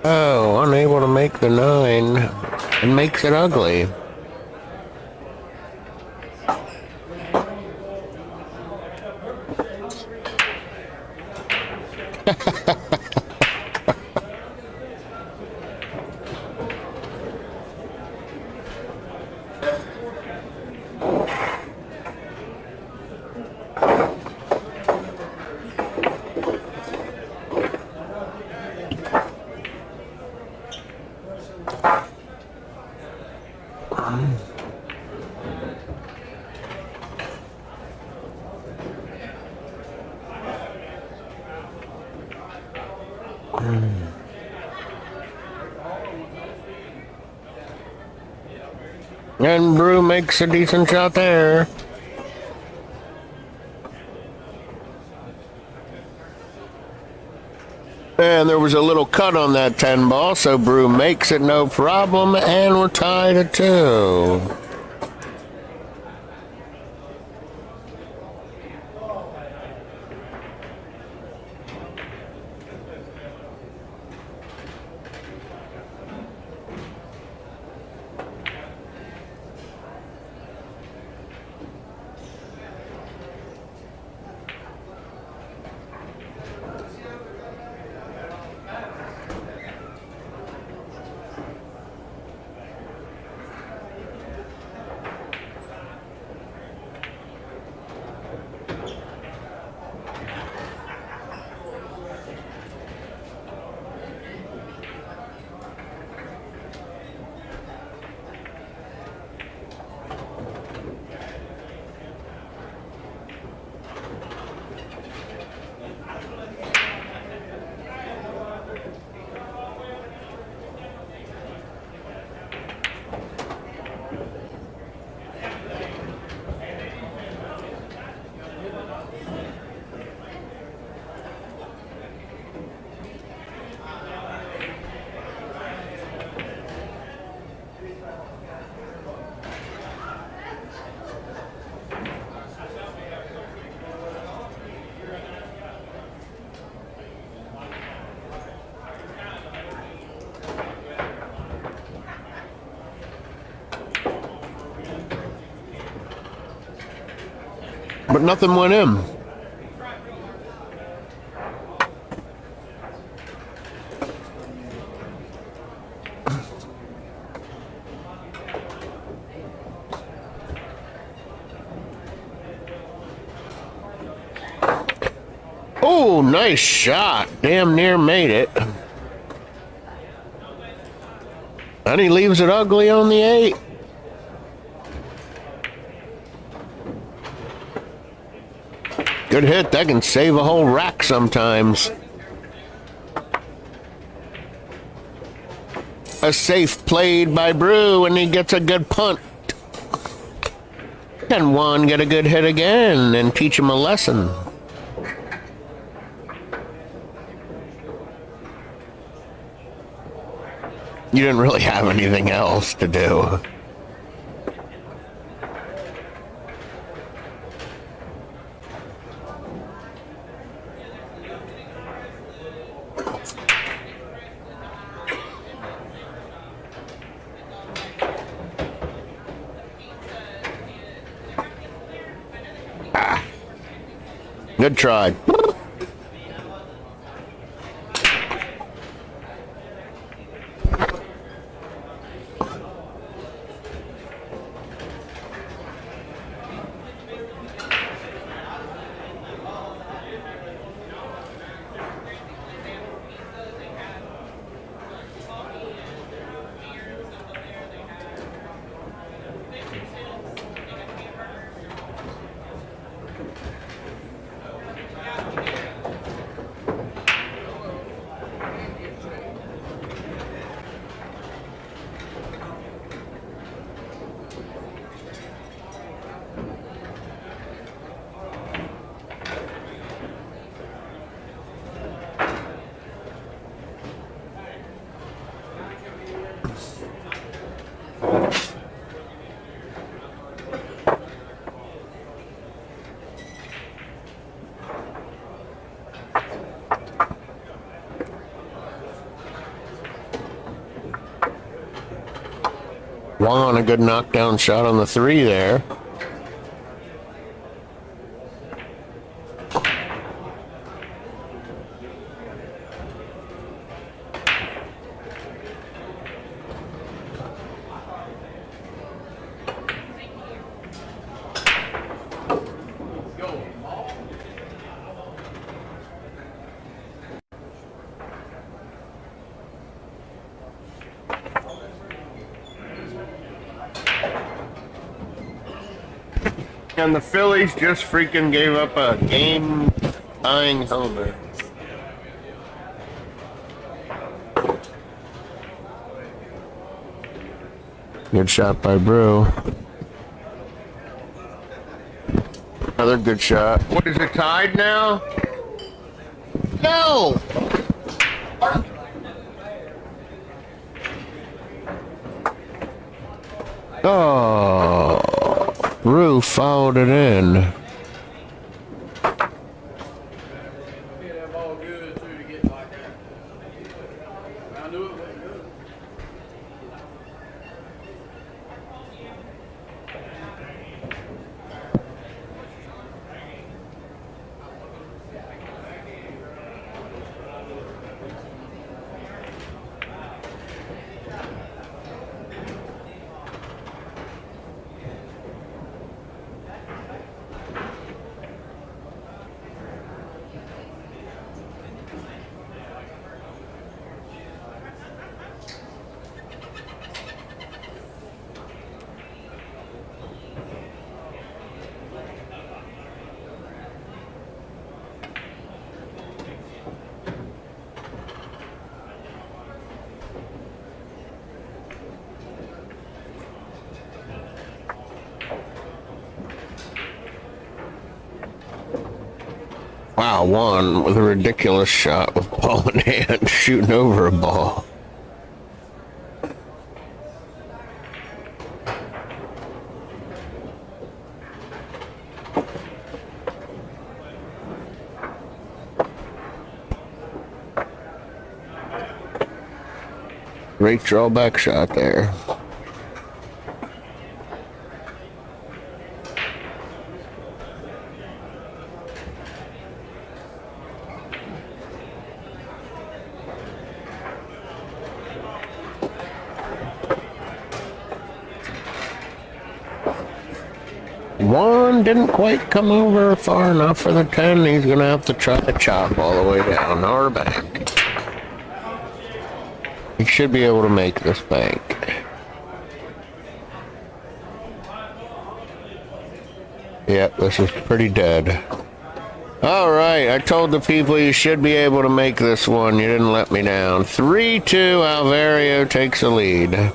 Oh, unable to make the 9 and makes it ugly. And Brew makes a decent shot there. And there was a little cut on that 10 ball, so Brew makes it no problem, and we're tied at 2. But nothing went in. Oh, nice shot. Damn near made it. And he leaves it ugly on the 8. Good hit. That can save a whole rack sometimes. A safe played by Brew, and he gets a good punt. Can Juan get a good hit again and teach him a lesson? You didn't really have anything else to do. Good try. Juan, a good knockdown shot on the 3 there. And the Phillies just freaking gave up a game-tying homer. Good shot by Brew. Another good shot. What is it, tied now? No! Oh, Brew fouled it in. Hit that ball good too to get like that. I knew it wasn't good. Wow, one with a ridiculous shot with ball in hand, shooting over a ball. Great drawback shot there. One didn't quite come over far enough for the 10. He's going to have to try to chop all the way down our bank. He should be able to make this bank. Yep, this is pretty dead. All right, I told the people you should be able to make this one. You didn't let me down. 3-2, Alvario takes the lead.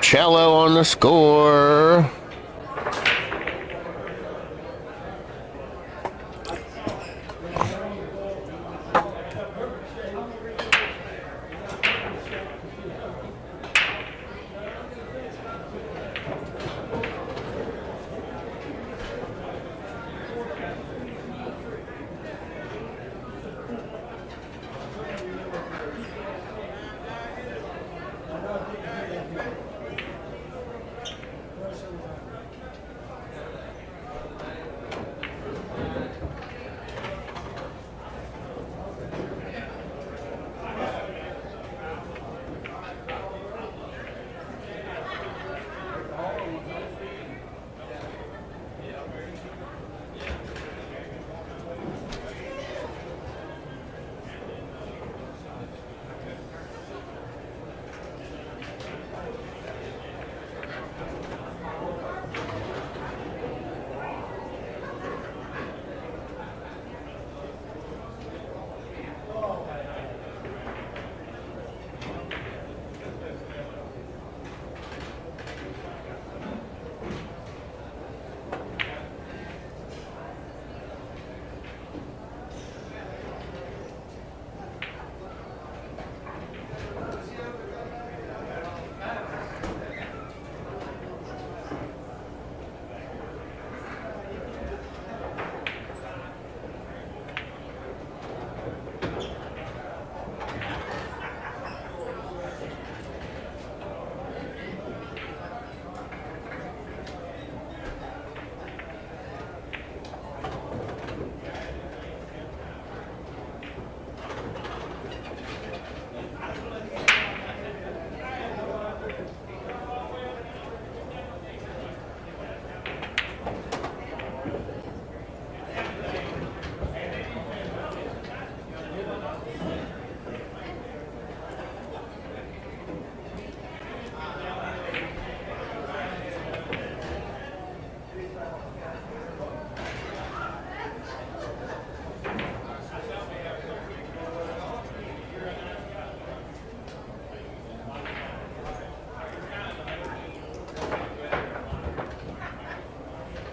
Cello on the score.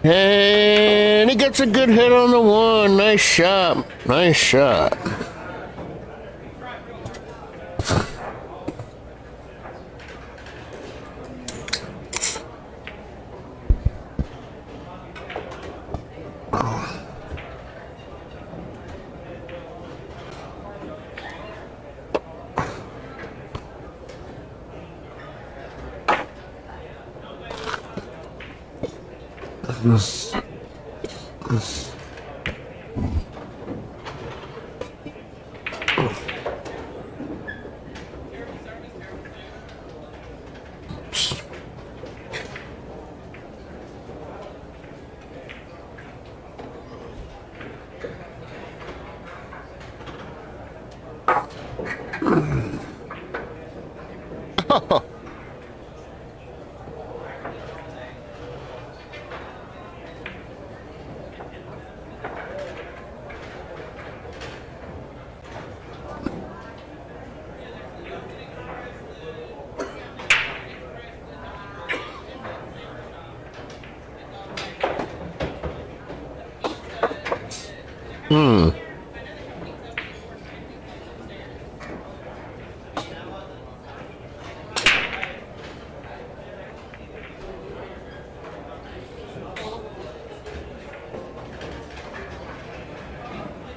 And he gets a good hit on the one. Nice shot. Nice shot.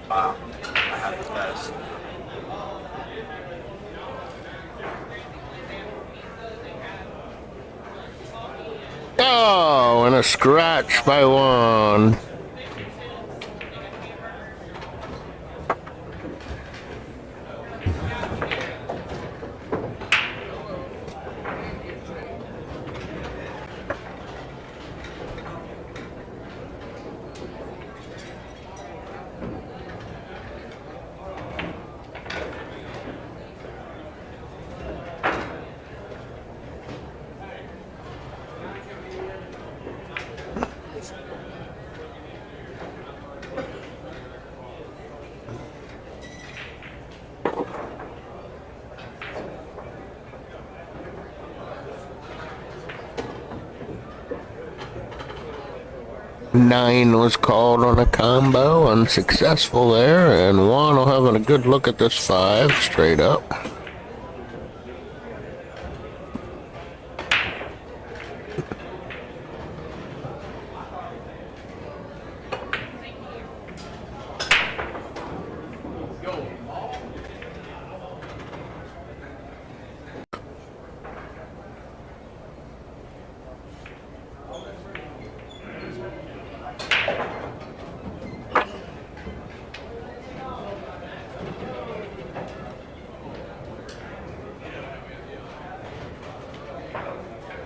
Wow. I have the best. Oh, and a scratch by one. Nine was called on a combo, unsuccessful there, and Juan will having a good look at this five straight up.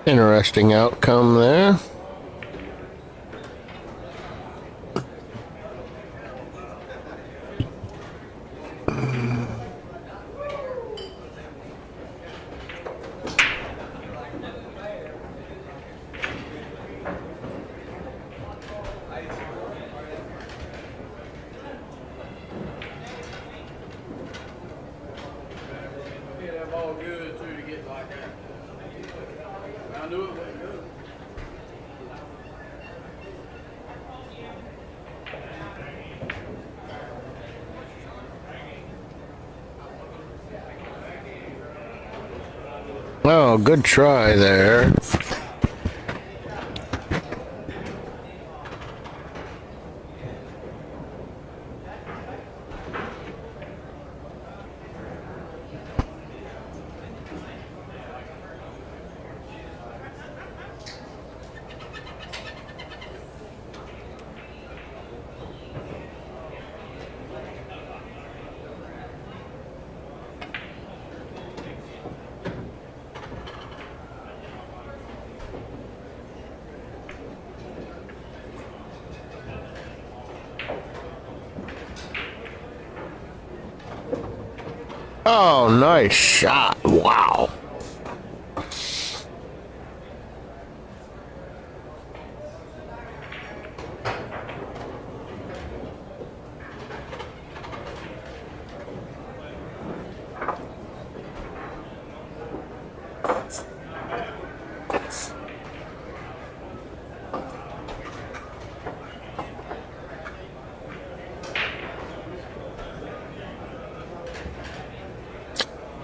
Interesting outcome there. Hit that ball good too to get like that. I knew it wasn't good. Oh, good try there. Oh, nice shot. Wow.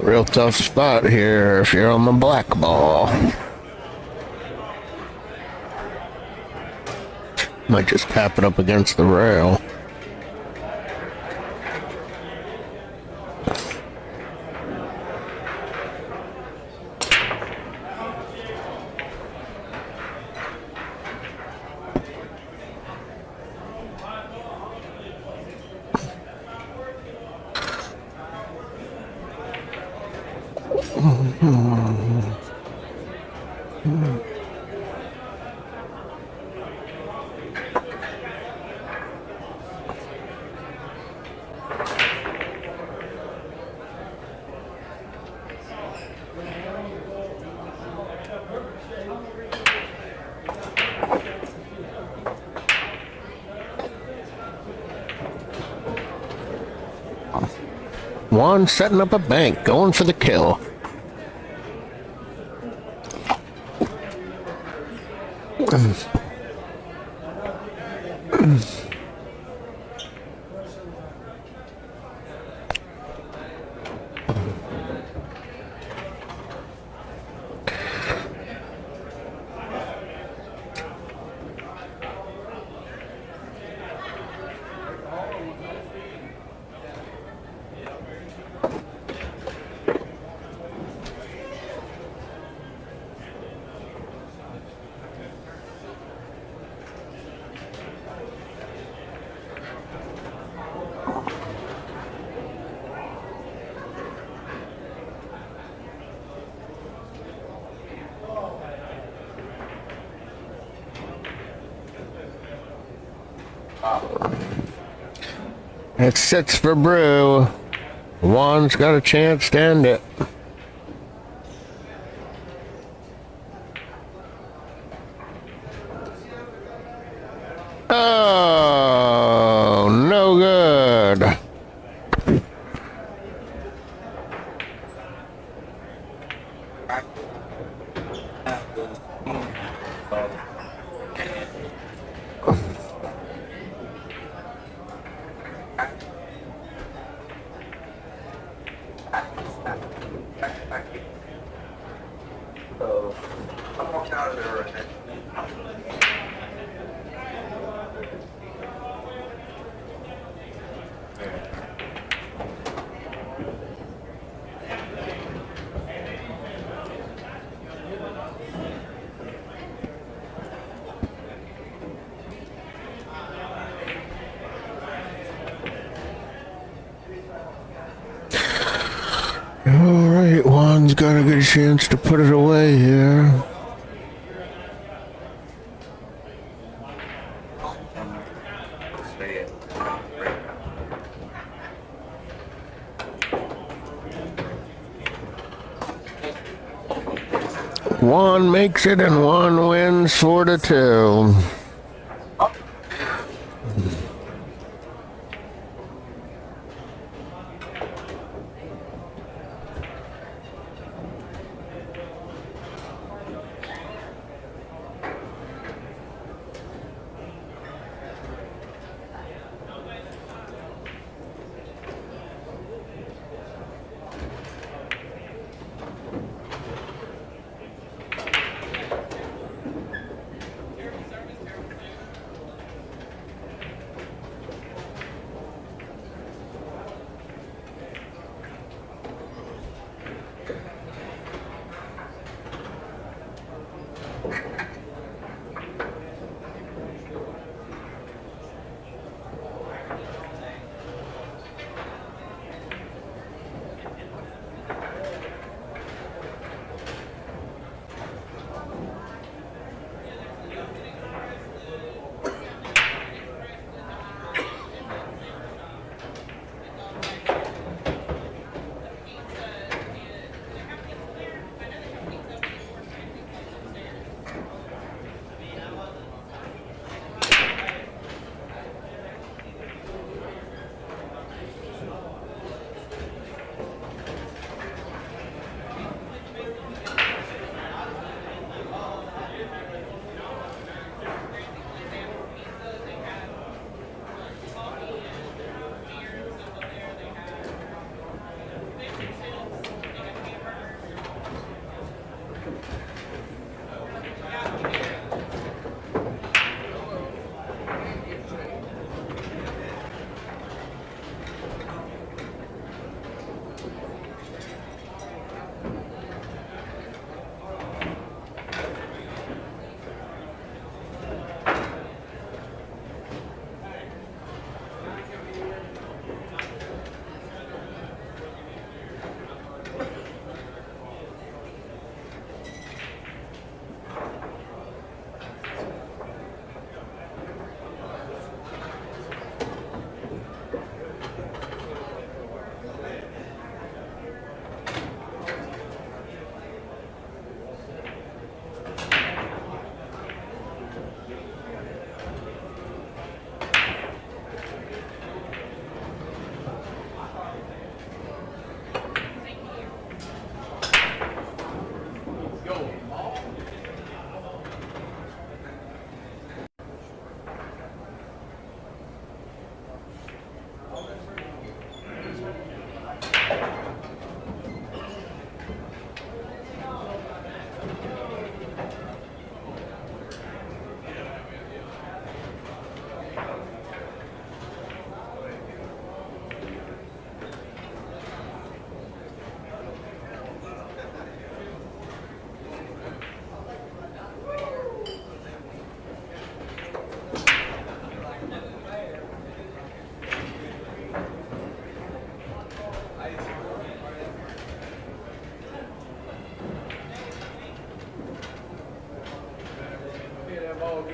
Real tough spot here if you're on the black ball. Might just tap it up against the rail. Juan setting up a bank, going for the kill. It sits for Brew. Juan's got a chance to end it. Oh, no good. So, I'm walking out of there right now. All right, Juan's got a good chance to put it away here. Juan makes it and Juan wins 4-2.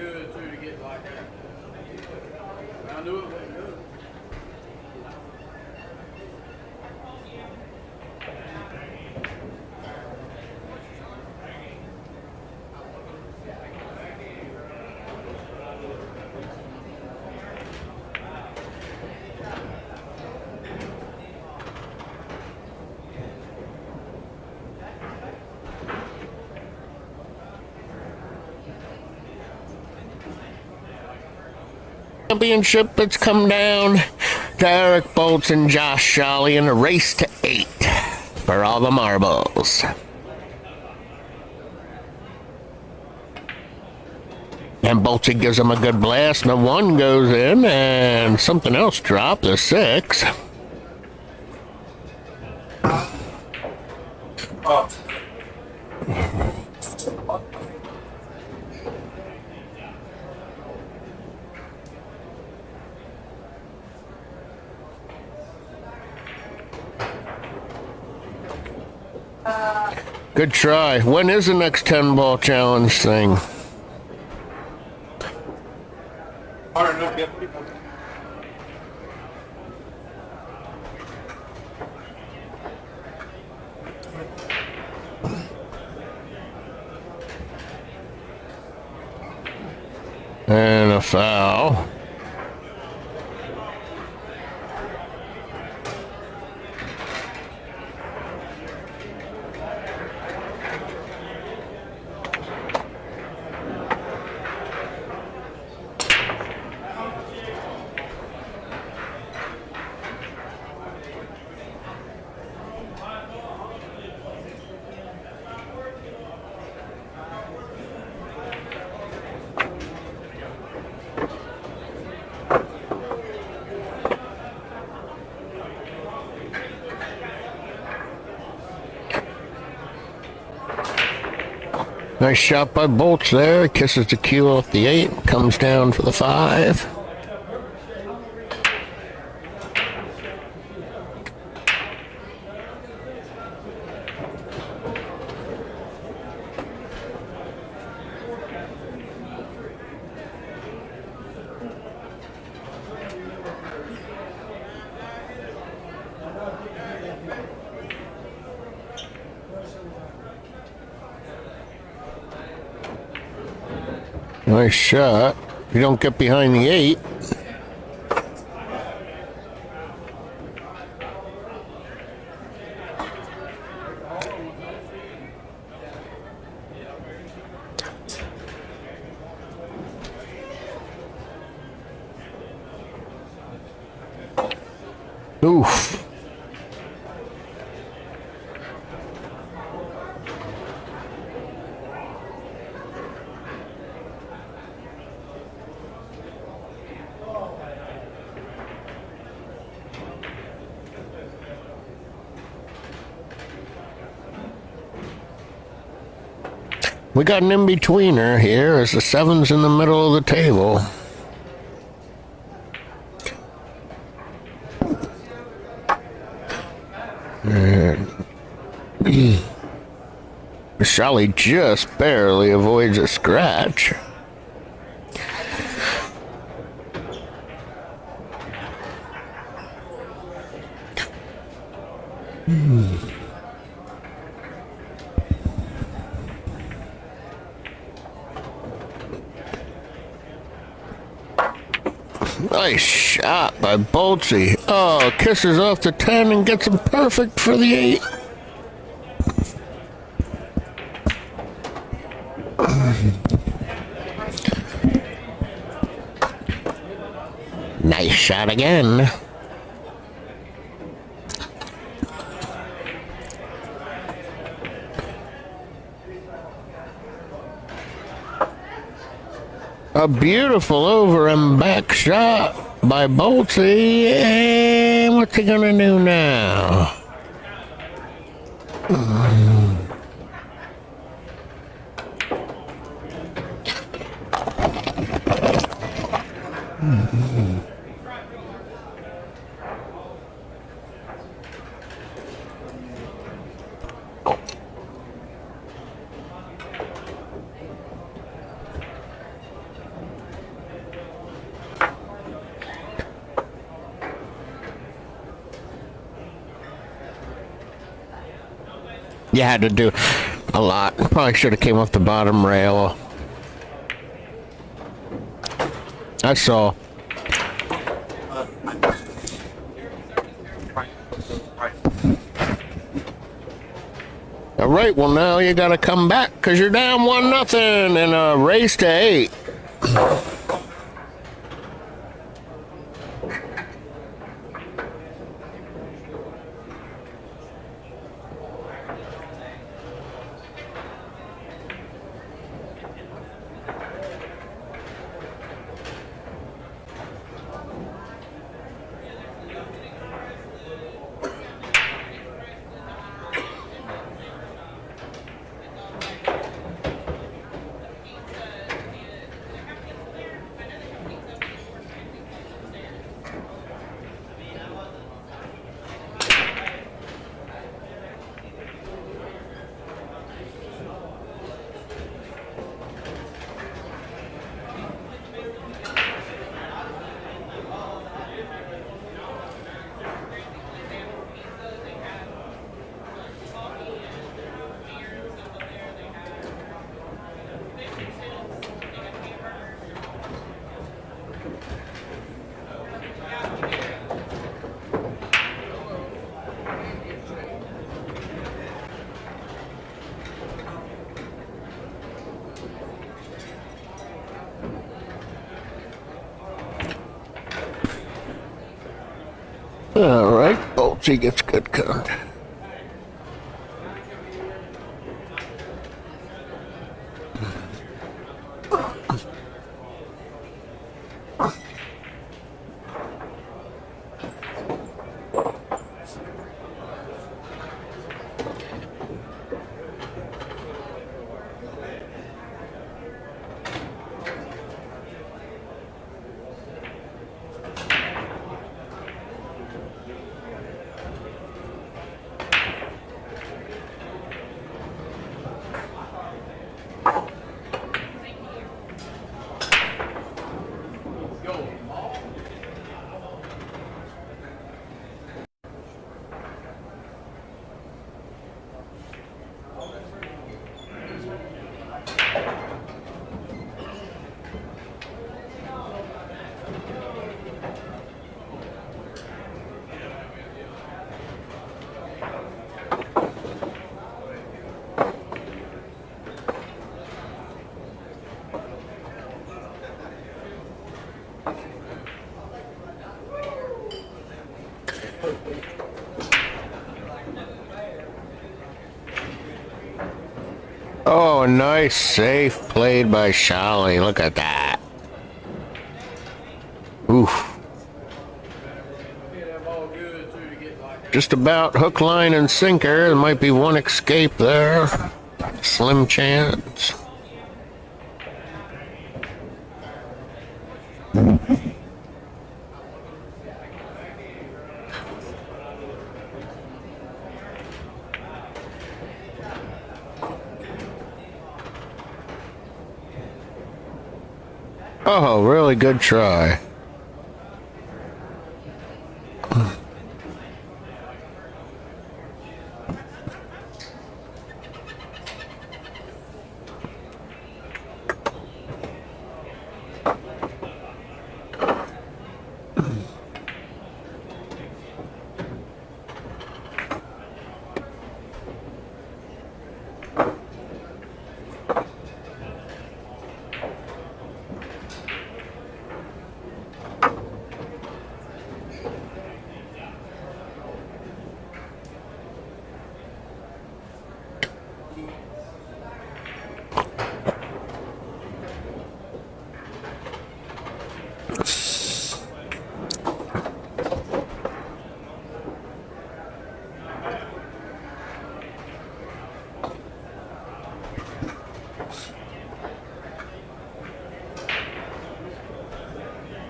good too to get like that. I knew it wasn't good. Championship that's come down to Eric Bolts and Josh Shawley in a race to 8 for all the marbles. And Boltsy gives him a good blast, and a 1 goes in, and something else dropped, a 6. Good try. When is the next 10-ball challenge thing? And a foul. Nice shot by Bolts there. Kisses the cue off the 8. Comes down for the 5. Nice shot. If you don't get behind the 8. Oof. We got an in-betweener here as the 7's in the middle of the table. Shawley just barely avoids a scratch. Nice shot by Boltsy. Oh, kisses off the 10 and gets him perfect for the 8. Nice shot again. A beautiful over and back shot by Boltsy. And what's he gonna do now? You had to do a lot. Probably should have came off the bottom rail. I saw. All right, well now you got to come back because you're down 1-0 in a race to 8. All right, Boltsy gets good count. Oh, nice safe played by Shally. Look at that. Oof. Just about hook, line, and sinker. There might be one escape there. Slim chance. Oh, really good try.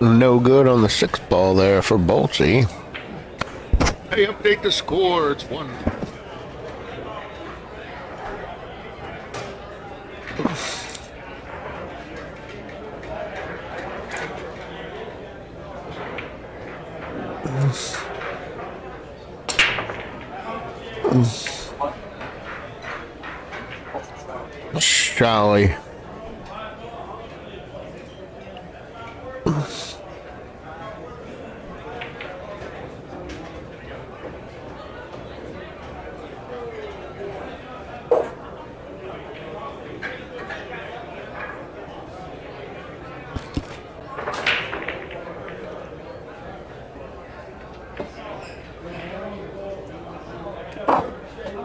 No good on the 6th ball there for Boltsy. Hey, update the score. It's 1. Charlie.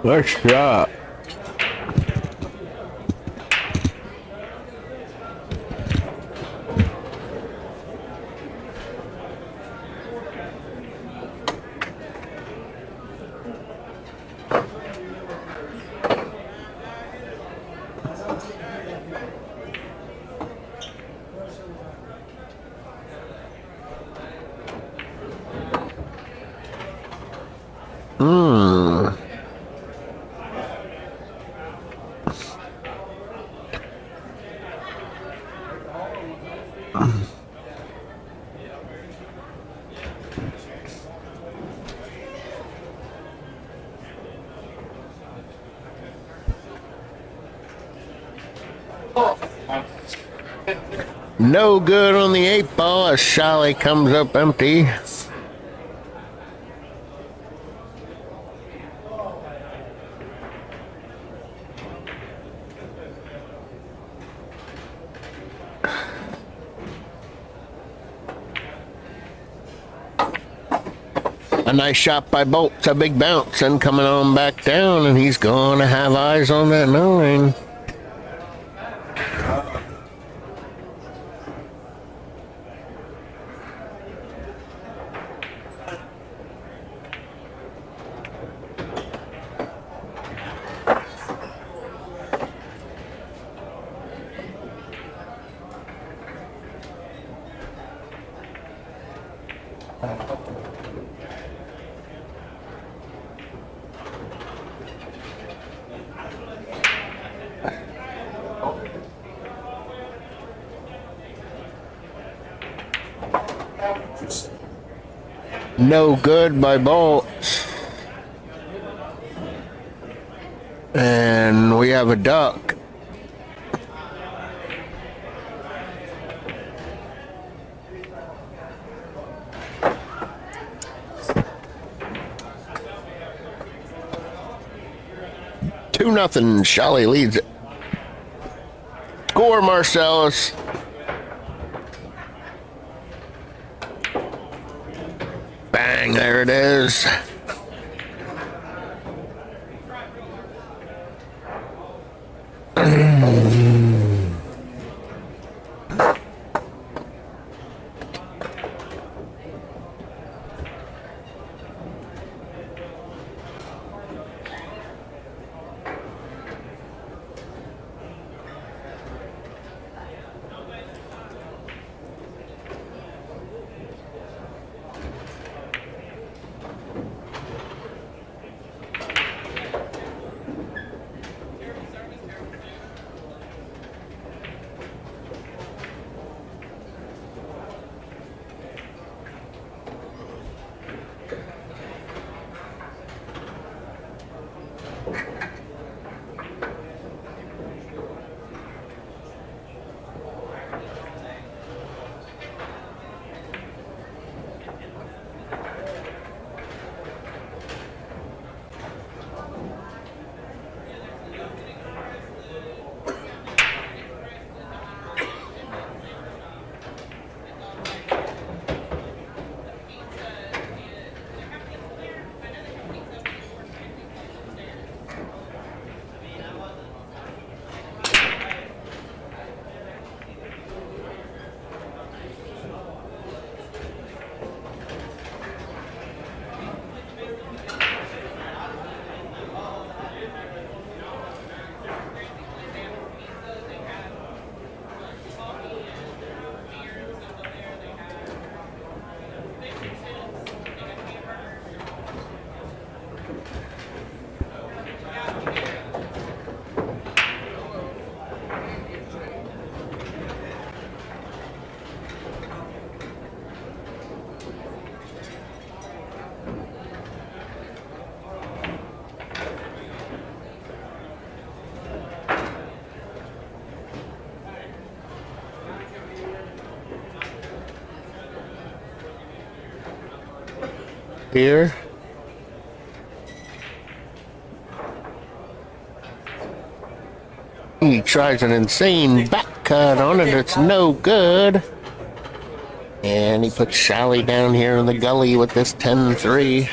Let's shot. No good on the 8-ball as Charlie comes up empty. A nice shot by Bolts, a big bounce, and coming on back down, and he's going to have eyes on that 9. No good by Bolts. And we have a duck. Two nothing. Charlie leads it. Score, Marcellus. Bang, there it is. here. He tries an insane back cut on it. It's no good. And he puts Sally down here in the gully with this 10-3.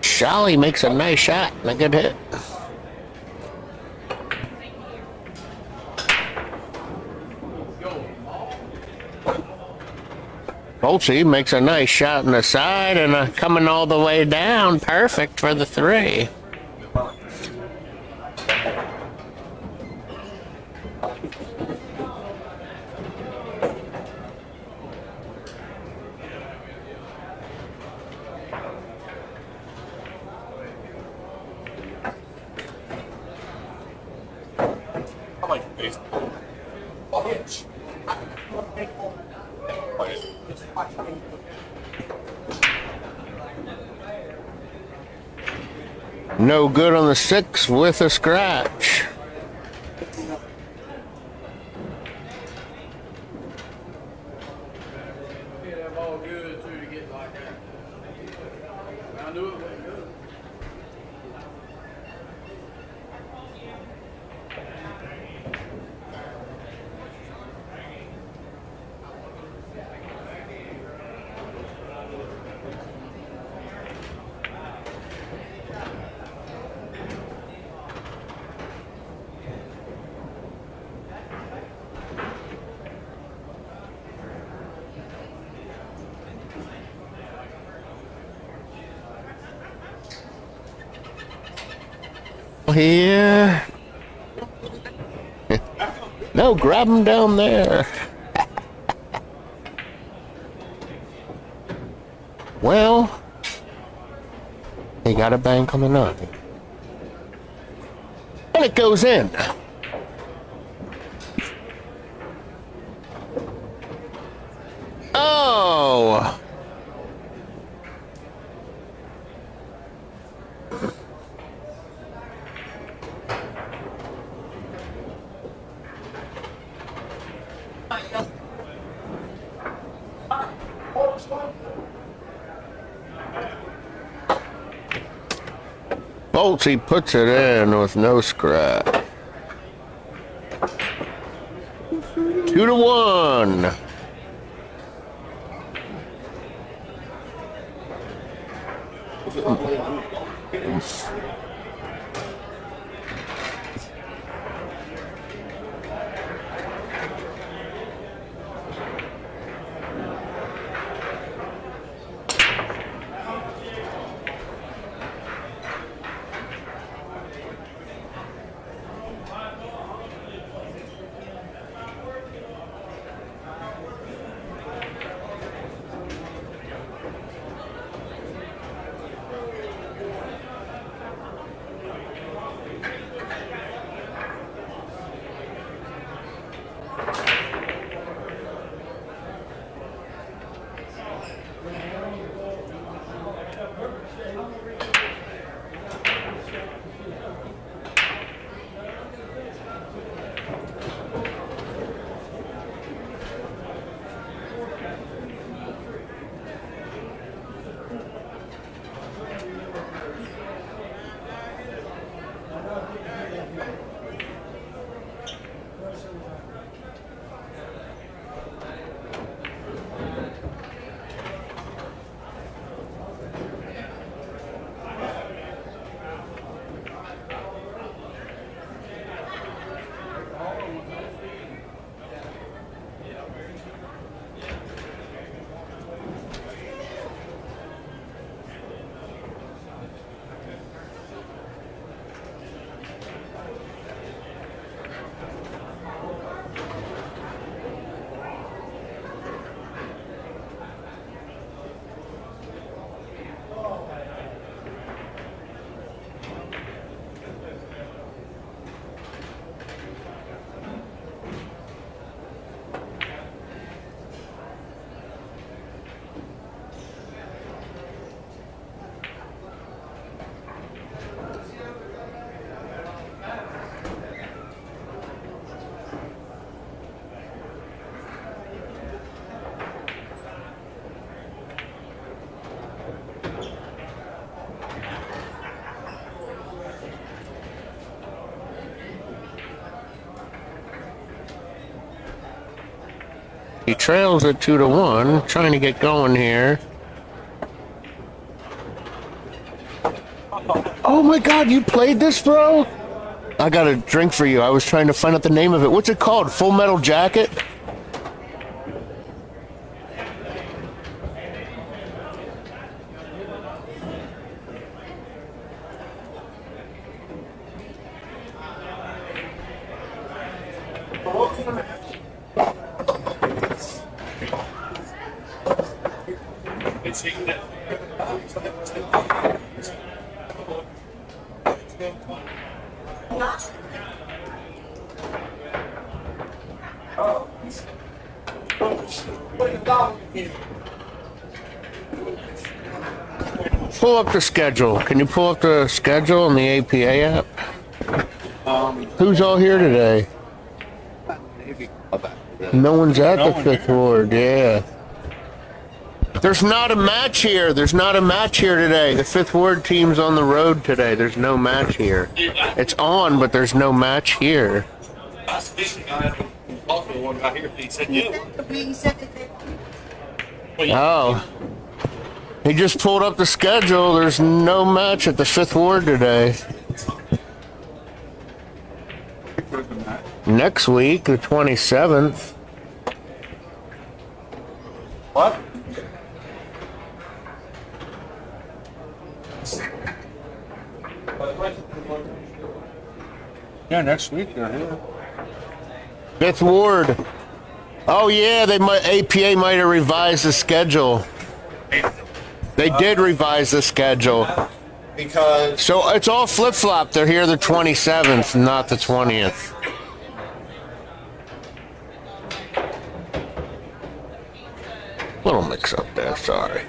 Sally makes a nice shot and a good hit. Bolsey makes a nice shot in the side and coming all the way down. Perfect for the 3. I like baseball. Pitch. No good on the 6 with a scratch. Hit that ball good too to get like that. I knew it wasn't good. Here. No, grab him down there. Well, he got a bank on the 9. And it goes in. Oh! Bolsey puts it in with no scratch. 2-1. trails at 2-1. Trying to get going here. Oh my God, you played this, bro? I got a drink for you. I was trying to find out the name of it. What's it called? Full Metal Jacket? Pull up the schedule. Can you pull up the schedule on the APA app? Who's all here today? No one's at the Fifth Ward, yeah. There's not a match here. There's not a match here today. The Fifth Ward team's on the road today. There's no match here. It's on, but there's no match here. Oh. He just pulled up the schedule. There's no match at the Fifth Ward today. Next week, the 27th. What? Yeah, next week they're here. Fifth Ward. Oh yeah, APA might have revised the schedule. They did revise the schedule. Because So it's all flip-flop. They're here the 27th, not the 20th. Little mix-up there, sorry.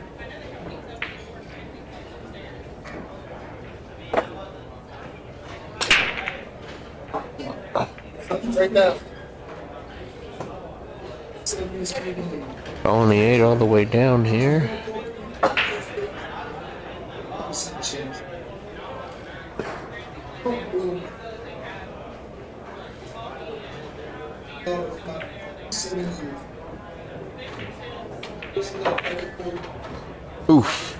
right there. Following the 8 all the way down here. Oof.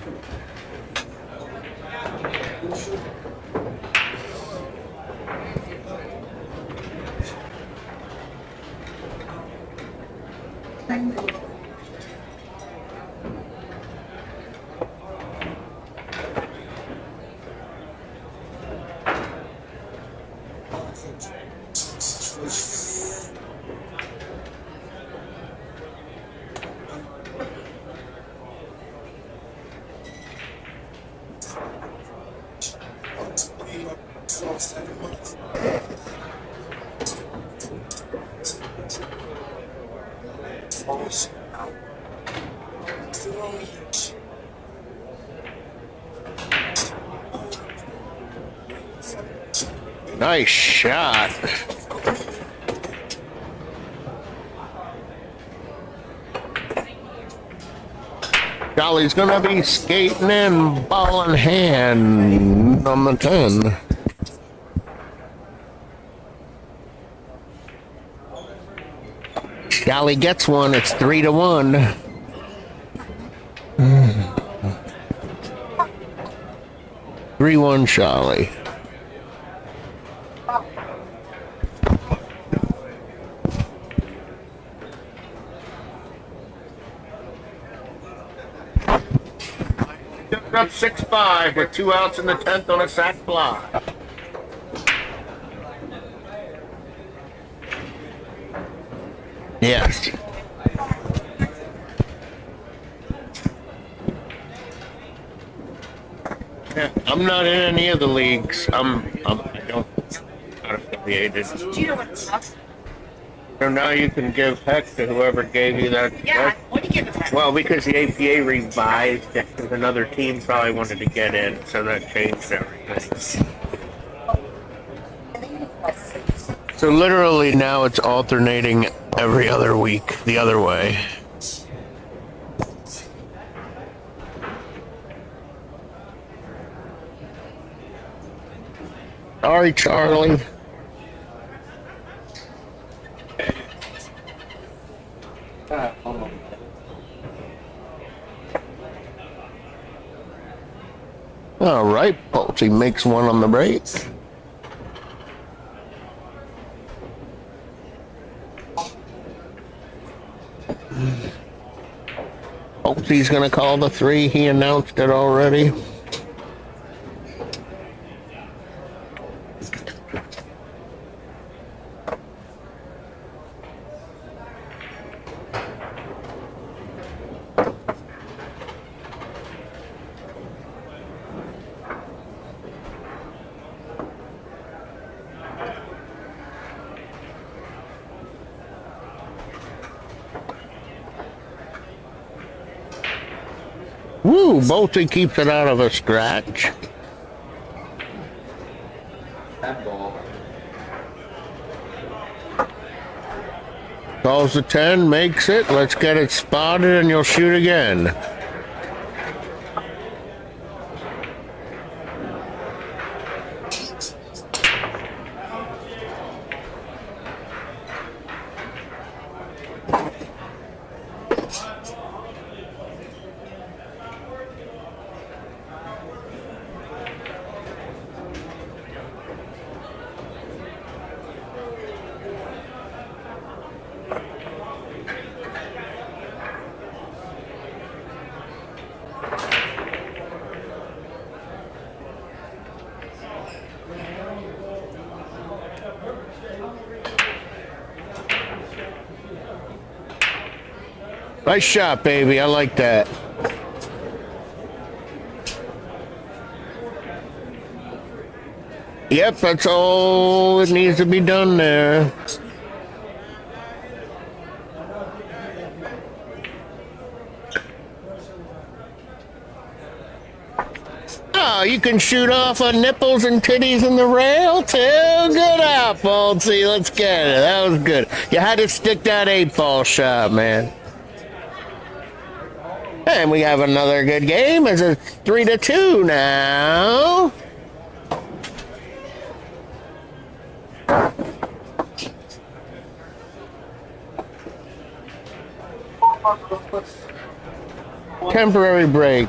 Nice shot. Golly's gonna be skating in, ball in hand, number 10. Golly gets one, it's 3-1. 3-1 Charlie. Up 6-5 with 2 outs in the 10th on a sac fly. Yes. Yeah, I'm not in any of the leagues. I'm not affiliated. Do you know what it sucks? So now you can give heck to whoever gave you that. Yeah, what do you give it? Well, because the APA revised it, because another team probably wanted to get in, so that changed everything. So literally now it's alternating every other week, the other way. Sorry, Charlie. On Bolty makes one on the break. Bolty's gonna call the 3. He announced it already. Woo, Bolty keeps it out of a scratch. 10 ball. Calls the 10, makes it. Let's get it spotted and you'll shoot again. Nice shot, baby. I like that. Yep, that's all that needs to be done there. Oh, you can shoot off on nipples and titties in the rail too? Good out, Bolty. Let's get it. That was good. You had to stick that 8-ball shot, man. And we have another good game. It's a 3-2 now. Temporary break.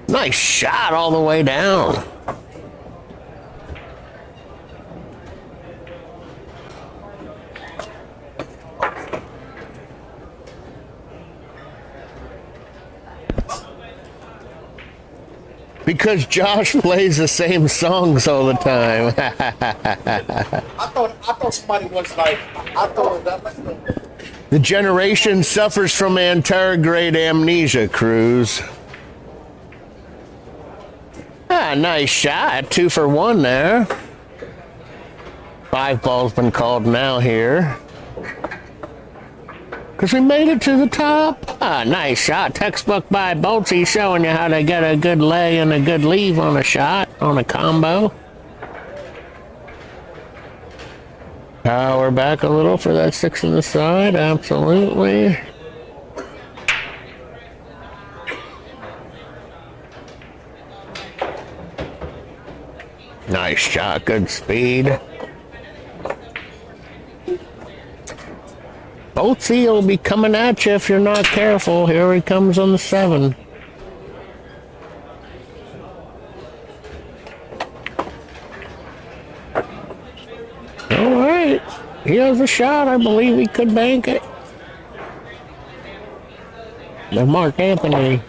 Nice shot all the way down. Because Josh plays the same songs all the time. I thought somebody was like, I thought that. The generation suffers from anterograde amnesia, Cruz. Ah, nice shot. 2 for 1 there. 5 ball's been called now here. Because we made it to the top. Ah, nice shot. Textbook by Bolty showing you how to get a good lay and a good leave on a shot, on a combo. Power back a little for that 6 on the side. Absolutely. Nice shot. Good speed. Boatsy will be coming at you if you're not careful. Here he comes on the 7. All right. He has a shot. I believe he could bank it. The Mark Anthony.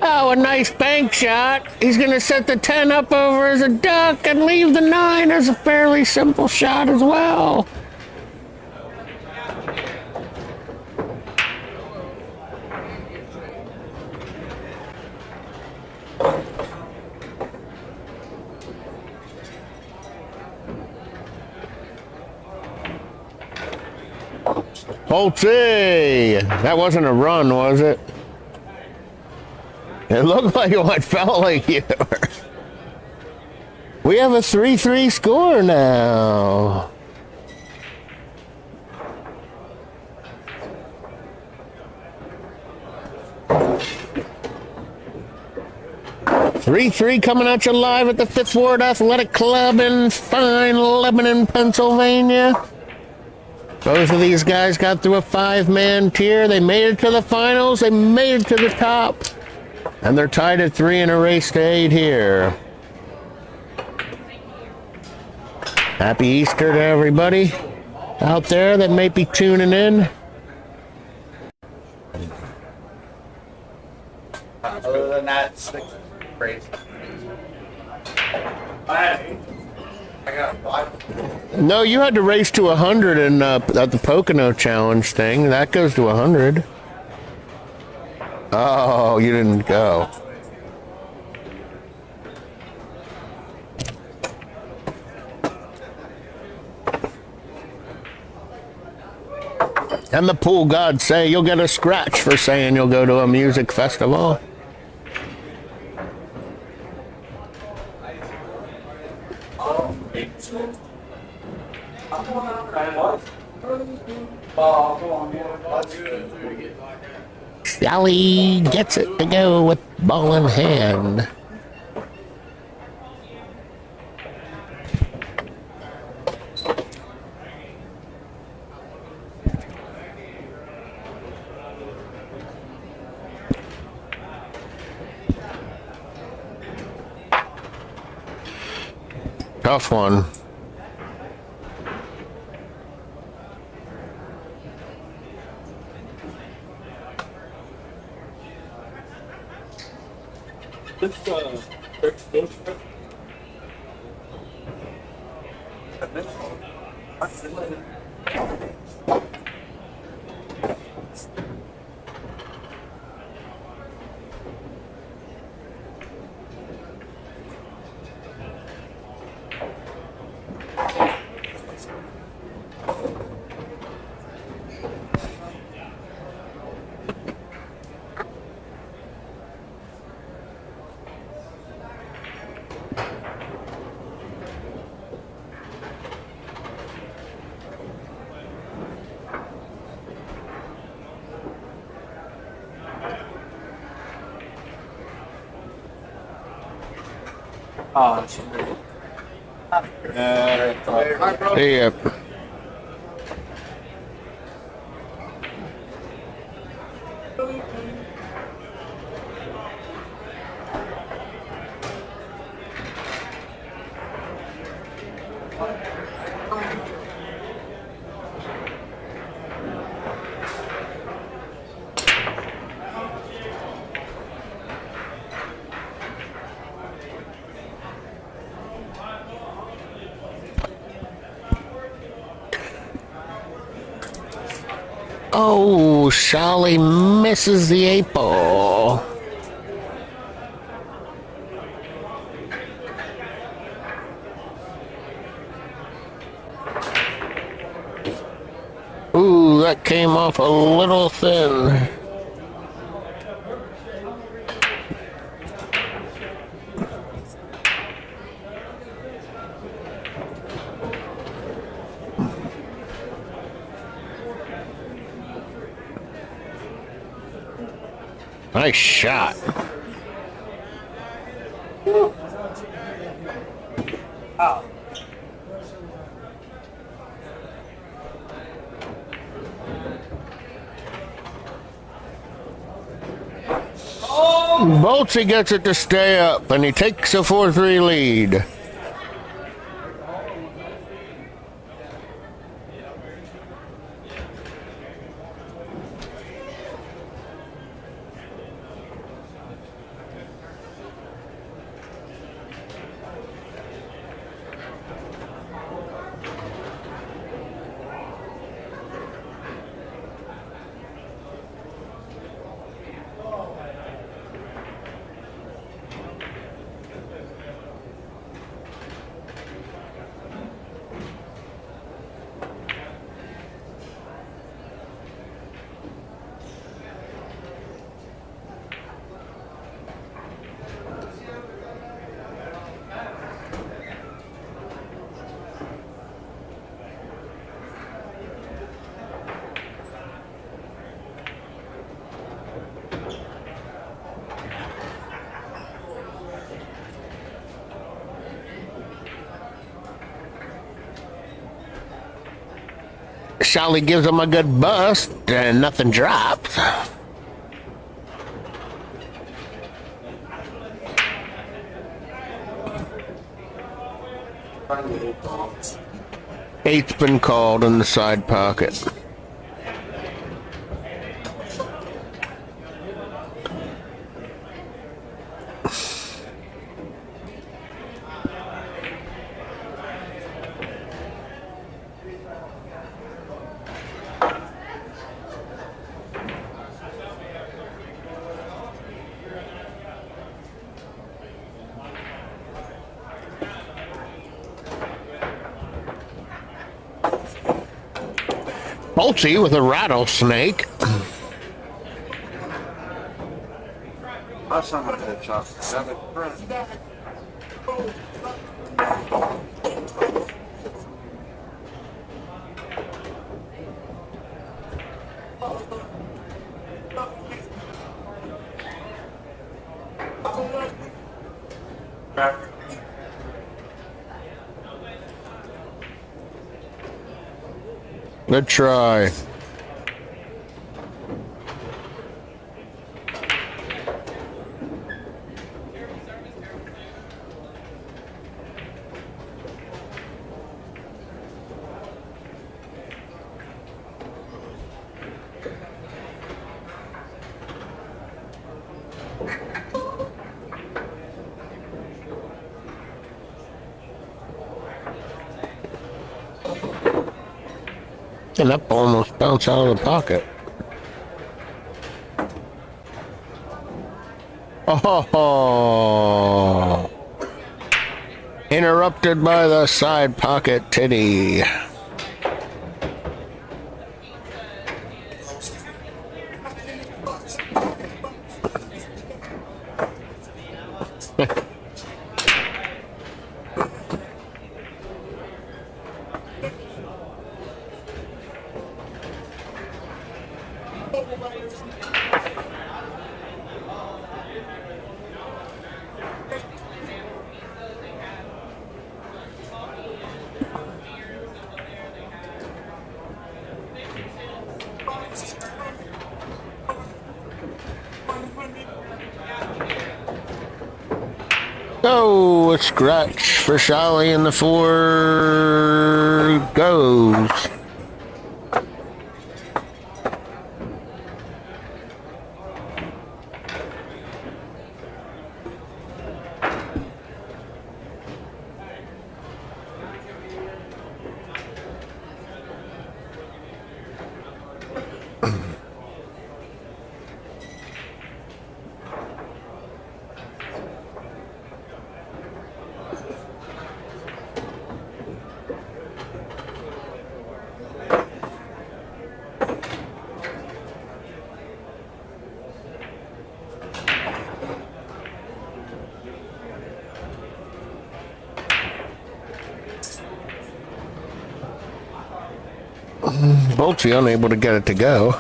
Oh, a nice bank shot. He's going to set the 10 up over as a duck and leave the 9 as a fairly simple shot as well. Boltsy! That wasn't a run, was it? It looked like it felt like you were. We have a 3-3 score now. Three coming at you live at the Fifth Ward Athletic Club in fine Lebanon, Pennsylvania. Both of these guys got through a 5-man tier. They made it to the finals. They made it to the top. And they're tied at 3 in a race to 8 here. Happy Easter to everybody out there that may be tuning in. Other than that, 6 crazy. I got 5. No, you had to race to 100 in, at the Pocono Challenge thing. That goes to 100. Oh, you didn't go. And the pool gods say you'll get a scratch for saying you'll go to a music festival. Sally gets it to go with ball in hand. Tough one. Oh, See ya. Oh, Charlie misses the 8 ball. Ooh, that came off a little thin. Nice shot. Boltsy gets it to stay up, and he takes a 4-3 lead. Shelly gives him a good bust, and nothing drops. Eight's been called in the side pocket. Boltsy with a rattlesnake. That's some of the chocolate. Have it fresh. Good try. And that ball almost bounced out of the pocket. Oh, interrupted by the side pocket titty. Oh, a scratch for Shelly, and the 4 goes. Boltsy unable to get it to go.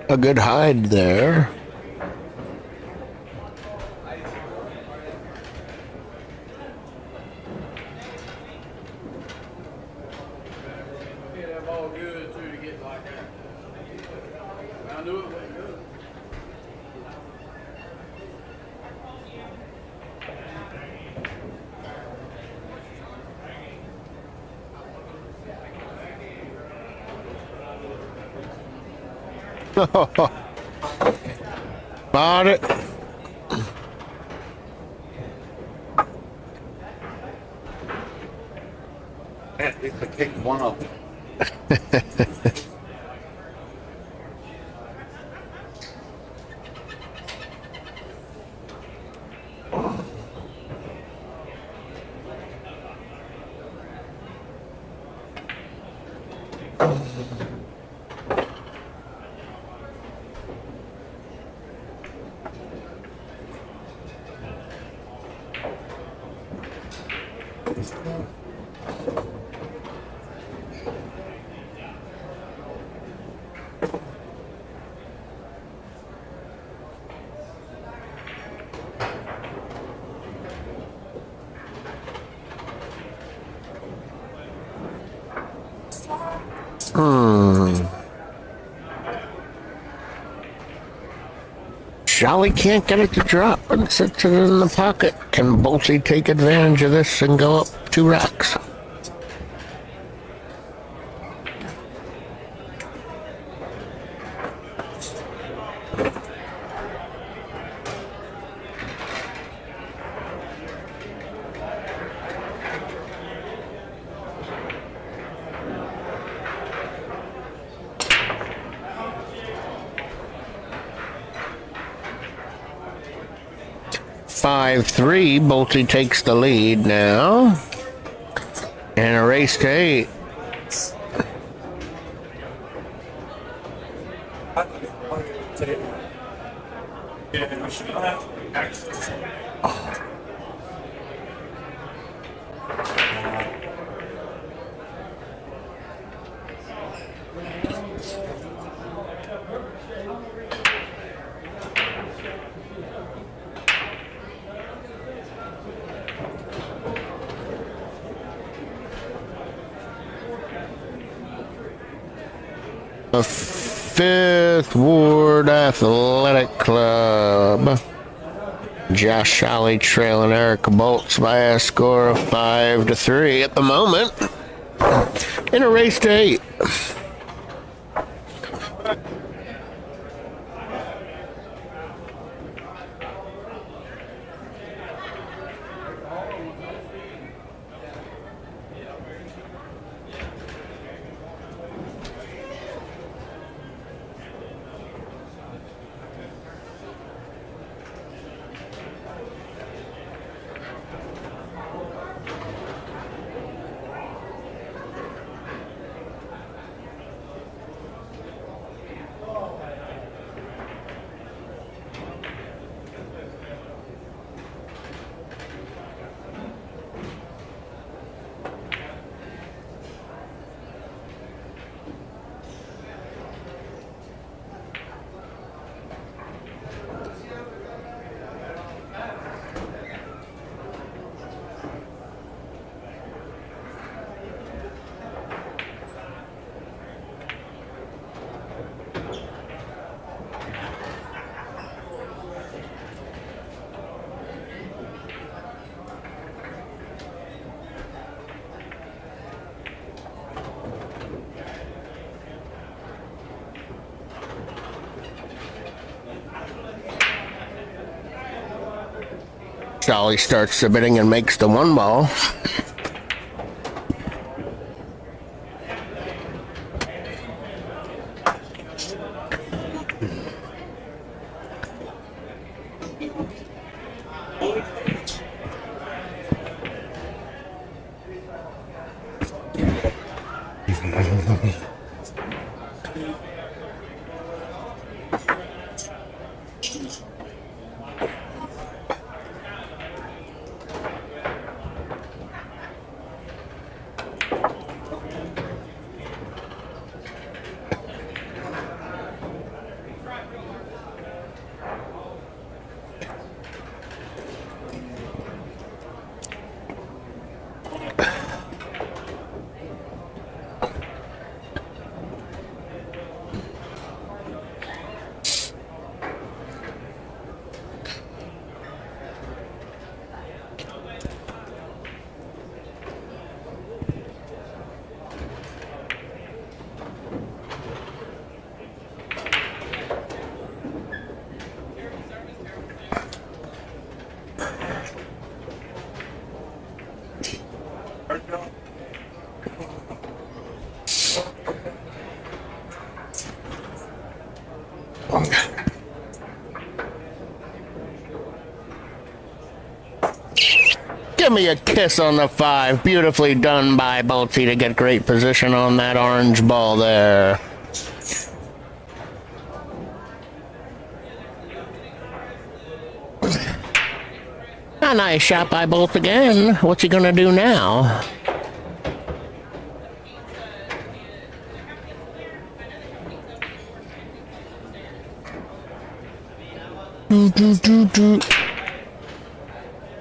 A good hide there. Hit that ball good too to get like that. I knew it wasn't good. Bought it. Man, at least I picked one of them. Jolly can't get it to drop and sits it in the pocket. Can Bolte take advantage of this and go up 2 racks? Five, 3. Bolte takes the lead now. And a race to 8. Yeah, we should have access. The 5th Ward Athletic Club. Josh Jolly trailing Eric Bolts by a score of 5-3 at the moment. In a race to 8. Jolly starts submitting and makes the 1 ball. Give me a kiss on the 5. Beautifully done by Bolty to get great position on that orange ball there. A nice shot by Bolt again. What's he gonna do now?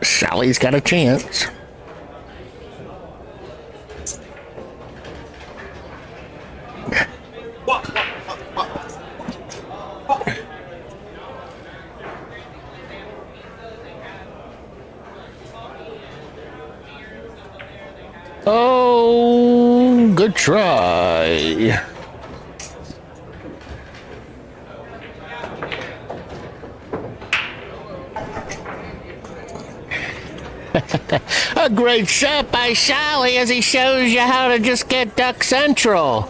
Sally's got a chance. Oh, good try. A great shot by Sally as he shows you how to just get duck central.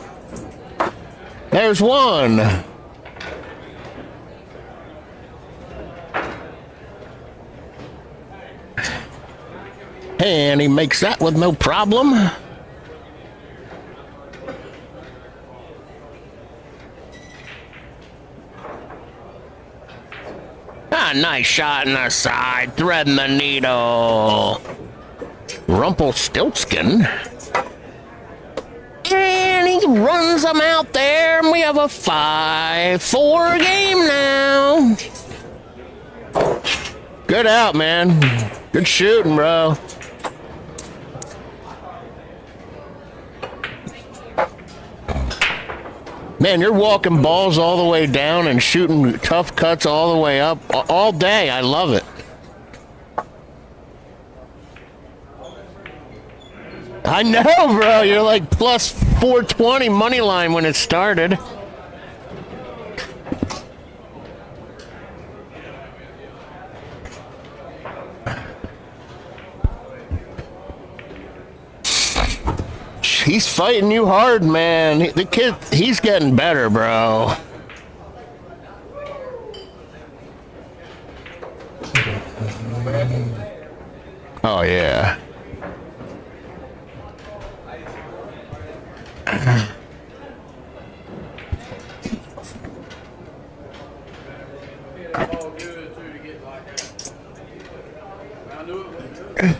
There's one. And he makes that with no problem. Ah, nice shot in the side, threading the needle. Rumpelstiltskin. And he runs them out there, and we have a 5-4 game now. Good out, man. Good shooting, bro. Man, you're walking balls all the way down and shooting tough cuts all the way up all day. I love it. I know, bro. You're like plus 420 money line when it started. He's fighting you hard, man. The kid, he's getting better, bro. Oh, yeah. It's all good too to get like that. I knew it wasn't good.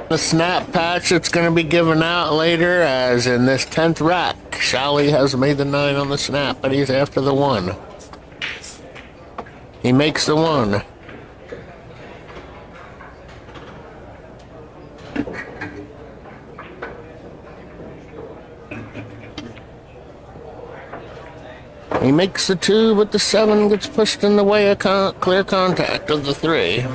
The snap patch that's going to be given out later, as in this 10th rack. Shally has made the 9 on the snap, but he's after the 1. He makes the 1. He makes the 2, but the 7 gets pushed in the way of clear contact of the 3.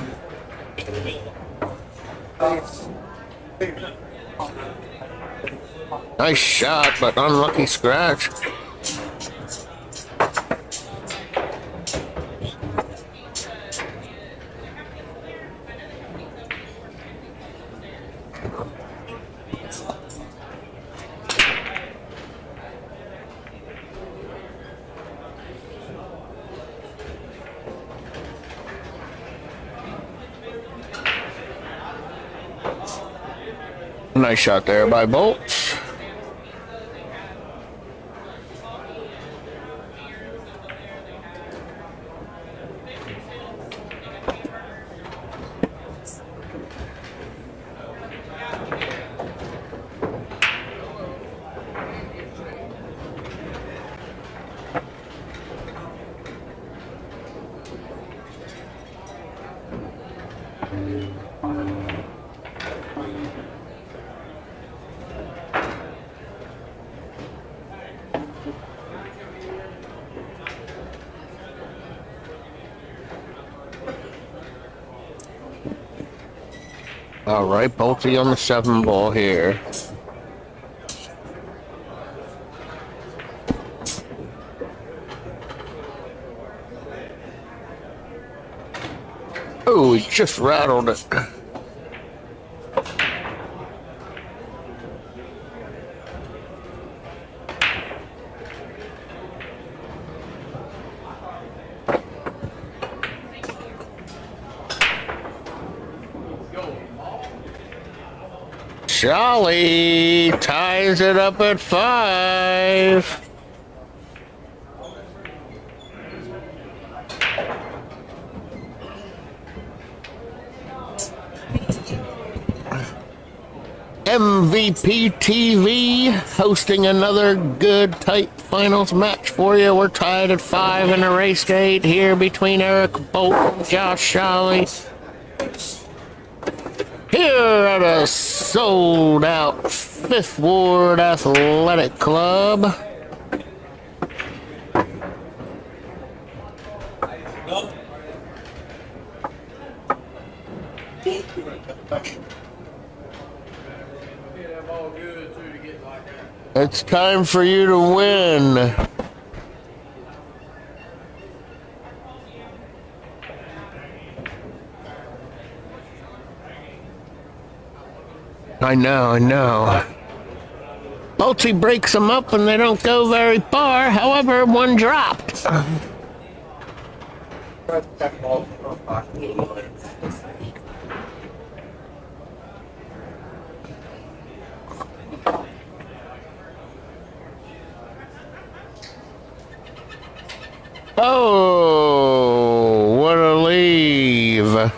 Nice shot, but unlucky scratch. Nice shot there by Bolts. All right, Bolty on the 7 ball here. Oh, he just rattled it. Shally ties it up at 5. MVP TV hosting another good tight finals match for you. We're tied at 5 in the race gate here between Eric Bolt and Josh Shally. Here at a sold-out Fifth Ward Athletic Club. It's time for you to win. I know. Bolty breaks them up and they don't go very far. However, 1 dropped. Oh, what a leave.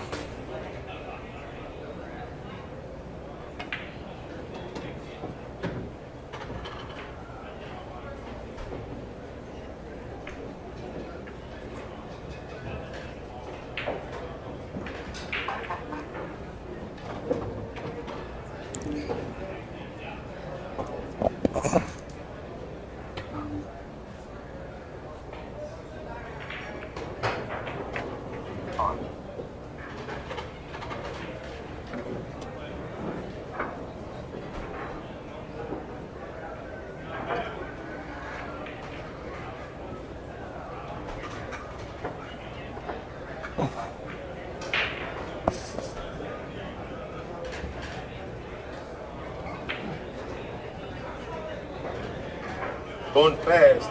Going fast.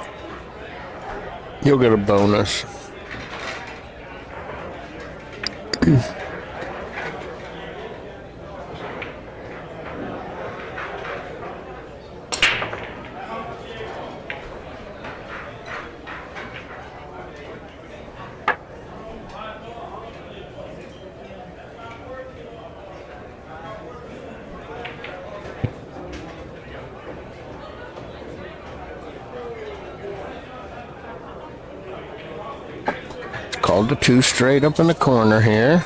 You'll get a bonus. Called the 2 straight up in the corner here.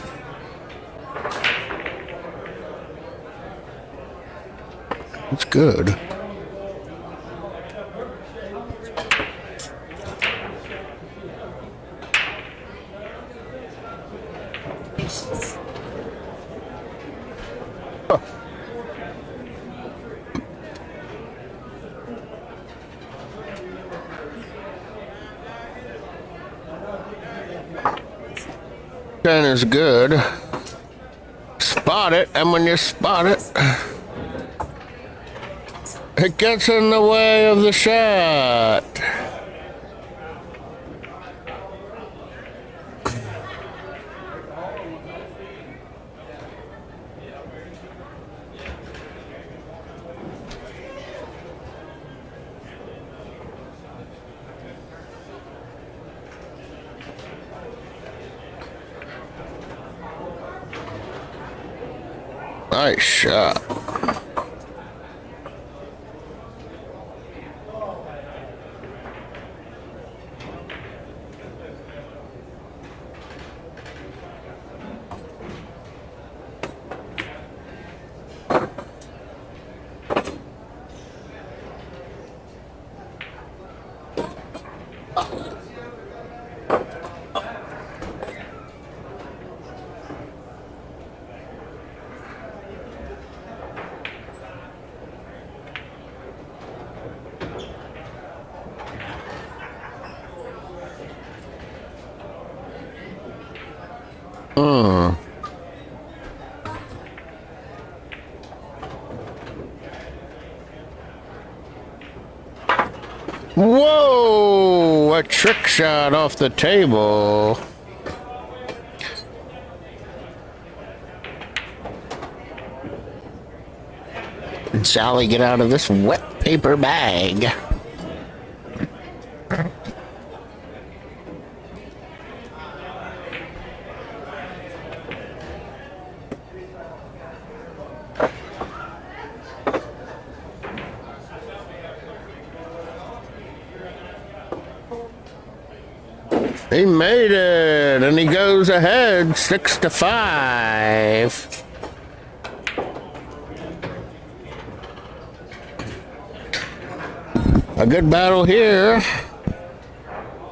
It's good. Ten is good. Spot it, and when you spot it, it gets in the way of the shot. Nice shot. Whoa! A trick shot off the table. Sally, get out of this wet paper bag. He made it, and he goes ahead 6-5. A good battle here.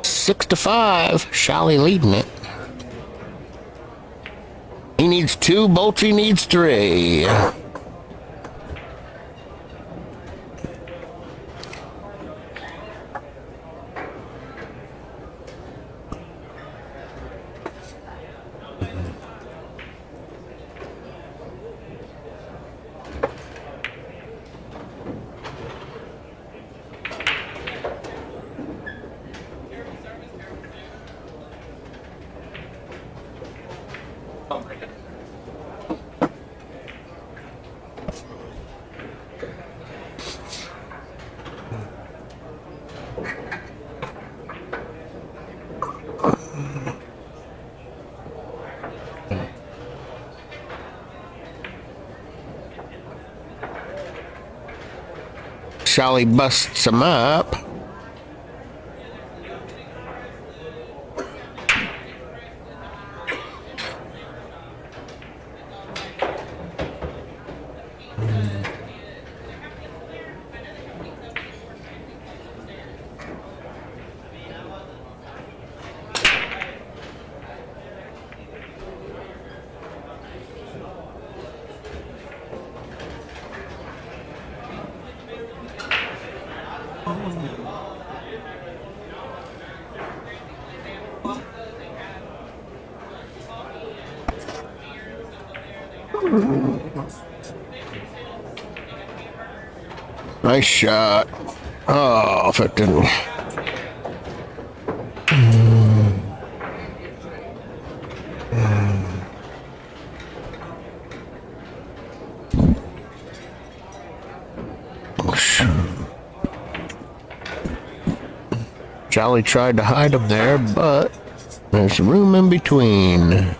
6-5. Shally leading it. He needs 2. Boltry needs 3. Shally busts him up. Nice shot. Oh, if it didn't. Shally tried to hide him there, but there's room in between.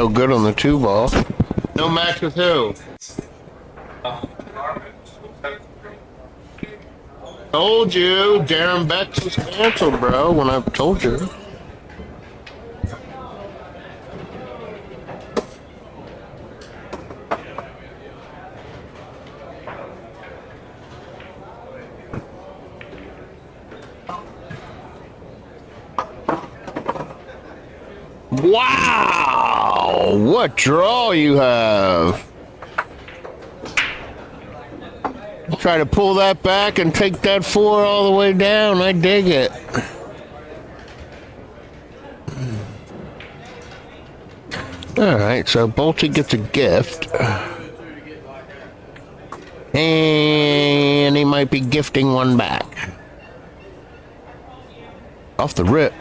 no good on the 2-ball. No match with who? Told you, Darren Bex was canceled, bro, when I told you. Wow! What draw you have! Try to pull that back and take that 4 all the way down. I dig it. Alright, so Bolty gets a gift. And he might be gifting one back. Off the rip.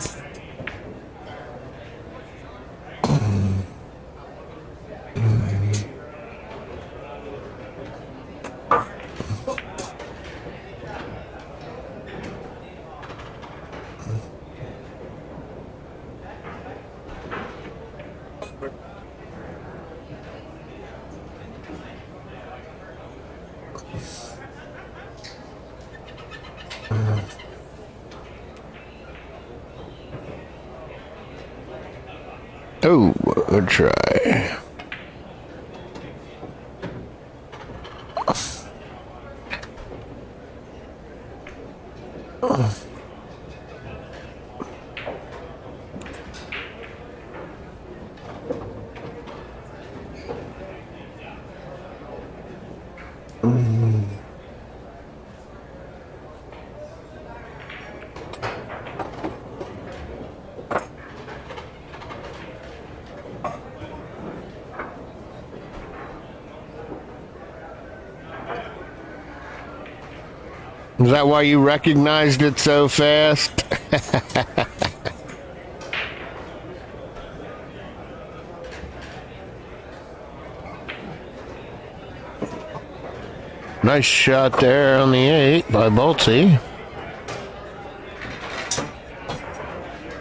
Oh, good try. Is that why you recognized it so fast? Nice shot there on the 8 by Bolty.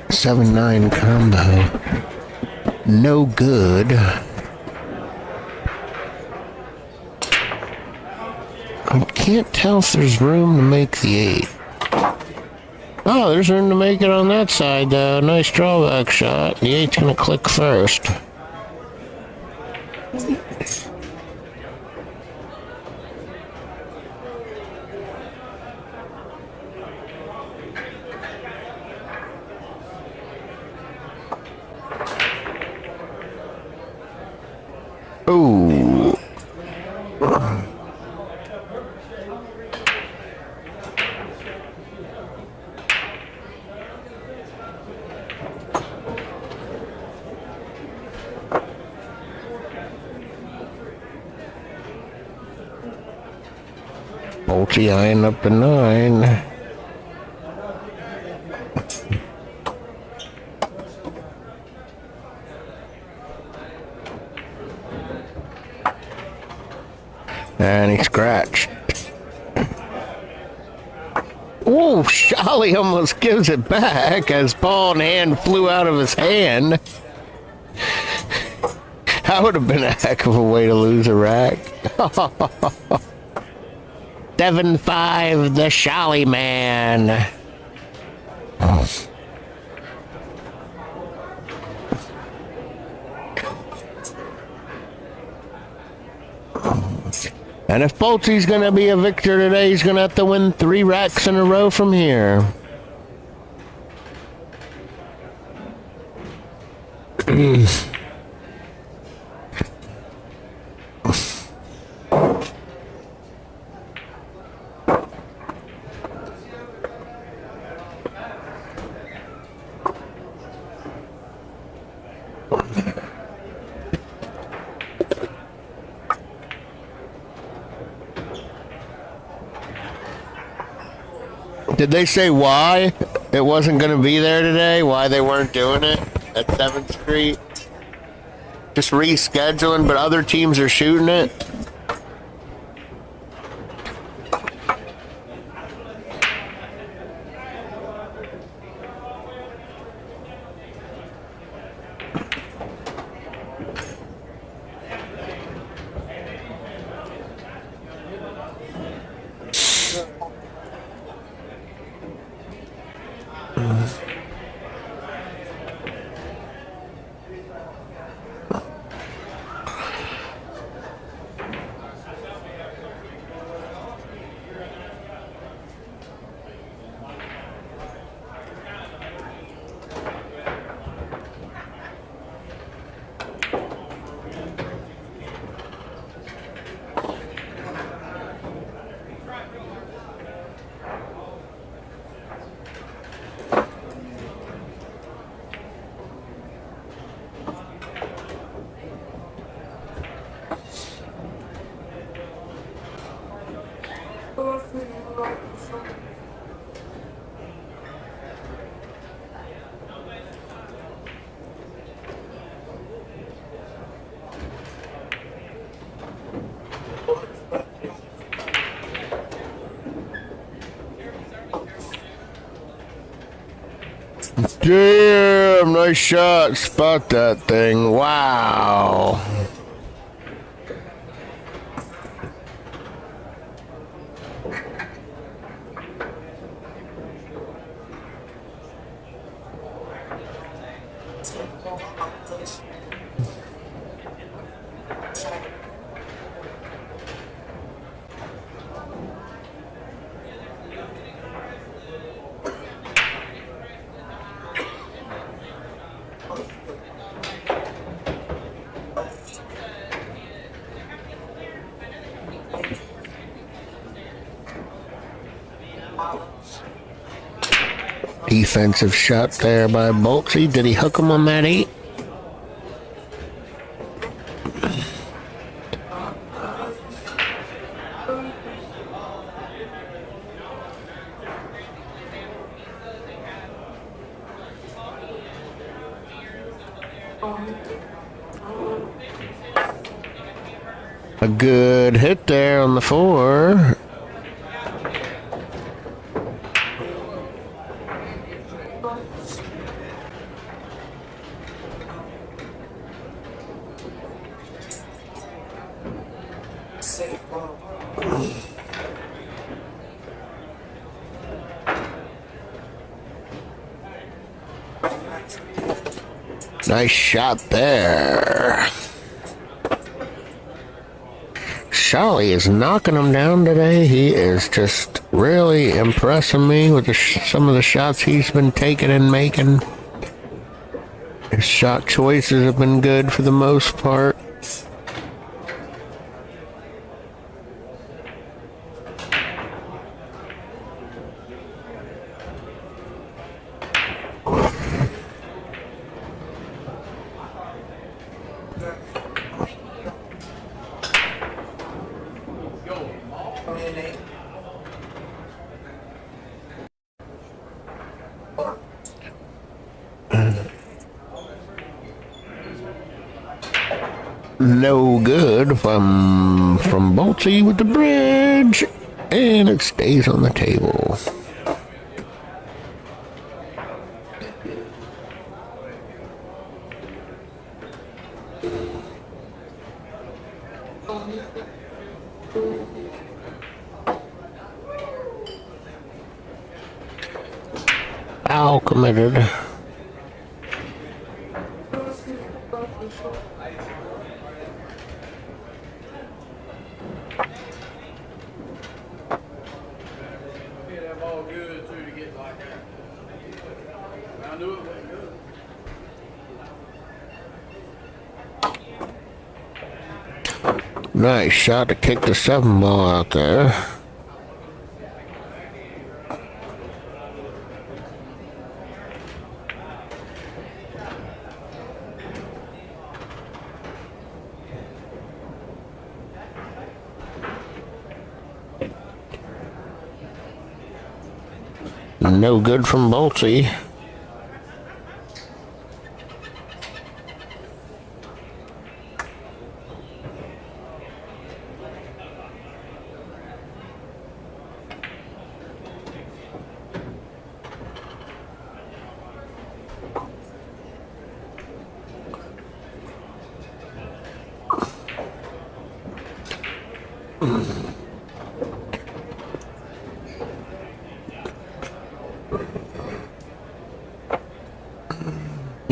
7-9 combo. No good. I can't tell if there's room to make the 8. Oh, there's room to make it on that side, though. Nice drawback shot. The 8's gonna click first. Ooh. Bolty eyeing up a 9. And he scratched. Ooh, Charlie almost gives it back as ball and hand flew out of his hand. That would have been a heck of a way to lose a rack. 7-5, the Charlie man. And if Bolty's going to be a victor today, he's going to have to win 3 racks in a row from here. Did they say why it wasn't going to be there today? Why they weren't doing it at 7th Street? Just rescheduling, but other teams are shooting it? Damn, nice shot. Spot that thing. Wow. Defensive shot there by Boltsy. Did he hook him on that 8? A good hit there on the 4. Nice shot there. Charlie is knocking him down today. He is just really impressing me with some of the shots he's been taking and making. His shot choices have been good for the most part. No good from Boltsy with the bridge, and it stays on the table. Foul committed. Nice shot to kick the 7 ball out there. No good from Boltsy.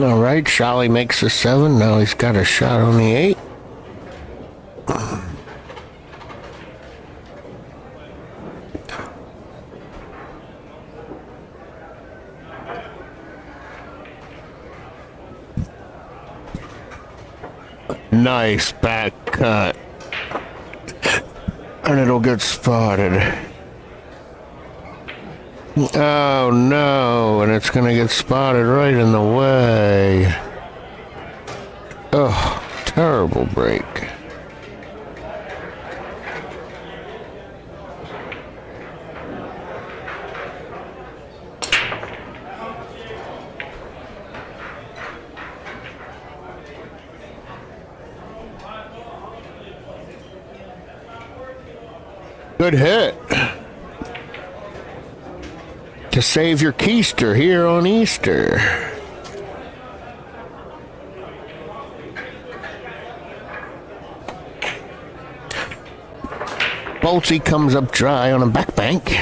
All right, Charlie makes a 7. Now he's got a shot on the 8. Nice back cut. And it'll get spotted. Oh no, and it's gonna get spotted right in the way. Oh, terrible break. Good hit. To save your keister here on Easter. Boltsy comes up dry on a back bank.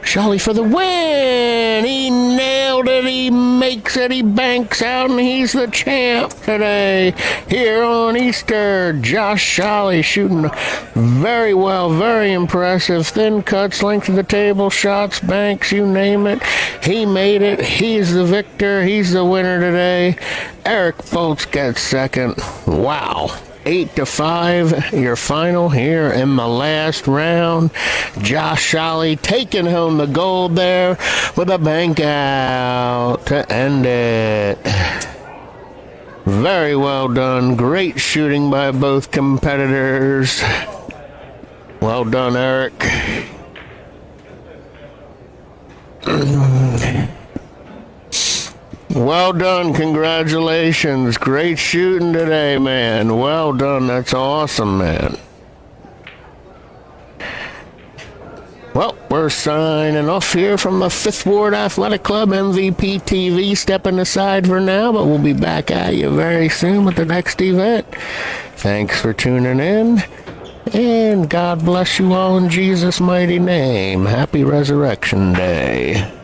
Charlie for the win! He nailed it, he makes it, he banks out, and he's the champ today. Here on Easter, Josh Charlie shooting very well, very impressive. Thin cuts, length of the table, shots, banks, you name it. He made it. He's the victor. He's the winner today. Eric Boltz gets second. Wow. 8-5, your final here in the last round. Josh Charlie taking home the gold there with a bank out to end it. Very well done. Great shooting by both competitors. Well done, Eric. Well done, congratulations. Great shooting today, man. Well done, that's awesome, man. Well, we're signing off here from the Fifth Ward Athletic Club. MVP TV stepping aside for now, but we'll be back at you very soon with the next event. Thanks for tuning in, and God bless you all in Jesus' mighty name. Happy Resurrection Day.